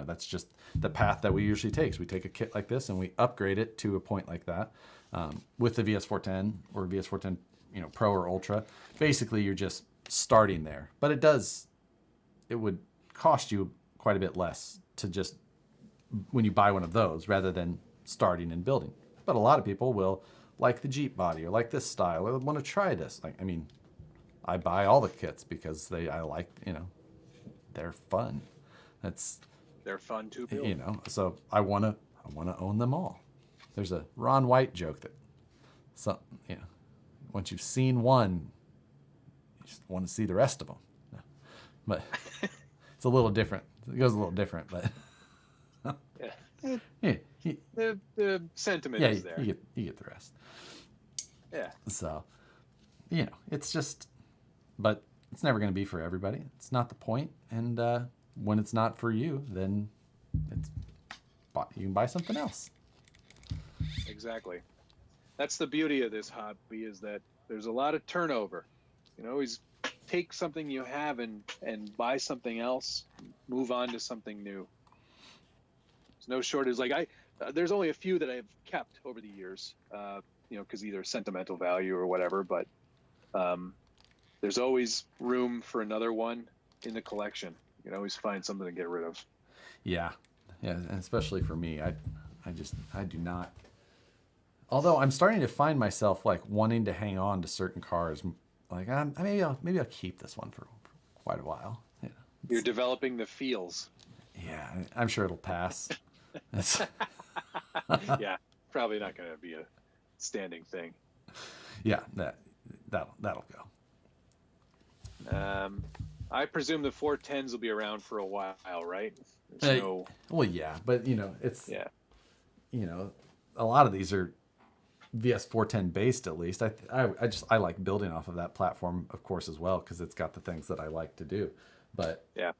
That's just the path that we usually take. So we take a kit like this and we upgrade it to a point like that. With the VS410 or VS410, Pro or Ultra, basically you're just starting there. But it would cost you quite a bit less to just, when you buy one of those, rather than starting and building. But a lot of people will like the Jeep body or like this style or want to try this. I buy all the kits because I like, they're fun. They're fun to build. So I want to own them all. There's a Ron White joke that once you've seen one, you just want to see the rest of them. But it's a little different. It goes a little different, but yeah. The sentiment is there. You get the rest. Yeah. So, it's just, but it's never going to be for everybody. It's not the point. And when it's not for you, then you can buy something else. Exactly. That's the beauty of this hobby, is that there's a lot of turnover. Always take something you have and buy something else, move on to something new. There's no shortage. There's only a few that I've kept over the years, because either sentimental value or whatever, but there's always room for another one in the collection. You can always find something to get rid of. Yeah, and especially for me, I do not. Although I'm starting to find myself wanting to hang on to certain cars, maybe I'll keep this one for quite a while. You're developing the feels. Yeah, I'm sure it'll pass. Yeah, probably not going to be a standing thing. Yeah, that'll go. I presume the 410s will be around for a while, right? Well, yeah, but it's a lot of these are VS410 based, at least. I like building off of that platform, of course, as well, because it's got the things that I like to do. But yeah,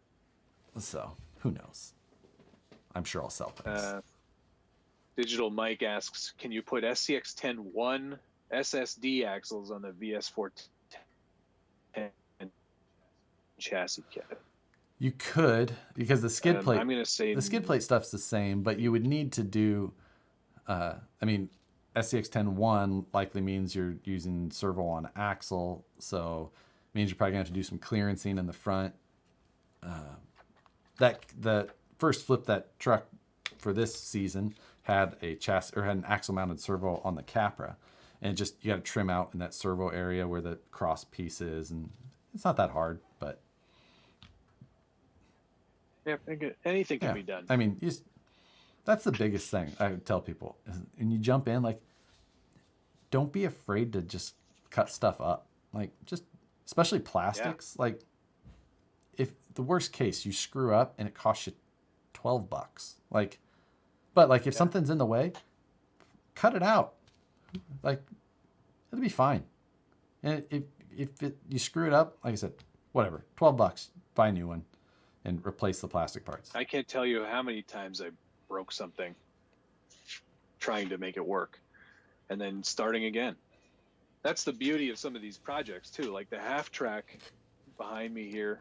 so who knows? I'm sure I'll sell things. Digital Mike asks, can you put SCX10 I SSD axles on the VS410 chassis kit? You could, because the skid plate. I'm going to say the skid plate stuff's the same, but you would need to do. SCX10 I likely means you're using servo on axle, so it means you're probably gonna have to do some clearancing in the front. The first flip that truck for this season had a chassis or had an axle mounted servo on the Capra, and you got to trim out in that servo area where the cross piece is, and it's not that hard, but yeah, anything can be done. That's the biggest thing I would tell people. And you jump in, don't be afraid to just cut stuff up. Especially plastics. Yeah. If the worst case, you screw up and it costs you $12. But if something's in the way, cut it out. It'll be fine. And if you screw it up, like I said, whatever, $12, buy a new one and replace the plastic parts. I can't tell you how many times I broke something trying to make it work and then starting again. That's the beauty of some of these projects too, like the half track behind me here,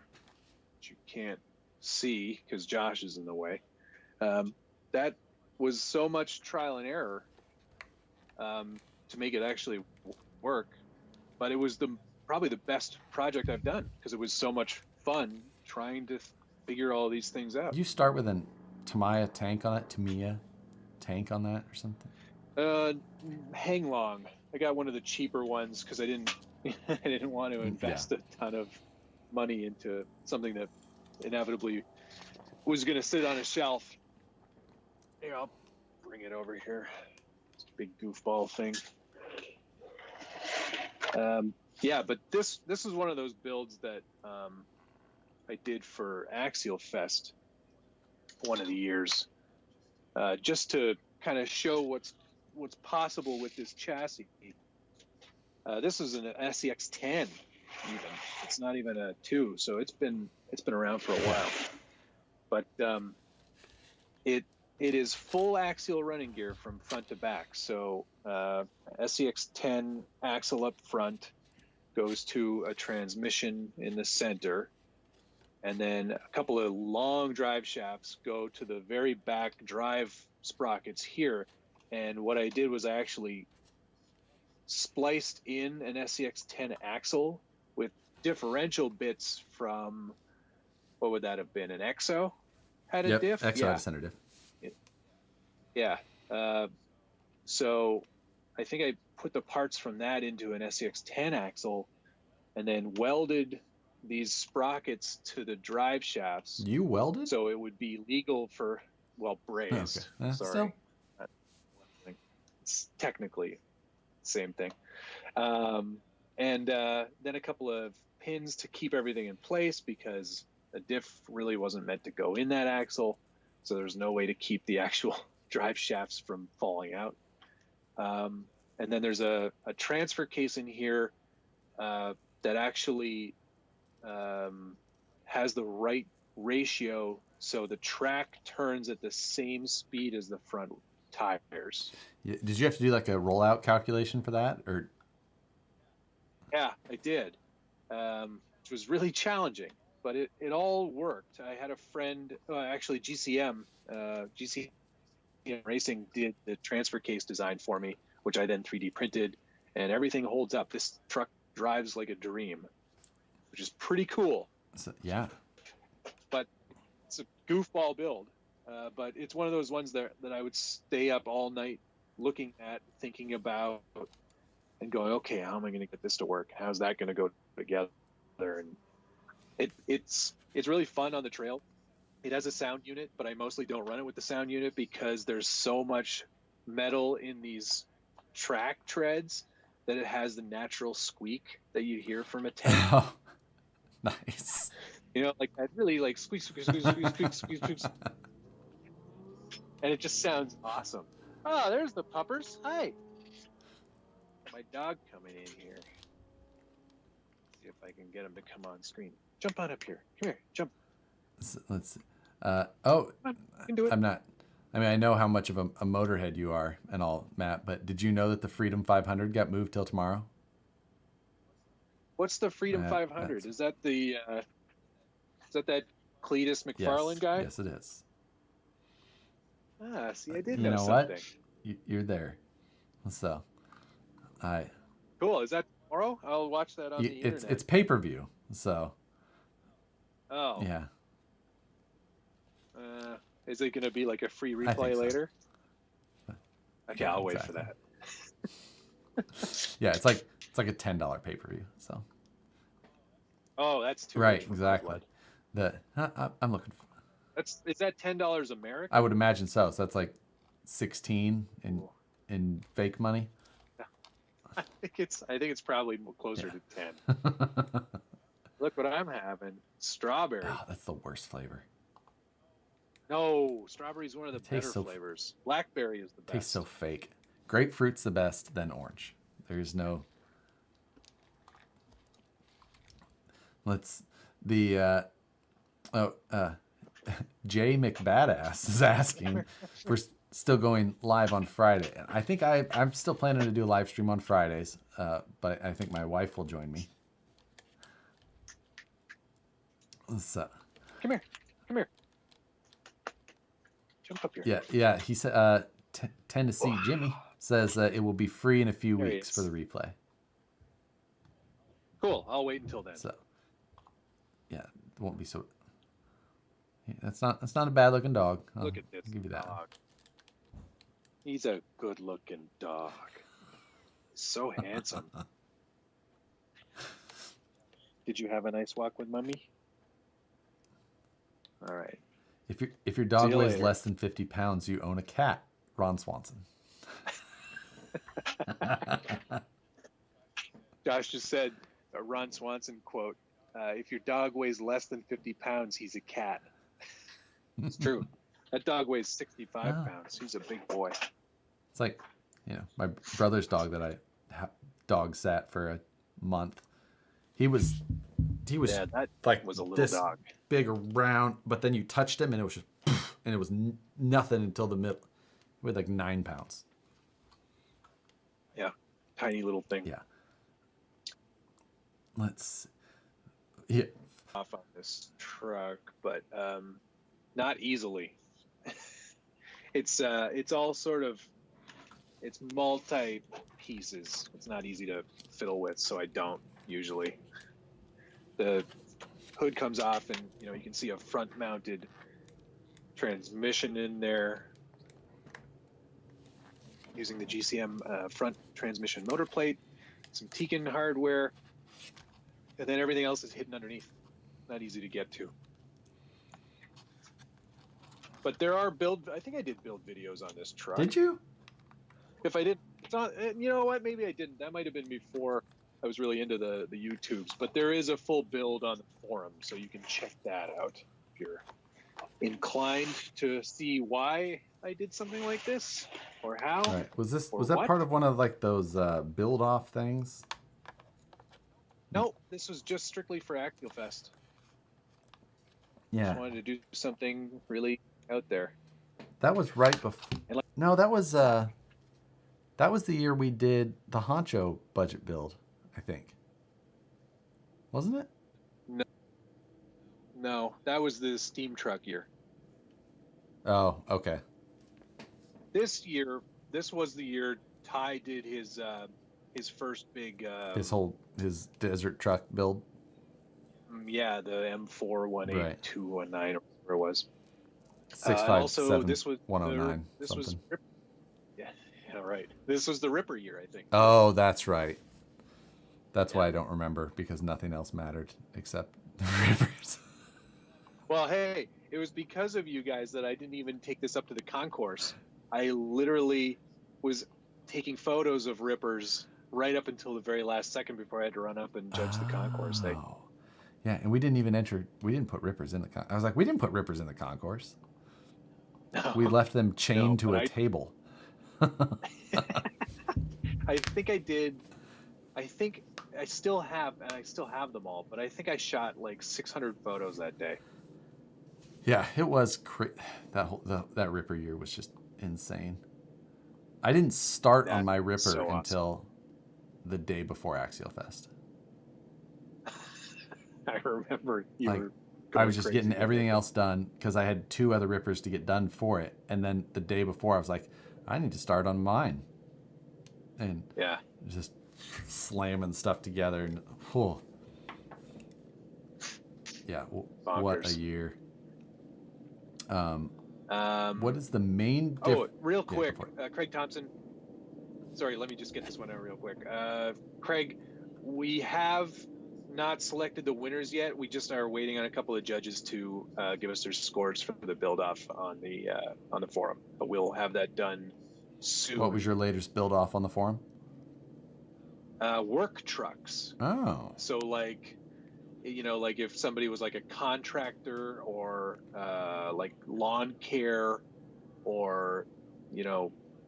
which you can't see because Josh is in the way. That was so much trial and error to make it actually work, but it was probably the best project I've done because it was so much fun trying to figure all these things out. You start with an Tamiya tank on it, or something? Hang long. I got one of the cheaper ones because I didn't want to invest a ton of money into something that inevitably was going to sit on a shelf. Here, I'll bring it over here. It's a big goofball thing. But this is one of those builds that I did for Axial Fest one of the years, just to kind of show what's possible with this chassis. This is an SCX10 even. It's not even a 2, so it's been around for a while. But it is full axial running gear from front to back. So SCX10 axle up front goes to a transmission in the center. And then a couple of long drive shafts go to the very back drive sprockets here. And what I did was I actually spliced in an SCX10 axle with differential bits from, what would that have been? An EXO had a diff? EXO had a center diff. Yeah. So I think I put the parts from that into an SCX10 axle and then welded these sprockets to the drive shafts. You welded? So it would be legal for, well, brazed. Okay. Sorry. Still. It's technically the same thing. And then a couple of pins to keep everything in place because a diff really wasn't meant to go in that axle. So there's no way to keep the actual drive shafts from falling out. And then there's a transfer case in here that actually has the right ratio so the track turns at the same speed as the front tires. Did you have to do like a rollout calculation for that, or? Yeah, I did, which was really challenging, but it all worked. I had a friend, actually GCM Racing did the transfer case design for me, which I then 3D printed, and everything holds up. This truck drives like a dream, which is pretty cool. So, yeah. But it's a goofball build. But it's one of those ones that I would stay up all night looking at, thinking about, and going, okay, how am I going to get this to work? How's that going to go together? And it's really fun on the trail. It has a sound unit, but I mostly don't run it with the sound unit because there's so much metal in these track treads that it has the natural squeak that you hear from a tank. Oh, nice. You know, like that really like squeak, squeak, squeak, squeak, squeak, squeak, squeak. And it just sounds awesome. Oh, there's the puppers. Hi. My dog coming in here. See if I can get him to come on screen. Jump on up here. Come here. Jump. Let's see. Come on, you can do it. I'm not. I mean, I know how much of a motorhead you are and all, Matt, but did you know that the Freedom 500 got moved till tomorrow? What's the Freedom 500? Is that that Cletus McFarlane guy? Yes, it is. Ah, see, I did know something. What? You're there. So, Cool. Is that tomorrow? I'll watch that on the internet. It's pay-per-view. So. Oh. Yeah. Is it going to be like a free replay later? Okay, yeah, I'll wait for that. Yeah, it's like a $10 pay-per-view. So. Oh, that's too right. much for Exactly. I'm looking for. Is that $10 American? I would imagine so. So that's like 16 in fake money. I think it's probably closer to 10. Look what I'm having. Strawberry. Oh, that's the worst flavor. No, strawberry is one of the better flavors. Blackberry is the best. Tastes so fake. Grapefruit's the best, then orange. There's no. Jay McBadass is asking if we're still going live on Friday. I think I'm still planning to do a live stream on Fridays, but I think my wife will join me. So, Come here. Jump up here. Yeah. He said, Tennessee Jimmy says it will be free in a few weeks for the replay. Cool. I'll wait until then. So, yeah, it won't be so. Yeah, that's not a bad looking dog. Look at this I'll give you that. dog. He's a good looking dog. So handsome. Did you have a nice walk with Mummy? All right. If your dog weighs less than 50 pounds, you own a cat. Ron Swanson. Josh just said a Ron Swanson quote. If your dog weighs less than 50 pounds, he's a cat. It's true. That dog weighs 65 pounds. He's a big boy. It's like, my brother's dog that I dog sat for a month. He was that like was a little this dog. big around, but then you touched him and it was just and it was nothing until the middle. We had like 9 pounds. Yeah, tiny little thing. Yeah. Let's. Yeah. Off on this truck, but not easily. It's all sort of, it's multi pieces. It's not easy to fiddle with, so I don't usually. The hood comes off, and you can see a front mounted transmission in there using the GCM front transmission motor plate, some Tekin hardware, and then everything else is hidden underneath. Not easy to get to. But there are I think I did build videos on this truck. Did you? If I did, it's not, you know what? Maybe I didn't. That might have been before I was really into the YouTubes. But there is a full build on the forum, so you can check that out if you're inclined to see why I did something like this or how. Right. Was that part of one of like those build off things? No, this was just strictly for Axial Fest. Yeah. Just wanted to do something really out there. That was right before. No, that was the year we did the Honcho budget build, I think. Wasn't it? No, that was the steam truck year. Oh, okay. This was the year Ty did his first big his desert truck build. Yeah, the M418-219 or whatever it was. 657. This was 109. This was yeah, right. This was the Ripper year, I think. Oh, that's right. That's why I don't remember, because nothing else mattered except the Rippers. Well, hey, it was because of you guys that I didn't even take this up to the concourse. I literally was taking photos of Rippers right up until the very last second before I had to run up and judge the concourse. Yeah, and we didn't even we didn't put Rippers in the I was like, we didn't put Rippers in the concourse. No, we left them chained to a table. I think I did. I think I still have them all, but I think I shot like 600 photos that day. Yeah, it was that Ripper year was just insane. I didn't start on my Ripper until the day before Axial Fest. I remember I was just getting everything else done because I had 2 other Rippers to get done for it, and then the day before I was like, I need to start on mine, and just slamming stuff together and what a year. What is the main real quick, Craig Thompson, sorry, let me just get this one out real quick. Craig, we have not selected the winners yet. We just are waiting on a couple of judges to give us their scores for the build off on the forum, but we'll have that done soon. What was your latest build off on the forum? Work trucks. Oh, so like if somebody was like a contractor or like lawn care, or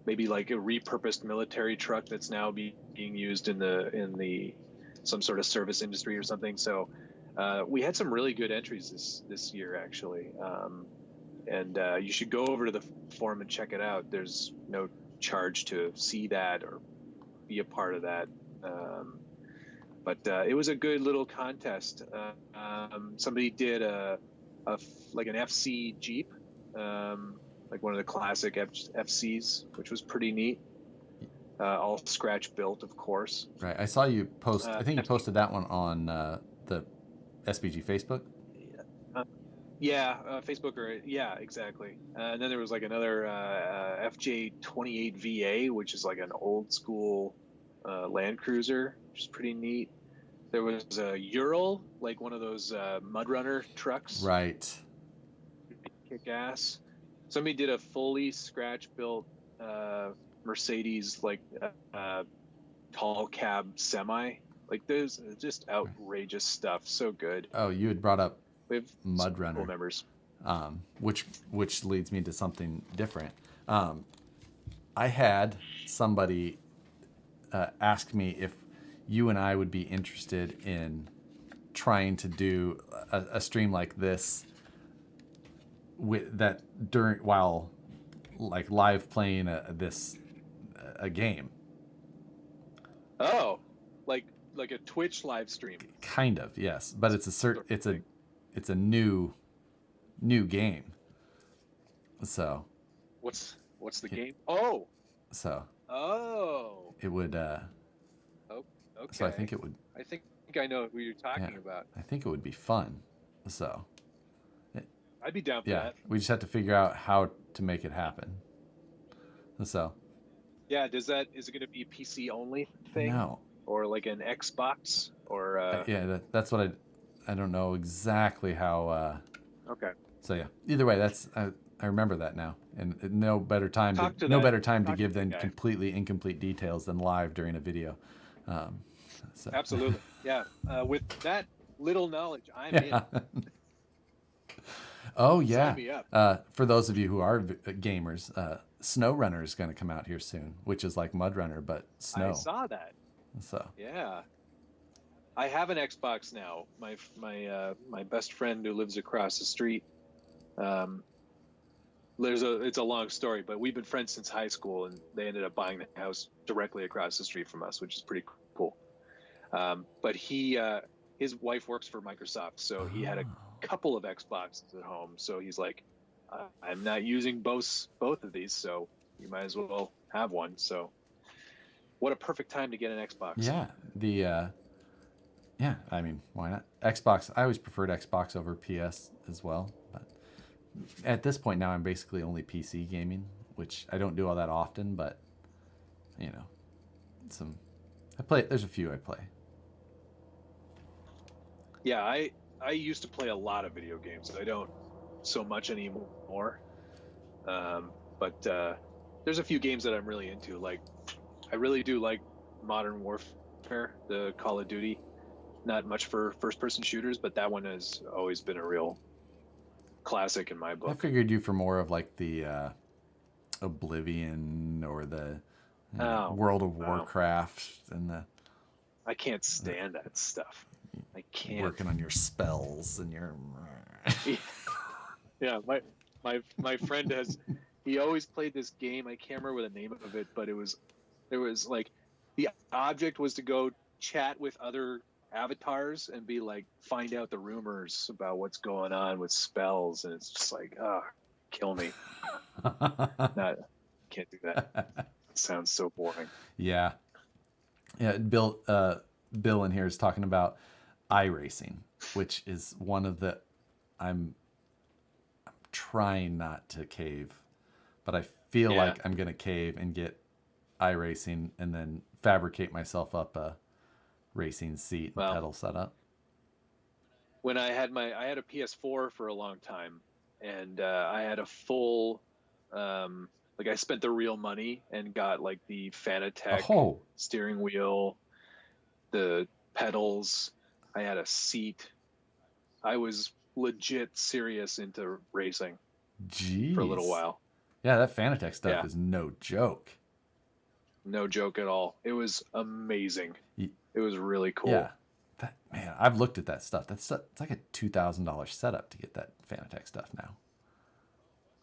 maybe like a repurposed military truck that's now being used in the some sort of service industry or something. So we had some really good entries this year, actually, and you should go over to the forum and check it out. There's no charge to see that or be a part of that. But it was a good little contest. Somebody did like an FC Jeep, like one of the classic FCs, which was pretty neat. All scratch built, of course. Right. I saw you post. I think you posted that one on the SBG Facebook. Facebook exactly. And then there was like another FJ28VA, which is like an old school Land Cruiser, which is pretty neat. There was a Ural, like one of those mud runner trucks. Right. Kick ass. Somebody did a fully scratch built Mercedes, like tall cab semi. Like there's just outrageous stuff. So good. Oh, you had brought up mud runner cool members, which leads me to something different. I had somebody ask me if you and I would be interested in trying to do a stream like this with that while like live playing a game. Oh, like a Twitch live stream. Kind of, yes, but it's a new game. So what's the game? Oh. So Oh. it would Oh, okay. So I think it would. I think I know what you're talking about. I think it would be fun. So I'd be down for that. We just have to figure out how to make it happen. So yeah, is it going to be PC only thing? No. Or like an Xbox or that's what I don't know exactly how okay. So yeah, either way, that's I remember that now, and no better time to give them completely incomplete details than live during a video. So. Absolutely, yeah. With that little knowledge, I'm in. Oh yeah. Sign me up. For those of you who are gamers, Snow Runner is going to come out here soon, which is like Mud Runner but snow. I saw that. So yeah, I have an Xbox now. My best friend who lives across the street. It's a long story, but we've been friends since high school, and they ended up buying the house directly across the street from us, which is pretty cool. But his wife works for Microsoft, so he had a couple of Xboxes at home. So he's like, I'm not using both of these, so you might as well have one. So what a perfect time to get an Xbox. Yeah, yeah, I mean, why not? Xbox, I always preferred Xbox over PS as well, but at this point now I'm basically only PC gaming, which I don't do all that often, but you know, there's a few I play. Yeah, I used to play a lot of video games. I don't so much anymore. But there's a few games that I'm really into. Like, I really do like Modern Warfare, the Call of Duty. Not much for first-person shooters, but that one has always been a real classic in my book. I figured you for more of like the Oblivion or the World of Warcraft and the. I can't stand that stuff. I can't. Working on your spells and your. Yeah, my friend he always played this game. I can't remember the name of it, but there was like the object was to go chat with other avatars and be like, find out the rumors about what's going on with spells, and it's just like, kill me. Can't do that. It sounds so boring. Yeah. Bill in here is talking about iRacing, which is one of the I'm trying not to cave, but I feel like I'm gonna cave and get iRacing and then fabricate myself up a racing seat and pedal setup. When I had a PS4 for a long time, and I had a full I spent the real money and got like the Fanatec steering wheel, the pedals. I had a seat. I was legit serious into racing. Jeez. For a little while. Yeah, that Fanatec stuff is no joke. No joke at all. It was amazing. It was really cool. Yeah. Man, I've looked at that stuff. It's like a $2,000 setup to get that Fanatec stuff now.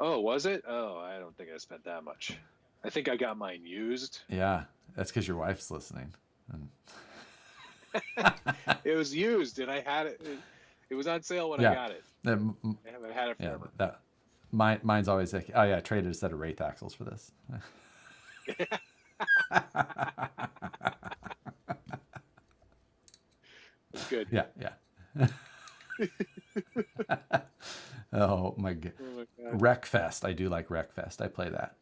Oh, was it? Oh, I don't think I spent that much. I think I got mine used. Yeah, that's because your wife's listening. It was used, and I had it. It was on sale when I got it. I haven't had it forever. Mine's always like, oh yeah, I traded a set of Wraith axles for this. It's good. Yeah. Oh my god. Wreckfest. I do like Wreckfest. I play that.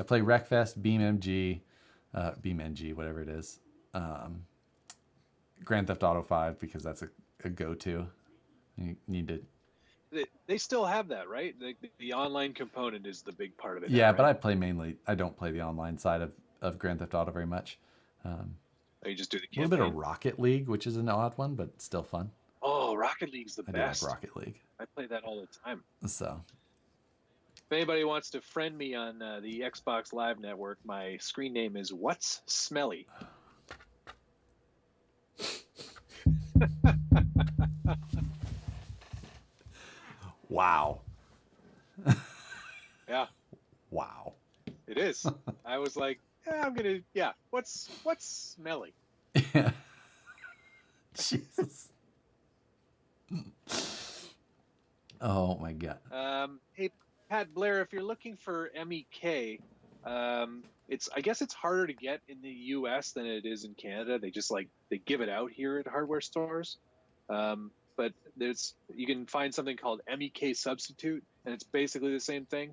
I play Wreckfest, BeamNG, whatever it is. Grand Theft Auto 5 because that's a go-to. You need to. They still have that, right? The online component is the big part of it. Yeah, now, right? but I don't play the online side of Grand Theft Auto very much. You just do the campaign. A little bit of Rocket League, which is an odd one, but still fun. Oh, Rocket League's the best. I do like Rocket League. I play that all the time. So, if anybody wants to friend me on the Xbox Live Network, my screen name is What's Smelly. Wow. Yeah. Wow. It is. I was like, what's smelly? Yeah. Jesus. Oh my God. Hey, Pat Blair, if you're looking for MEK, I guess it's harder to get in the US than it is in Canada. They give it out here at hardware stores. But you can find something called MEK substitute, and it's basically the same thing.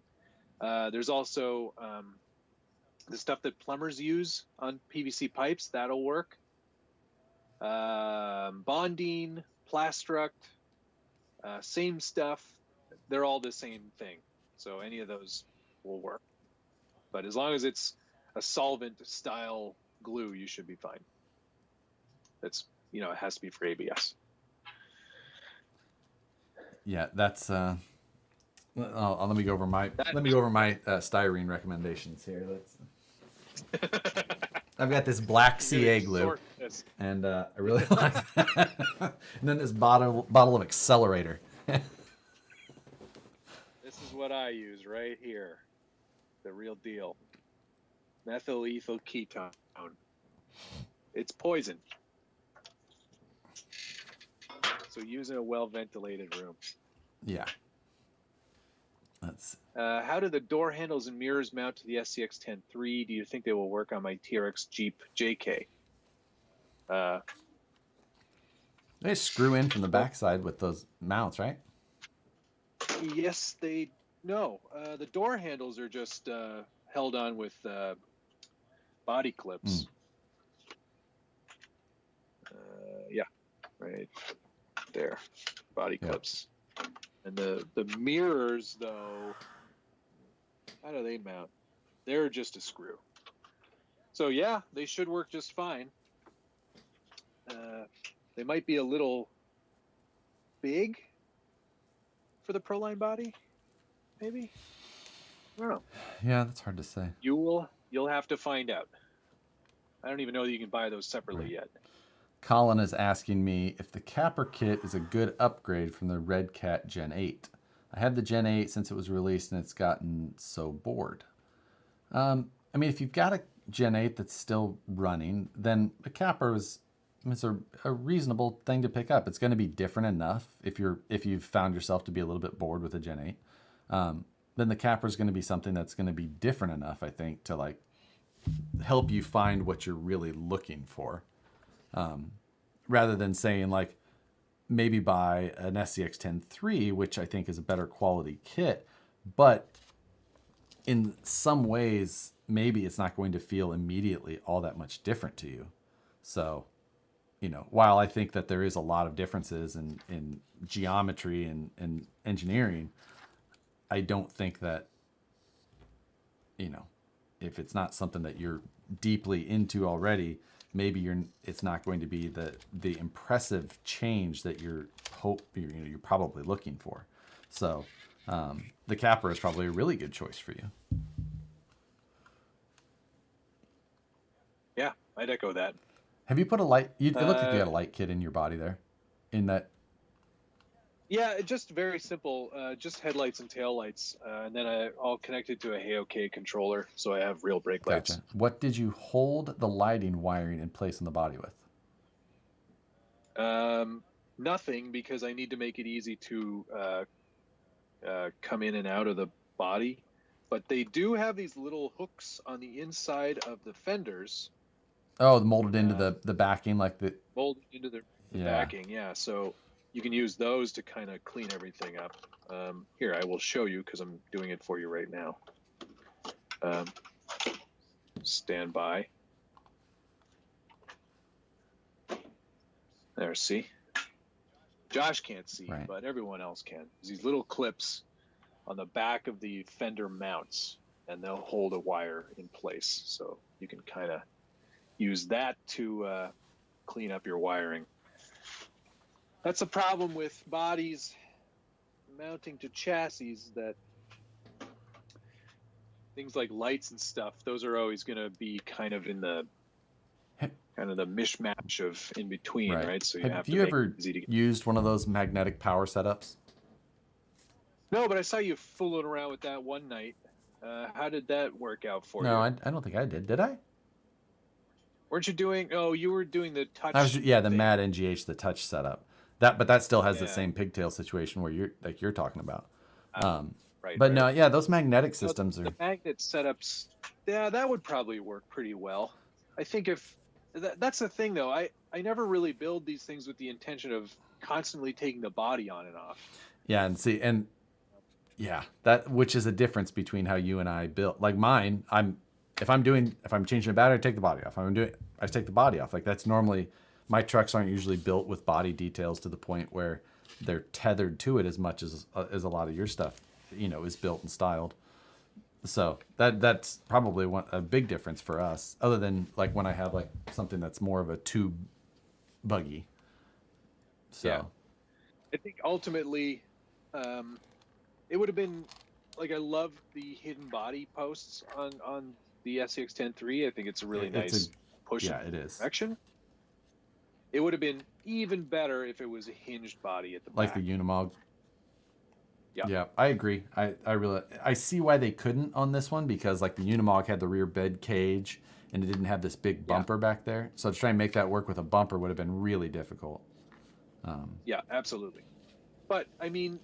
There's also the stuff that plumbers use on PVC pipes. That'll work. Bonding, Plastruct, same stuff. They're all the same thing. So any of those will work. But as long as it's a solvent style glue, you should be fine. It has to be for ABS. Yeah, that's let me go over my styrene recommendations here. I've got this black CA glue, and I really like that. And then this bottle of Accelerator. This is what I use right here. The real deal. Methyl ethyl ketone. It's poison. So use in a well-ventilated room. Yeah. How do the door handles and mirrors mount to the SCX10 III? Do you think they will work on my TRX Jeep JK? They screw in from the backside with those mounts, right? Yes, no. The door handles are just held on with body clips. Yeah, right there, body clips. And the mirrors, though, how do they mount? They're just a screw. So yeah, they should work just fine. They might be a little big for the Proline body, maybe. I don't know. Yeah, that's hard to say. You'll have to find out. I don't even know that you can buy those separately yet. Colin is asking me if the capper kit is a good upgrade from the Red Cat Gen 8. I had the Gen 8 since it was released and it's gotten so bored. I mean, if you've got a Gen 8 that's still running, then the capper is a reasonable thing to pick up. It's going to be different enough if you've found yourself to be a little bit bored with a Gen 8. Then the capper is going to be something that's going to be different enough, I think, to like help you find what you're really looking for. Rather than saying like maybe buy an SCX10 III, which I think is a better quality kit, but in some ways, maybe it's not going to feel immediately all that much different to you. So, while I think that there is a lot of differences in geometry and engineering, I don't think that, if it's not something that you're deeply into already, maybe it's not going to be the impressive change that you're probably looking for. So the capper is probably a really good choice for you. Yeah, I'd echo that. Have you put a light? It looked like you had a light kit in your body there, in that. Yeah, just very simple. Just headlights and taillights, and then all connected to a Hey-OK controller, so I have real brake lights. Gotcha. What did you hold the lighting wiring in place in the body with? Nothing, because I need to make it easy to come in and out of the body. But they do have these little hooks on the inside of the fenders. Oh, molded into the backing, like the molded into the backing. Yeah, so you can use those to kind of clean everything up. Here, I will show you because I'm doing it for you right now. Stand by. There, see? Josh can't see, right, but everyone else can. There's these little clips on the back of the fender mounts, and they'll hold a wire in place. So you can kind of use that to clean up your wiring. That's a problem with bodies mounting to chassis, that things like lights and stuff, those are always going to be kind of in the mishmash of in between, right? So have you ever used one of those magnetic power setups? No, but I saw you fooling around with that one night. How did that work out for No, you? I don't think I did. Did I? Weren't you doing? Oh, you were doing the touch. I was, yeah, the thing. MAD NGH, the touch setup. But that still has the Yeah. same pigtail situation where you're talking about. Right. But Right. no, yeah, those magnetic So systems the are. magnet setups, yeah, that would probably work pretty well. I think if that's the thing though, I never really build these things with the intention of constantly taking the body on and off. Yeah, and see, and yeah, that which is a difference between how you and I build. Like mine, if I'm changing a battery, I take the body off. I take the body off. Like that's normally my trucks aren't usually built with body details to the point where they're tethered to it as much as a lot of your stuff, is built and styled. So that's probably a big difference for us. Other than like when I have like something that's more of a tube buggy. So. Yeah. I think ultimately, it would have been like I love the hidden body posts on the SCX10 III. I think it's a really nice push. Yeah, it is. Direction. It would have been even better if it was a hinged body at the like back. the Unimog. Yeah. Yeah, I agree. I see why they couldn't on this one, because like the Unimog had the rear bed cage and it didn't have this big bumper back there. So to try and make that work with a bumper would have been really difficult. Yeah, absolutely. But I mean,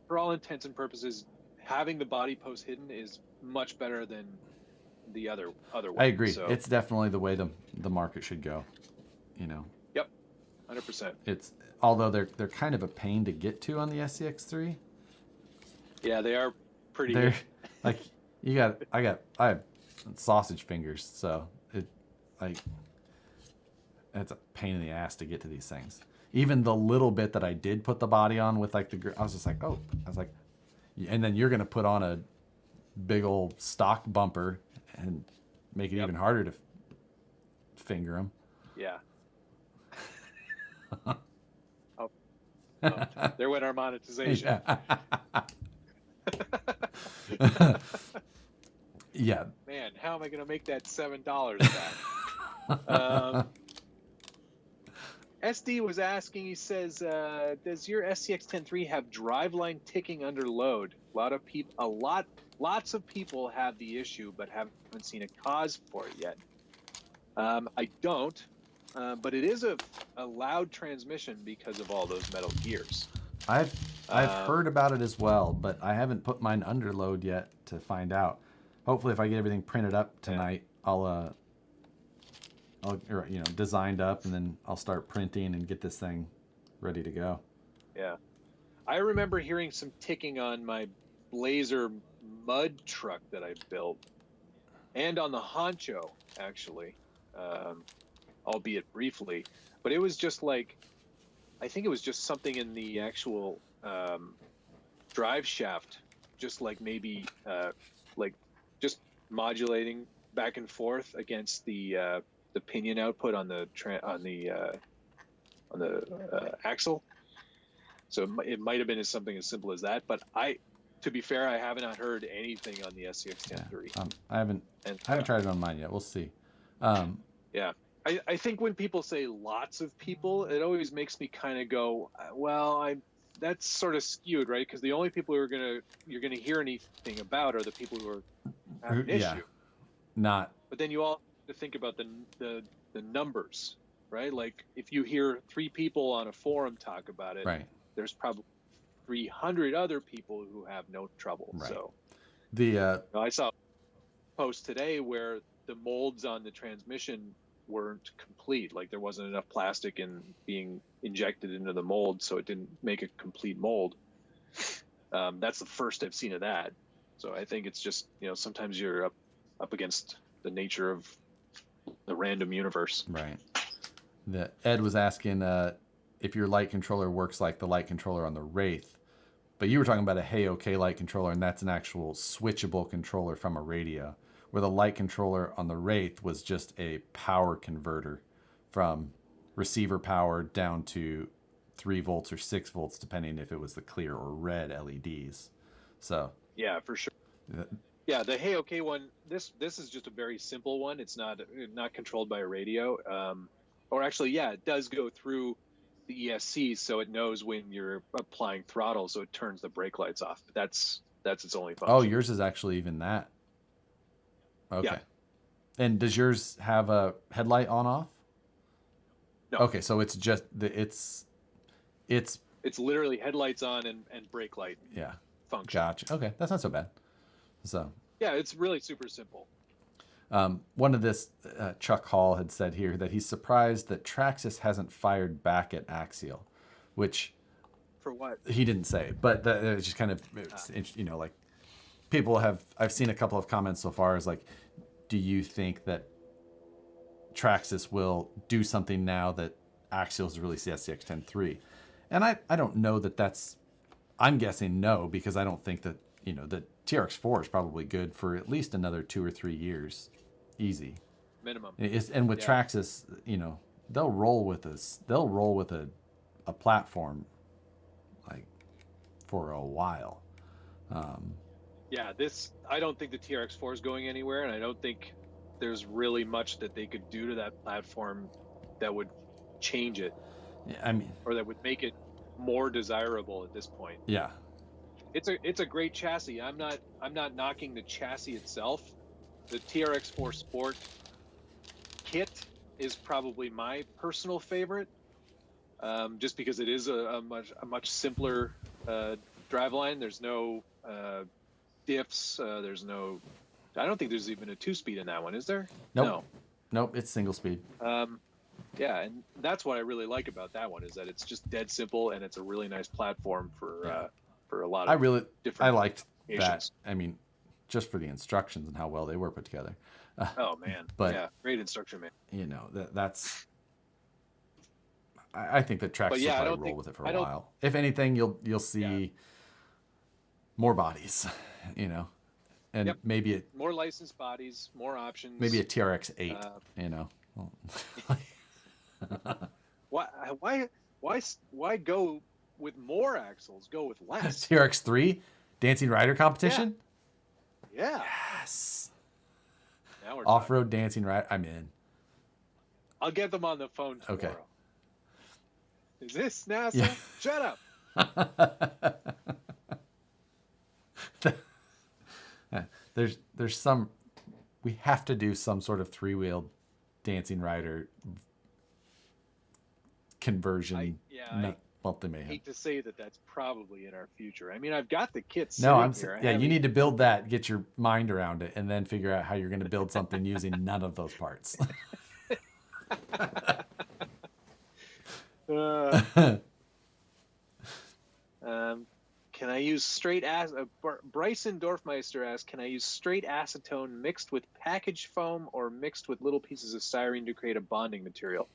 for all intents and purposes, having the body post hidden is much better than the other one. I agree. So, it's definitely the way the market should go. Yep, 100%. Although they're kind of a pain to get to on the SCX3. Yeah, they are pretty. They're like I have sausage fingers, so it's a pain in the ass to get to these things. Even the little bit that I did put the body on with like I was just like, oh, I was like, and then you're gonna put on a big old stock bumper and make it even harder to finger them. Yeah. Oh, there went our monetization. Yeah. Man, how am I going to make that $7 back? SD was asking. He says, "Does your SCX10 III have driveline ticking under load? Lots of people have the issue, but haven't seen a cause for it yet. I don't, but it is a loud transmission because of all those metal gears. I've heard about it as well, but I haven't put mine under load yet to find out. Hopefully, if I get everything printed up tonight, I'll designed up, and then I'll start printing and get this thing ready to go. Yeah, I remember hearing some ticking on my Blazer mud truck that I built, and on the Honcho actually, albeit briefly. But it was just like, I think it was just something in the actual drive shaft, just like maybe like just modulating back and forth against the pinion output on the axle. So it might have been something as simple as that. But to be fair, I have not heard anything on the SCX10 III. I haven't tried it on mine yet. We'll see. Yeah. I think when people say lots of people, it always makes me kind of go, well, that's sort of skewed, right? Because the only people who you're gonna hear anything about are the people who have an issue. Not. But then you all have to think about the numbers, right? Like if you hear 3 people on a forum talk about it, right, there's probably 300 other people who have no trouble. Right. So I saw a post today where the molds on the transmission weren't complete. Like there wasn't enough plastic being injected into the mold, so it didn't make a complete mold. That's the first I've seen of that. So I think it's just, sometimes you're up against the nature of the random universe. Right. Ed was asking if your light controller works like the light controller on the Wraith, but you were talking about a Hey OK light controller, and that's an actual switchable controller from a radio, where the light controller on the Wraith was just a power converter from receiver power down to 3 volts or 6 volts, depending if it was the clear or red LEDs. So yeah, for sure. Yeah, the Hey OK one. This is just a very simple one. It's not controlled by a radio. Or actually, yeah, it does go through the ESC, so it knows when you're applying throttle, so it turns the brake lights off. But That's its only function. Oh, yours is actually even that. Okay. Yeah. And does yours have a headlight on off? No. Okay, so it's just it's literally headlights on and brake light. Yeah. Function. Gotcha. Okay, that's not so bad. So. Yeah, it's really super simple. One of this Chuck Hall had said here that he's surprised that Traxxas hasn't fired back at Axial, which for what he didn't say, but it's just kind of like I've seen a couple of comments so far as like, do you think that Traxxas will do something now that Axial's released the SCX10 III? And I don't know that I'm guessing no, because I don't think that the TRX4 is probably good for at least another 2 or 3 years. Easy. Minimum. And with Traxxas, they'll roll with a platform like for a while. I don't think the TRX4 is going anywhere, and I don't think there's really much that they could do to that platform that would change it. I mean, or that would make it more desirable at this point. Yeah. It's a great chassis. I'm not knocking the chassis itself. The TRX4 Sport kit is probably my personal favorite, just because it is a much simpler driveline. There's no diffs. I don't think there's even a 2-speed in that one, is there? Nope. Nope, it's single speed. Yeah, and that's what I really like about that one, is that it's just dead simple, and it's a really nice platform for a lot of different I liked applications. that. I mean, just for the instructions and how well they were put together. Oh man, but yeah, great instruction man. That's. I think that Traxxas will probably roll with it for a while. If anything, you'll see more bodies, and maybe more licensed bodies, more options. Maybe a TRX8, Why go with more axles? Go with less. TRX3, Dancing Rider competition. Yeah. Yes. Now we're off-road dancing rider. I'm in. I'll get them on the phone tomorrow. Okay. Is this NASA? Yeah. Shut up. There's some. We have to do some sort of 3-wheeled dancing rider conversion. I hate to say that that's probably in our future. I mean, I've got the kits. You need to build that, get your mind around it, and then figure out how you're going to build something using none of those parts. Can I use straight Bryson Dorfmeister asks, can I use straight acetone mixed with package foam or mixed with little pieces of styrene to create a bonding material?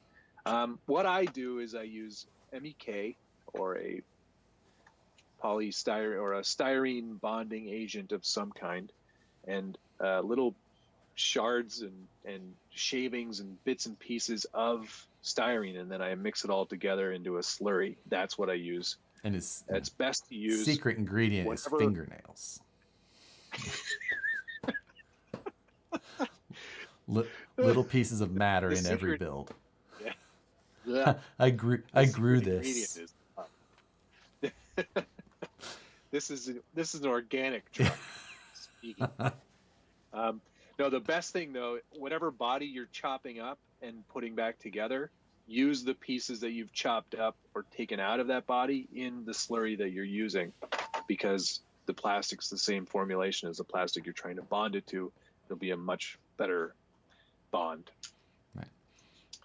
What I do is I use MEK, or a polystyrene or a styrene bonding agent of some kind, and little shards and shavings and bits and pieces of styrene, and then I mix it all together into a slurry. That's what I use. And it's best to use. Secret ingredient is fingernails. Little pieces of matter in every build. Yeah. I grew this. This is an organic truck. Speaking. No, the best thing though, whatever body you're chopping up and putting back together, use the pieces that you've chopped up or taken out of that body in the slurry that you're using, because the plastic's the same formulation as the plastic you're trying to bond it to. It'll be a much better bond. Right.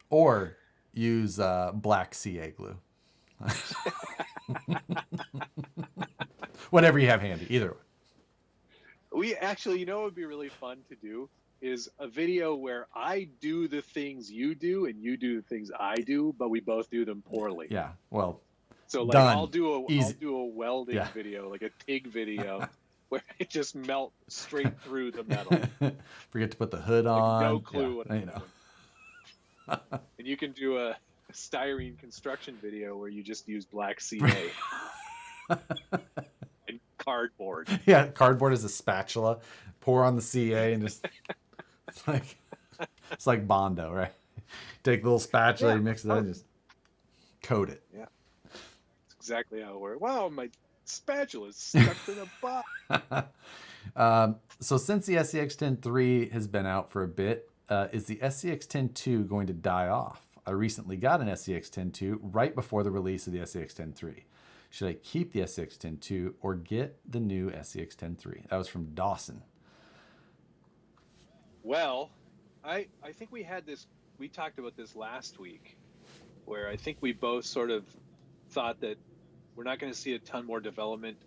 Or use black CA glue. Whatever you have handy, either way. We actually, what would be really fun to do is a video where I do the things you do and you do the things I do, but we both do them poorly. Yeah, well, so like done. I'll do a welding video, like a TIG video, where I just melt straight through the metal. Forget to put the hood on. No clue what I'm doing. And you can do a styrene construction video where you just use black CA and cardboard. Yeah, cardboard is a spatula. Pour on the CA and just it's like Bondo, right? Take the little spatula, you mix it up, and just coat it. Yeah, that's exactly how it works. Wow, my spatula stuck to the bottom. So since the SCX10 III has been out for a bit, is the SCX10 II going to die off? I recently got an SCX10 II right before the release of the SCX10 III. Should I keep the SCX10 II or get the new SCX10 III? That was from Dawson. Well, I think we talked about this last week, where I think we both sort of thought that we're not going to see a ton more development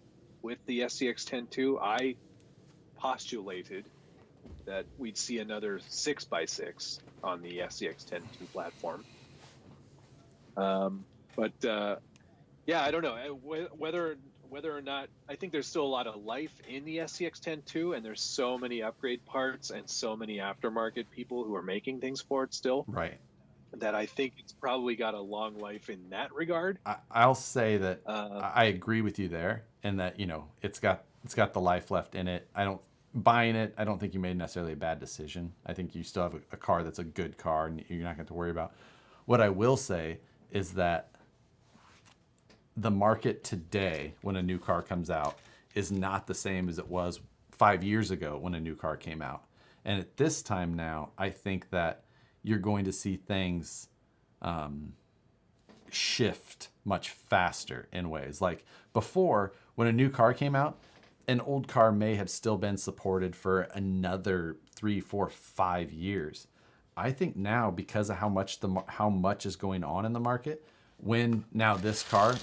with the SCX10 II. I postulated that we'd see another 6x6 on the SCX10 II platform. Yeah, I don't know whether or not. I think there's still a lot of life in the SCX10 II, and there's so many upgrade parts and so many aftermarket people who are making things for it still. Right. That I think it's probably got a long life in that regard. I'll say that I agree with you there, and that it's got the life left in it. I don't think you made necessarily a bad decision. I think you still have a car that's a good car, and you're not going to worry about. What I will say is that the market today, when a new car comes out, is not the same as it was 5 years ago when a new car came out. And at this time now, I think that you're going to see things shift much faster in ways. Like before, when a new car came out, an old car may have still been supported for another 3, 4, 5 years. I think now, because of how much is going on in the market, when now this car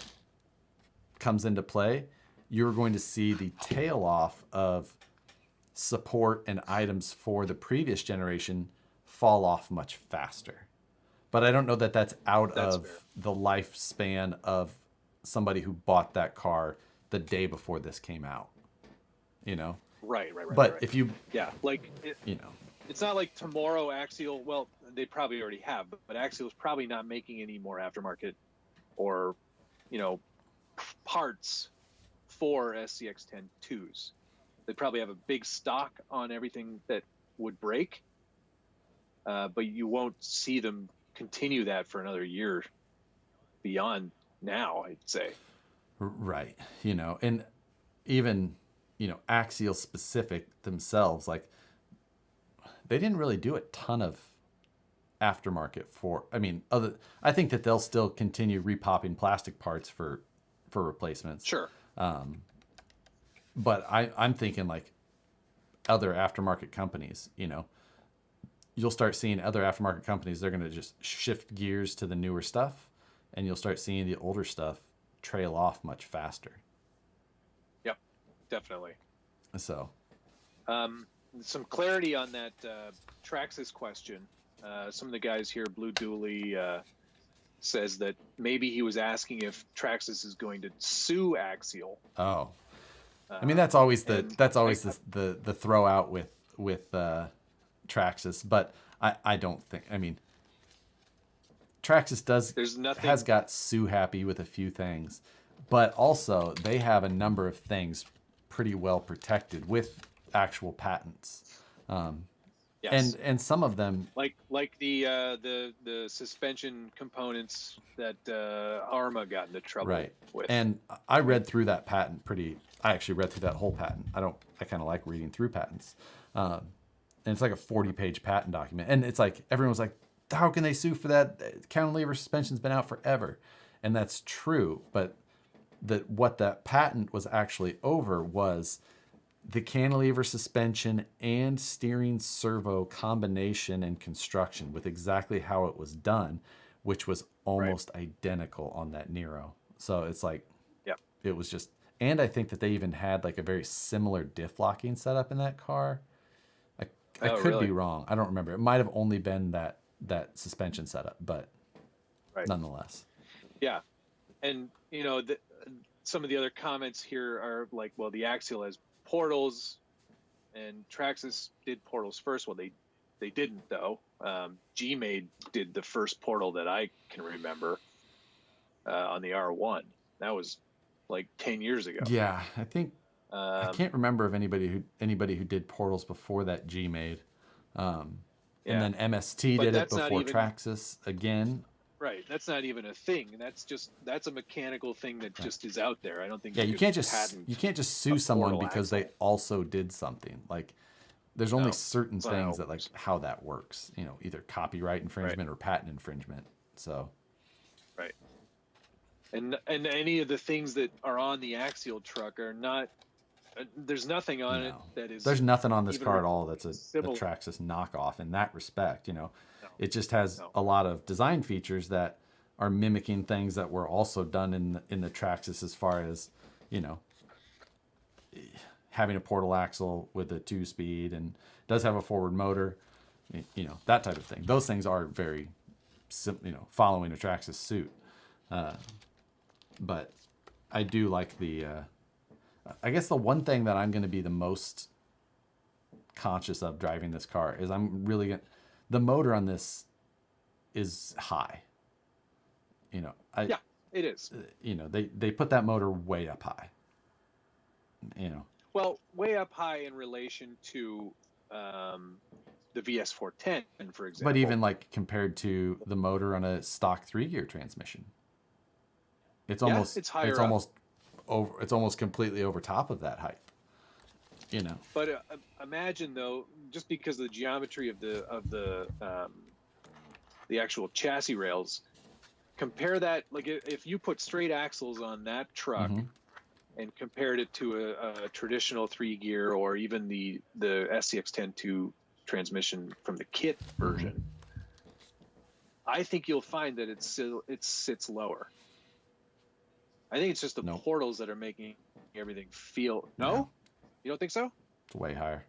comes into play, you're going to see the tail off of support and items for the previous generation fall off much faster. But I don't know that that's of fair. The lifespan of somebody who bought that car the day before this came out. Right. But if you, it's not like tomorrow Axial. Well, they probably already have, but Axial's probably not making any more aftermarket or parts for SCX10 IIs. They probably have a big stock on everything that would break, but you won't see them continue that for another year beyond now, I'd say. Right. And even, Axial specific themselves, like they didn't really do a ton of aftermarket I think that they'll still continue repopping plastic parts for replacements. Sure. But I'm thinking like other aftermarket companies, you'll start seeing other aftermarket companies, they're going to just shift gears to the newer stuff, and you'll start seeing the older stuff trail off much faster. Yep, definitely. So, some clarity on that Traxxas question. Some of the guys here, Blue Dooley, says that maybe he was asking if Traxxas is going to sue Axial. Oh, that's always the throw out with Traxxas, but I don't think. Traxxas has got sue happy with a few things, but also they have a number of things pretty well protected with actual patents. Yes. And some of them, like the suspension components that Arma got into trouble with. And I read through that patent I actually read through that whole patent. I kind of like reading through patents. And it's like a 40-page patent document. And it's like, everyone's like, how can they sue for that? Cantilever suspension's been out forever. And that's true. But what that patent was actually over was the cantilever suspension and steering servo combination and construction with exactly how it was done, which was almost identical on that Nero. So it's like, it was just, and I think that they even had like a very similar diff locking setup in that car. I could be wrong. I don't remember. It might have only been that suspension setup, but nonetheless. Yeah. And, some of the other comments here are like, well, the Axial has portals, and Traxxas did portals first. Well, they didn't though. G-Made did the first portal that I can remember on the R1. That was like 10 years ago. Yeah, I think I can't remember of anybody who did portals before that G-Made. And then MST did it before Traxxas again. Right. That's not even a thing. That's a mechanical thing that just is out there. I don't think Yeah, you you could can't just sue a someone portal because they axle. also did something. Like there's only No, certain that's not how things it that like works. how that works, you know, either copyright Right. infringement or patent infringement. So, Right. And any of the things that are on the Axial truck are not. There's nothing on it no. that is There's nothing on this even car at all that's a similar. Traxxas knockoff in that respect, you know. No. It just has No. a lot of design features that are mimicking things that were also done in the Traxxas as far as, you know, having a portal axle with a 2-speed and does have a forward motor, you know, that type of thing. Those things are very, you know, following a Traxxas suit. But I do like the, I guess the one thing that I'm going to be the most conscious of driving this car is the motor on this is high. You know, Yeah, it is. You know, they put that motor way up high. You know. Well, way up high in relation to the VS410, for example. But even like compared to the motor on a stock 3-gear transmission, it's almost it's higher it's up. almost over. It's almost completely over top of that height. You know. But imagine though, just because of the geometry of the actual chassis rails, compare that. Like if you put straight axles on that truck. Mm-hmm. And compared it to a traditional 3-gear or even the SCX10 II transmission from the kit version, I think you'll find that it sits lower. I think it's just the portals that are making everything feel. No, yeah. You don't think so? It's way higher.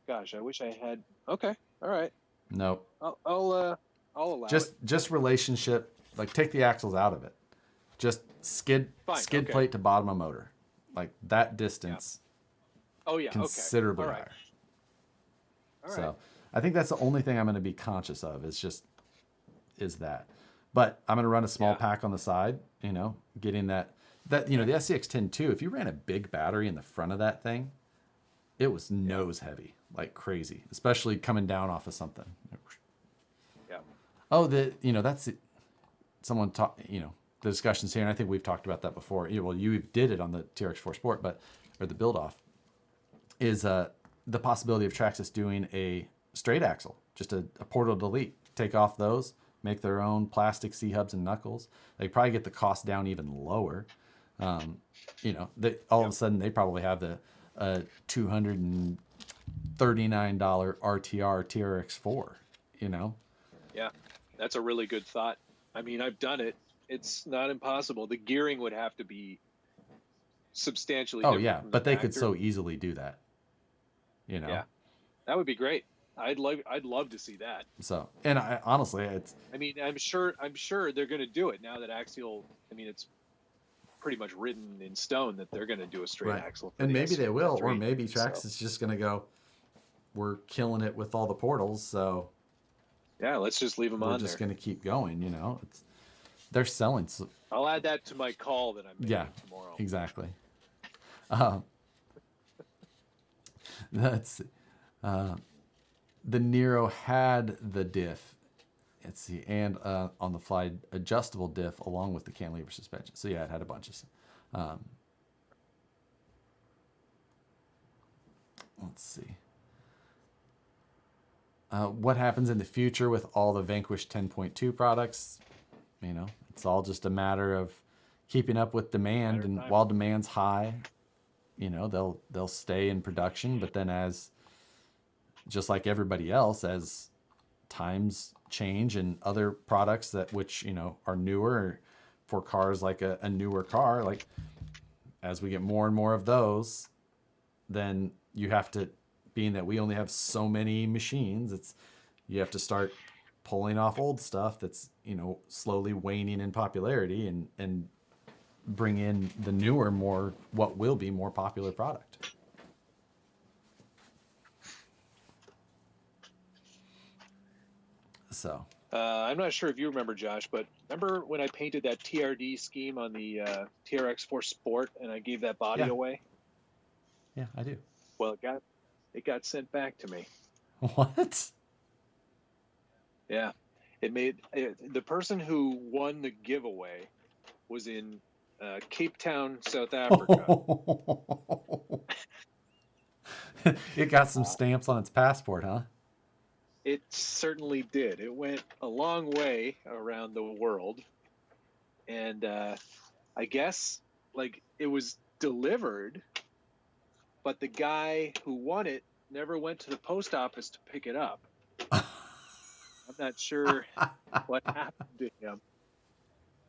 Gosh, I wish I had. Okay, all right. Nope. I'll allow it. Just relationship. Like take the axles out of it. Just skid plate to bottom of motor. Like that distance. Yeah. Oh yeah. Considerably Okay. higher. All right. So I think that's the only thing I'm going to be conscious of is that. But I'm going to run a small pack on the side, you know, getting that, you know, the SCX10 II, if you ran a big battery in the front of that thing, it was nose heavy, like crazy, especially coming down off of something. Yeah. Oh, you know, that's it. Someone you know, the discussions here, and I think we've talked about that before. Well, you did it on the TRX4 Sport, or the build off, is the possibility of Traxxas doing a straight axle, just a portal delete, take off those, make their own plastic C-hubs and knuckles. They probably get the cost down even lower. You know, all of a sudden they probably have the $239 RTR TRX4. You know. Yeah, that's a really good thought. I mean, I've done it. It's not impossible. The gearing would have to be substantially different. Oh yeah, but they could so easily do that. You know. Yeah, that would be great. I'd love to see that. So, and honestly, I mean, I'm sure they're going to do it now that Axial. I mean, it's pretty much written in stone that they're going to do a straight axle. And maybe they will, or maybe Traxxas is just going to go, we're killing it with all the portals, so yeah, let's just leave them on there. We're just going to keep going, you know. They're selling. I'll add that to my call that I'm making tomorrow. Exactly. That's the Nero had the diff. Let's see, and on the fly adjustable diff along with the cantilever suspension. So yeah, it had a bunch of. Let's see. What happens in the future with all the Vanquish 10.2 products? You know, it's all just a matter of keeping up with demand, and while demand's high, you know, they'll stay in production. But then, as just like everybody else, as times change and other products which you know are newer for cars, like a newer car, like as we get more and more of those, then you have to, being that we only have so many machines, you have to start pulling off old stuff that's, you know, slowly waning in popularity and bring in the newer, what will be more popular product. So I'm not sure if you remember, Josh, but remember when I painted that TRD scheme on the TRX4 Sport and I gave that body away? Yeah, I do. Well, it got sent back to me. What? Yeah. the person who won the giveaway was in Cape Town, South Africa. It got some stamps on its passport, huh? It certainly did. It went a long way around the world. And I guess like it was delivered, but the guy who won it never went to the post office to pick it up. I'm not sure what happened to him,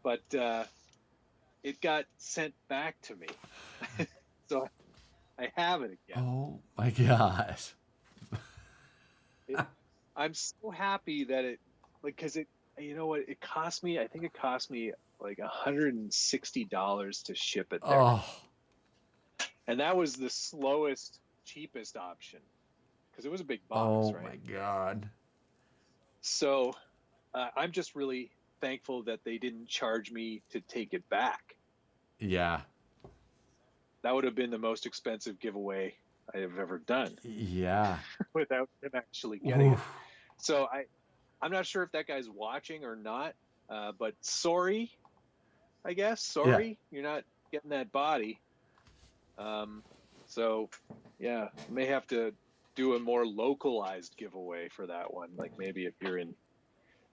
but it got sent back to me. So I have it again. Oh my gosh. I'm so happy that it, like, because it, you know what, it cost me, I think it cost me like $160 to ship it there. Oh. And that was the slowest, cheapest option because it was a big box, right? Oh my God. So I'm just really thankful that they didn't charge me to take it back. Yeah. That would have been the most expensive giveaway I have ever done. Yeah. Without him actually getting it. So I'm not sure if that guy's watching or not, but sorry, I guess. Sorry, You're not getting that body. So, yeah, may have to do a more localized giveaway for that one. Like maybe if you're in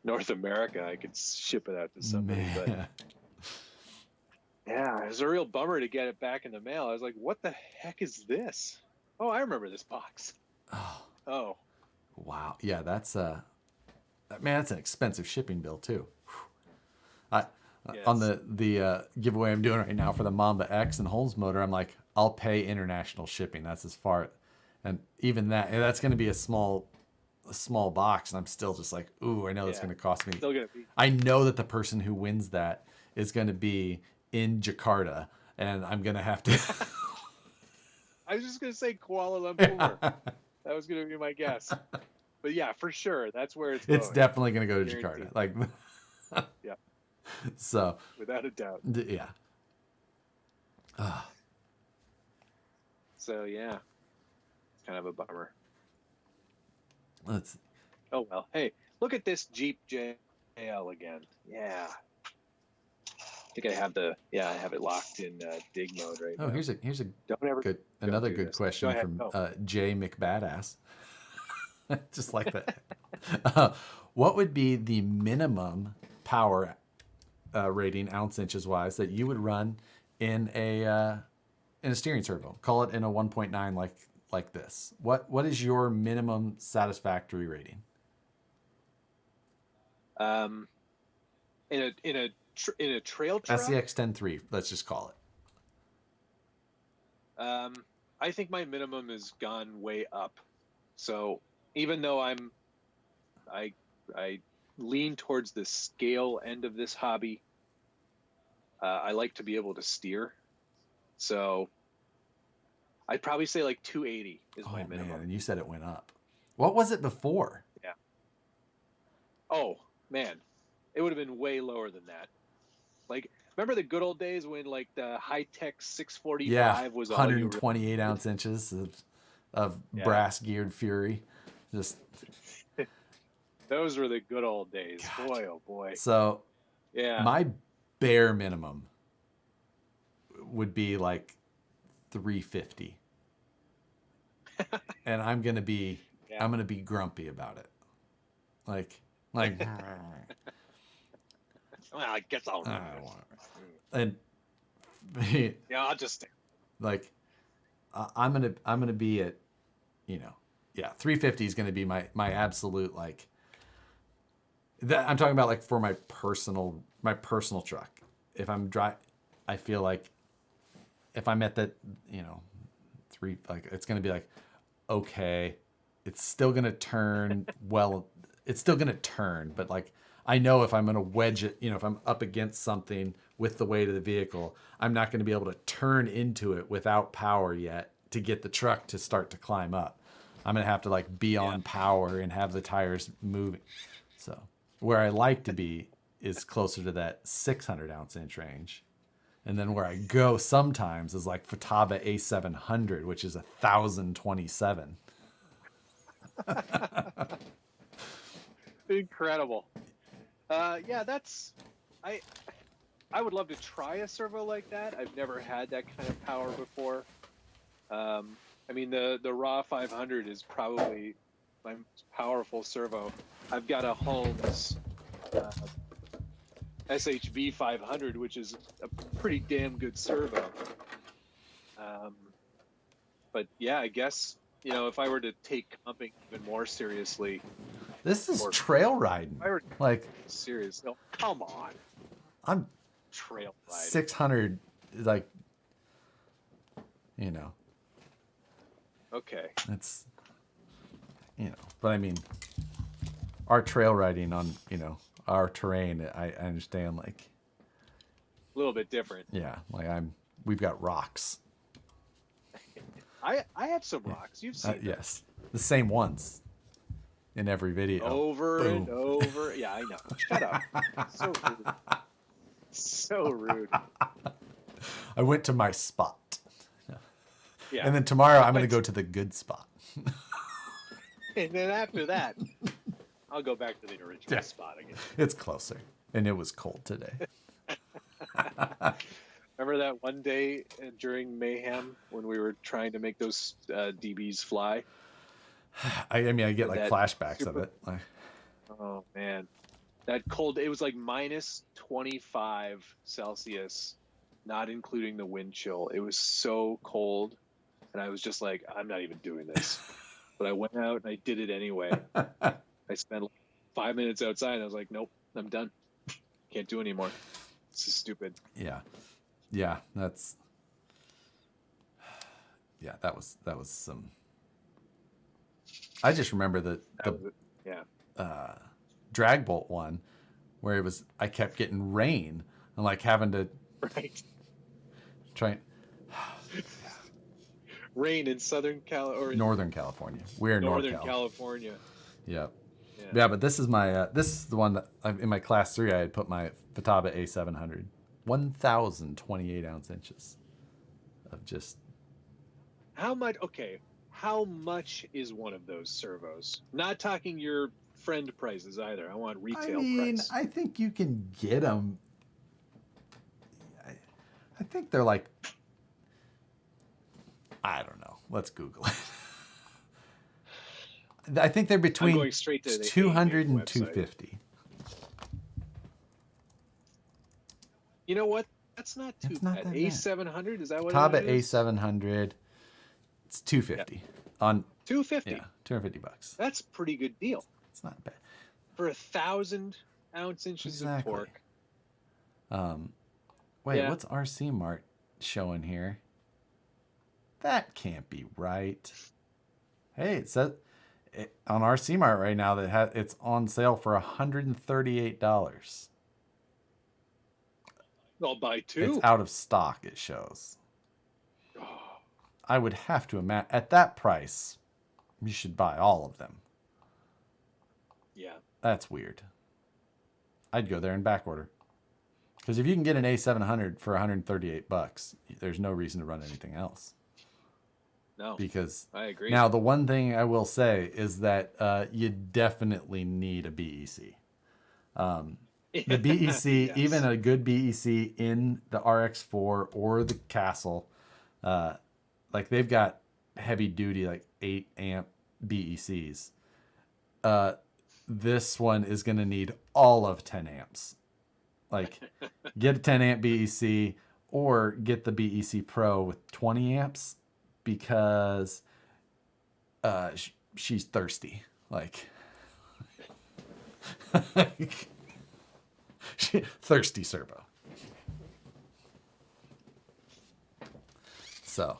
North America, I could ship it out to somebody. Man. But yeah, it was a real bummer to get it back in the mail. I was like, what the heck is this? Oh, I remember this box. Oh. Wow. Yeah, that's man, that's an expensive shipping bill too. Yes. On the giveaway I'm doing right now for the Mamba X and Holmes motor, I'm like, I'll pay international shipping. That's as far, and even that's going to be a small box, and I'm still just like, ooh, I know it's going to cost me. Still gonna be. I know that the person who wins that is going to be in Jakarta, and I'm going to have to. I was just going to say Kuala Lumpur. That was going to be my guess. But yeah, for sure, that's where it's going. It's definitely going to go to Jakarta. Like, yeah. So without a doubt. Yeah. So yeah, it's kind of a bummer. Let's. Oh well. Hey, look at this Jeep JL again. Yeah. I think I have it locked in dig mode right now. Oh, here's another good question from Jay McBadass. Just like that. What would be the minimum power rating, ounce inches wise, that you would run in a steering servo? Call it in a 1.9 like this. What is your minimum satisfactory rating? In a trail truck? SCX10 III, let's just call it. I think my minimum has gone way up. So even though I lean towards the scale end of this hobby, I like to be able to steer. So I'd probably say like 280 is my minimum. Man, and you said it went up. What was it before? Yeah. Oh man, it would have been way lower than that. Like, remember the good old days when like the high-tech 645 was 128 ounce inches of brass geared Fury. Just those were the good old days. God. Boy, oh boy. So yeah, my bare minimum would be like 350. And I'm gonna be grumpy about it. Like well, I guess I'll and yeah, I'll just like I'm gonna be at 350 is gonna be my absolute like that. I'm talking about like for my personal truck. If I'm I feel like if I'm at that it's gonna be like, okay, it's still gonna turn well. It's still gonna turn, but like I know if I'm gonna wedge it, if I'm up against something with the weight of the vehicle, I'm not gonna be able to turn into it without power yet to get the truck to start to climb up. I'm gonna have to like be on power and have the tires moving. So where I like to be is closer to that 600 ounce inch range. And then where I go sometimes is like Futaba A700, which is 1,027. Incredible. Yeah, that's I would love to try a servo like that. I've never had that kind of power before. I mean, the Raw 500 is probably my most powerful servo. I've got a Holmes SHV 500, which is a pretty damn good servo. But yeah, I guess, you know, if I were to take comping even more seriously, this is trail riding. Like serious? No, come on. I'm trail riding. 600, like, you know. Okay. That's, you know, but I mean, our trail riding on, you know, our terrain, I understand, like, a little bit different. Yeah, like we've got rocks. I have some rocks. You've seen them. Yes, the same ones in every video. Over Boom. And over. Yeah, I know. Shut up. So rude. So rude. I went to my spot. Yeah. And then tomorrow I'm going to go to the good spot. And then after that, I'll go back to the original spot again. It's closer. And it was cold today. Remember that one day during Mayhem when we were trying to make those DBs fly? I mean, I get like flashbacks of it. Oh, man. That cold, it was like minus 25 Celsius, not including the wind chill. It was so cold. And I was just like, I'm not even doing this. But I went out and I did it anyway. I spent like 5 minutes outside and I was like, nope, I'm done. Can't do anymore. This is stupid. Yeah. Yeah, that was some. I just remember the drag bolt one where I kept getting rain and like having to try rain in Northern California. We're Northern California. Yep. Yeah, but this is my this is the one that in my class 3 I had put my Futaba A700, 1,028 ounce inches of just. How much? Okay, how much is one of those servos? Not talking your friend prices either. I want retail price. I think you can get them. I think they're like. I don't know. Let's Google it. I think they're between 200 and 250. You know what? That's not too bad. A700, is that what Futaba it is? A700. It's 250 on 250. Yeah, $250. That's a pretty good deal. It's not bad for 1,000 ounce inches of torque. Wait, what's RC Mart showing here? That can't be right. Hey, it says on RC Mart right now that it's on sale for $138. I'll buy two. It's out of stock, it shows. I would have to imagine at that price, you should buy all of them. Yeah. That's weird. I'd go there and back order. Because if you can get an A700 for $138, there's no reason to run anything else. No, because I agree. Now, the one thing I will say is that you definitely need a BEC. The BEC, yes. Even a good BEC in the RX4 or the Castle, like they've got heavy duty, like 8 amp BECs. This one is going to need all of 10 amps. Like get a 10 amp BEC or get the BEC Pro with 20 amps. Because she's thirsty, like thirsty servo. So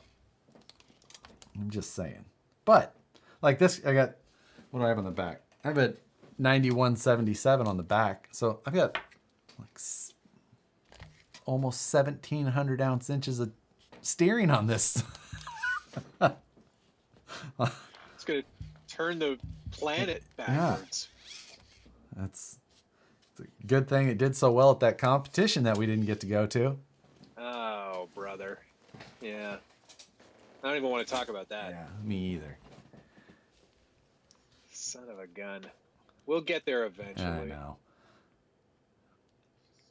I'm just saying. But like this, I got what do I have on the back? I have a 9177 on the back, so I've got like almost 1,700 ounce inches of steering on this. It's going to turn the planet backwards. Yeah. It's a good thing it did so well at that competition that we didn't get to go to. Oh, brother. Yeah. I don't even want to talk about that. Yeah, me either. Son of a gun. We'll get there eventually. I know.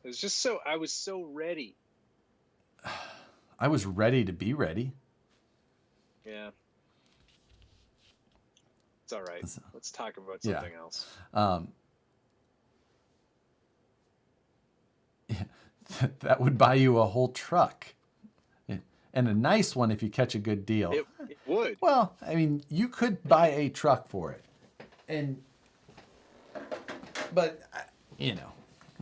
I was so ready. I was ready to be ready. Yeah. It's all right. Let's talk about Yeah. something else. That would buy you a whole truck. And a nice one if you catch a good deal. It would. Well, I mean, you could buy a truck for it. But, you know,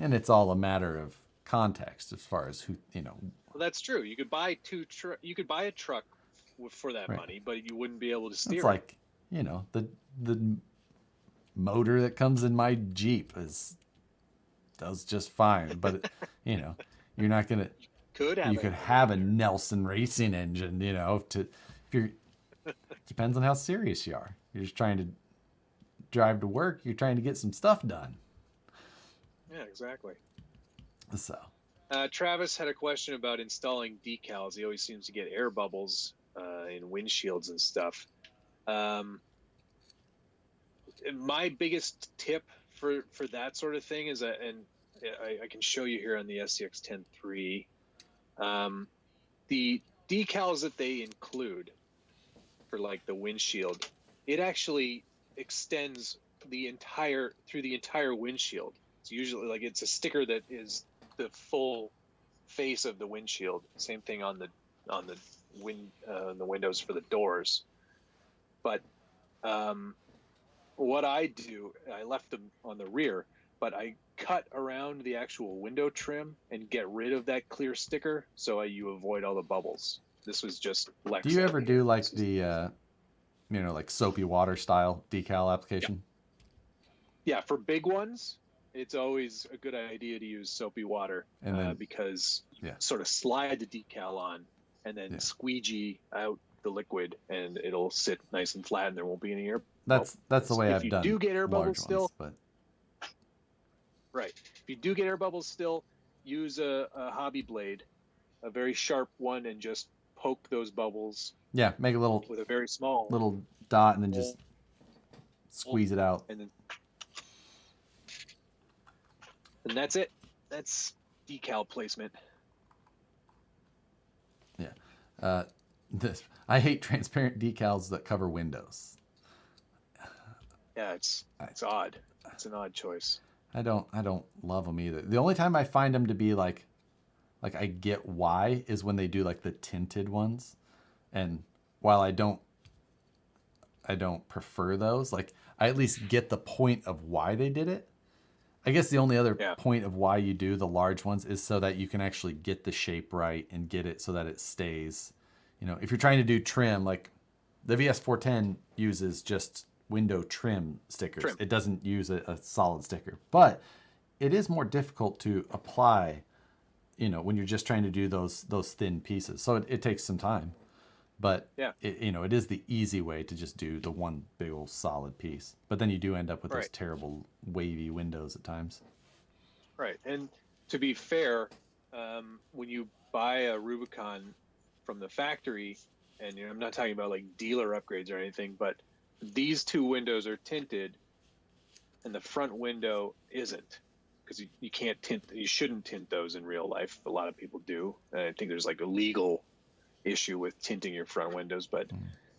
and it's all a matter of context as far as who, you know. Well, that's true. You could buy you could buy a truck for that money, but you wouldn't be able to steer. It's like, you know, the motor that comes in my Jeep does just fine, but you know, you're not gonna. You could have a Nelson racing engine, you know. Depends on how serious you are. You're just trying to drive to work. You're trying to get some stuff done. Yeah, exactly. So, Travis had a question about installing decals. He always seems to get air bubbles in windshields and stuff. My biggest tip for that sort of thing is and I can show you here on the SCX10 III. The decals that they include for like the windshield, it actually extends through the entire windshield. It's usually like it's a sticker that is the full face of the windshield. Same thing on the windows for the doors. But what I do, I left them on the rear, but I cut around the actual window trim and get rid of that clear sticker so you avoid all the bubbles. This was just Lex. Do you ever do like the, you know, like soapy water style decal application? Yeah, for big ones, it's always a good idea to use soapy water because sort of slide the decal on and then squeegee out the liquid and it'll sit nice and flat and there won't be any air. That's the way I've done. If you do get air bubbles still, but right. If you do get air bubbles still, use a hobby blade, a very sharp one, and just poke those bubbles. Yeah, make a little with a very small little dot and then just squeeze it out. And that's it. That's decal placement. Yeah. I hate transparent decals that cover windows. Yeah, it's odd. It's an odd choice. I don't love them either. The only time I find them to be like I get why is when they do like the tinted ones, and while I don't prefer those, like I at least get the point of why they did it. I guess the only other point of why you do the large ones is so that you can actually get the shape right and get it so that it stays. You know, if you're trying to do trim, like the VS410 uses just window trim stickers. It doesn't use a solid sticker, but it is more difficult to apply, you know, when you're just trying to do those thin pieces. So it takes some time, but it is the easy way to just do the one big old solid piece. But then you do end up with those terrible wavy windows at times. Right. And to be fair, when you buy a Rubicon from the factory, and I'm not talking about like dealer upgrades or anything, but these two windows are tinted and the front window isn't, because you can't tint, you shouldn't tint those in real life. A lot of people do. And I think there's like a legal issue with tinting your front windows, but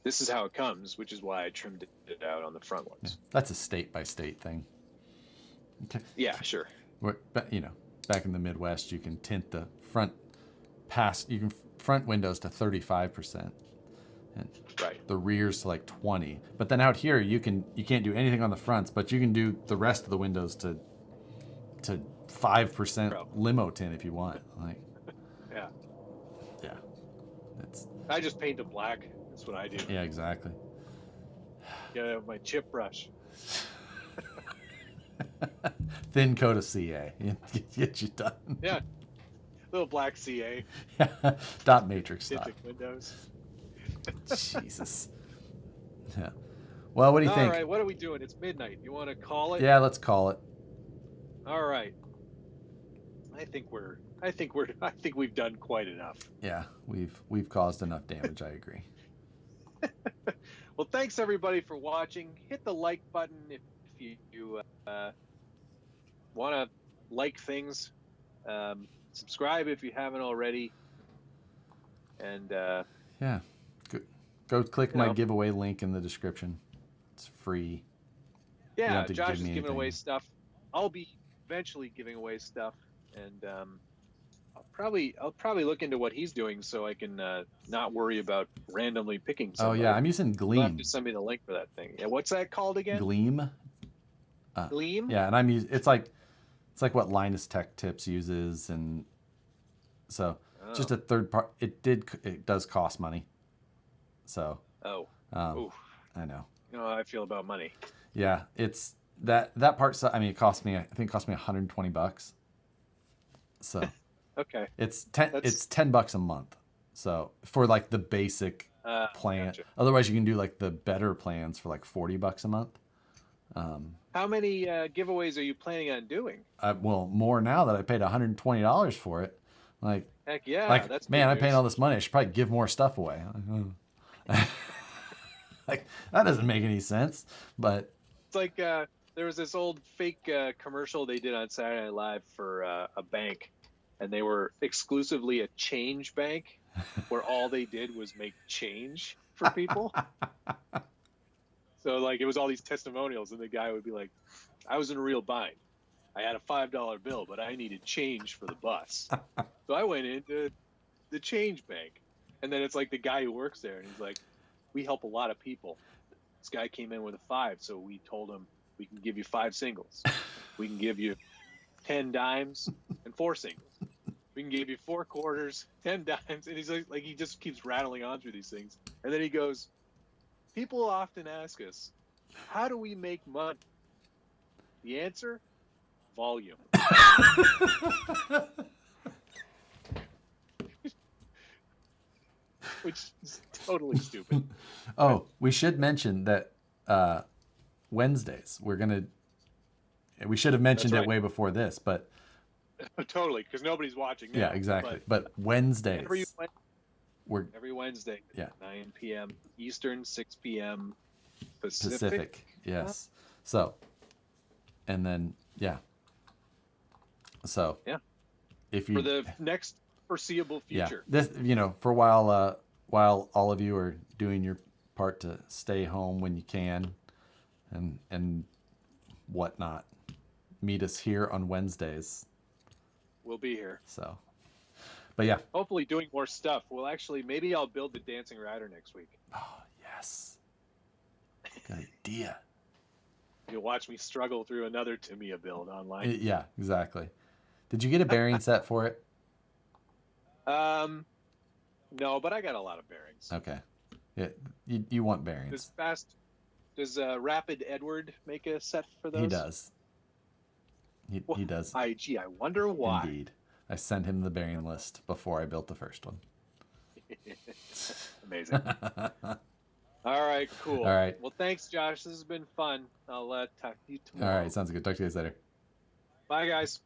this is how it comes, which is why I trimmed it out on the front ones. Yeah, that's a state by state thing. Okay. Yeah, sure. You know, back in the Midwest, you can tint the front windows to 35%. And the rears to like 20, but then out here you can't do anything on the fronts, but you can do the rest of the windows to 5% limo tint if you want. Like, yeah. I just paint them black. That's what I do. Yeah, exactly. Yeah, my chip brush. Thin coat of CA, get you done. Yeah, little black CA. Dot matrix style. Windows. Jesus. Yeah. Well, what do you think? All right, what are we doing? It's midnight. You want to call it? Yeah, let's call it. All right. I think we've done quite enough. Yeah, we've caused enough damage. I agree. Well, thanks everybody for watching. Hit the like button if you want to like things. Subscribe if you haven't already. And yeah, go click my giveaway link in the description. It's free. Yeah, Josh is giving away stuff. I'll be eventually giving away stuff, and I'll probably look into what he's doing so I can not worry about randomly picking somebody. Oh yeah, I'm using Gleam. You'll have to send me the link for that thing. Yeah, what's that called again? Gleam. Gleam. Yeah, and I'm using it's like what Linus Tech Tips uses, and so just a third part. It does cost money. So. Oh. I know. You know how I feel about money. Yeah, it's that part. I mean, I think it cost me $120. So. Okay. It's $10 a month. So for like the basic plan. Gotcha. Otherwise, you can do like the better plans for like $40 a month. How many giveaways are you planning on doing? Well, more now that I paid $120 for it. Like, heck yeah, like that's man, I paid all this money. I should probably give more stuff away. Like that doesn't make any sense. But it's like there was this old fake commercial they did on Saturday Night Live for a bank, and they were exclusively a change bank, where all they did was make change for people. So like it was all these testimonials, and the guy would be like, "I was in a real bind. I had a $5 bill, but I needed change for the bus. So I went into the change bank." And then it's like the guy who works there, and he's like, "We help a lot of people. This guy came in with a 5, so we told him we can give you 5 singles. We can give you 10 dimes and 4 singles. We can give you 4 quarters, 10 dimes." And he's like he just keeps rattling on through these things. And then he goes, "People often ask us, how do we make money? The answer? Volume." Which is totally stupid. Oh, we should mention that Wednesdays we should have mentioned it way before this, but totally, because nobody's watching now. Yeah, exactly. But Wednesdays every Wednesday, yeah, 9 p.m. Eastern, 6 p.m. Pacific. Yes. So, and then so if you for the next foreseeable future, this for a while all of you are doing your part to stay home when you can, and whatnot, meet us here on Wednesdays. We'll be here. So, but yeah, hopefully doing more stuff. Well, actually, maybe I'll build the dancing rider next week. Oh yes, good idea. You'll watch me struggle through another Tamiya build online. Yeah, exactly. Did you get a bearing set for it? No, but I got a lot of bearings. Okay. Yeah, you want bearings. Does Rapid Edward make a set for those? He does. He does. I wonder why. Indeed. I sent him the bearing list before I built the first one. Amazing. All right, cool. All right. Well, thanks, Josh. This has been fun. I'll talk to you tomorrow. All right, sounds good. Talk to you guys later. Bye, guys.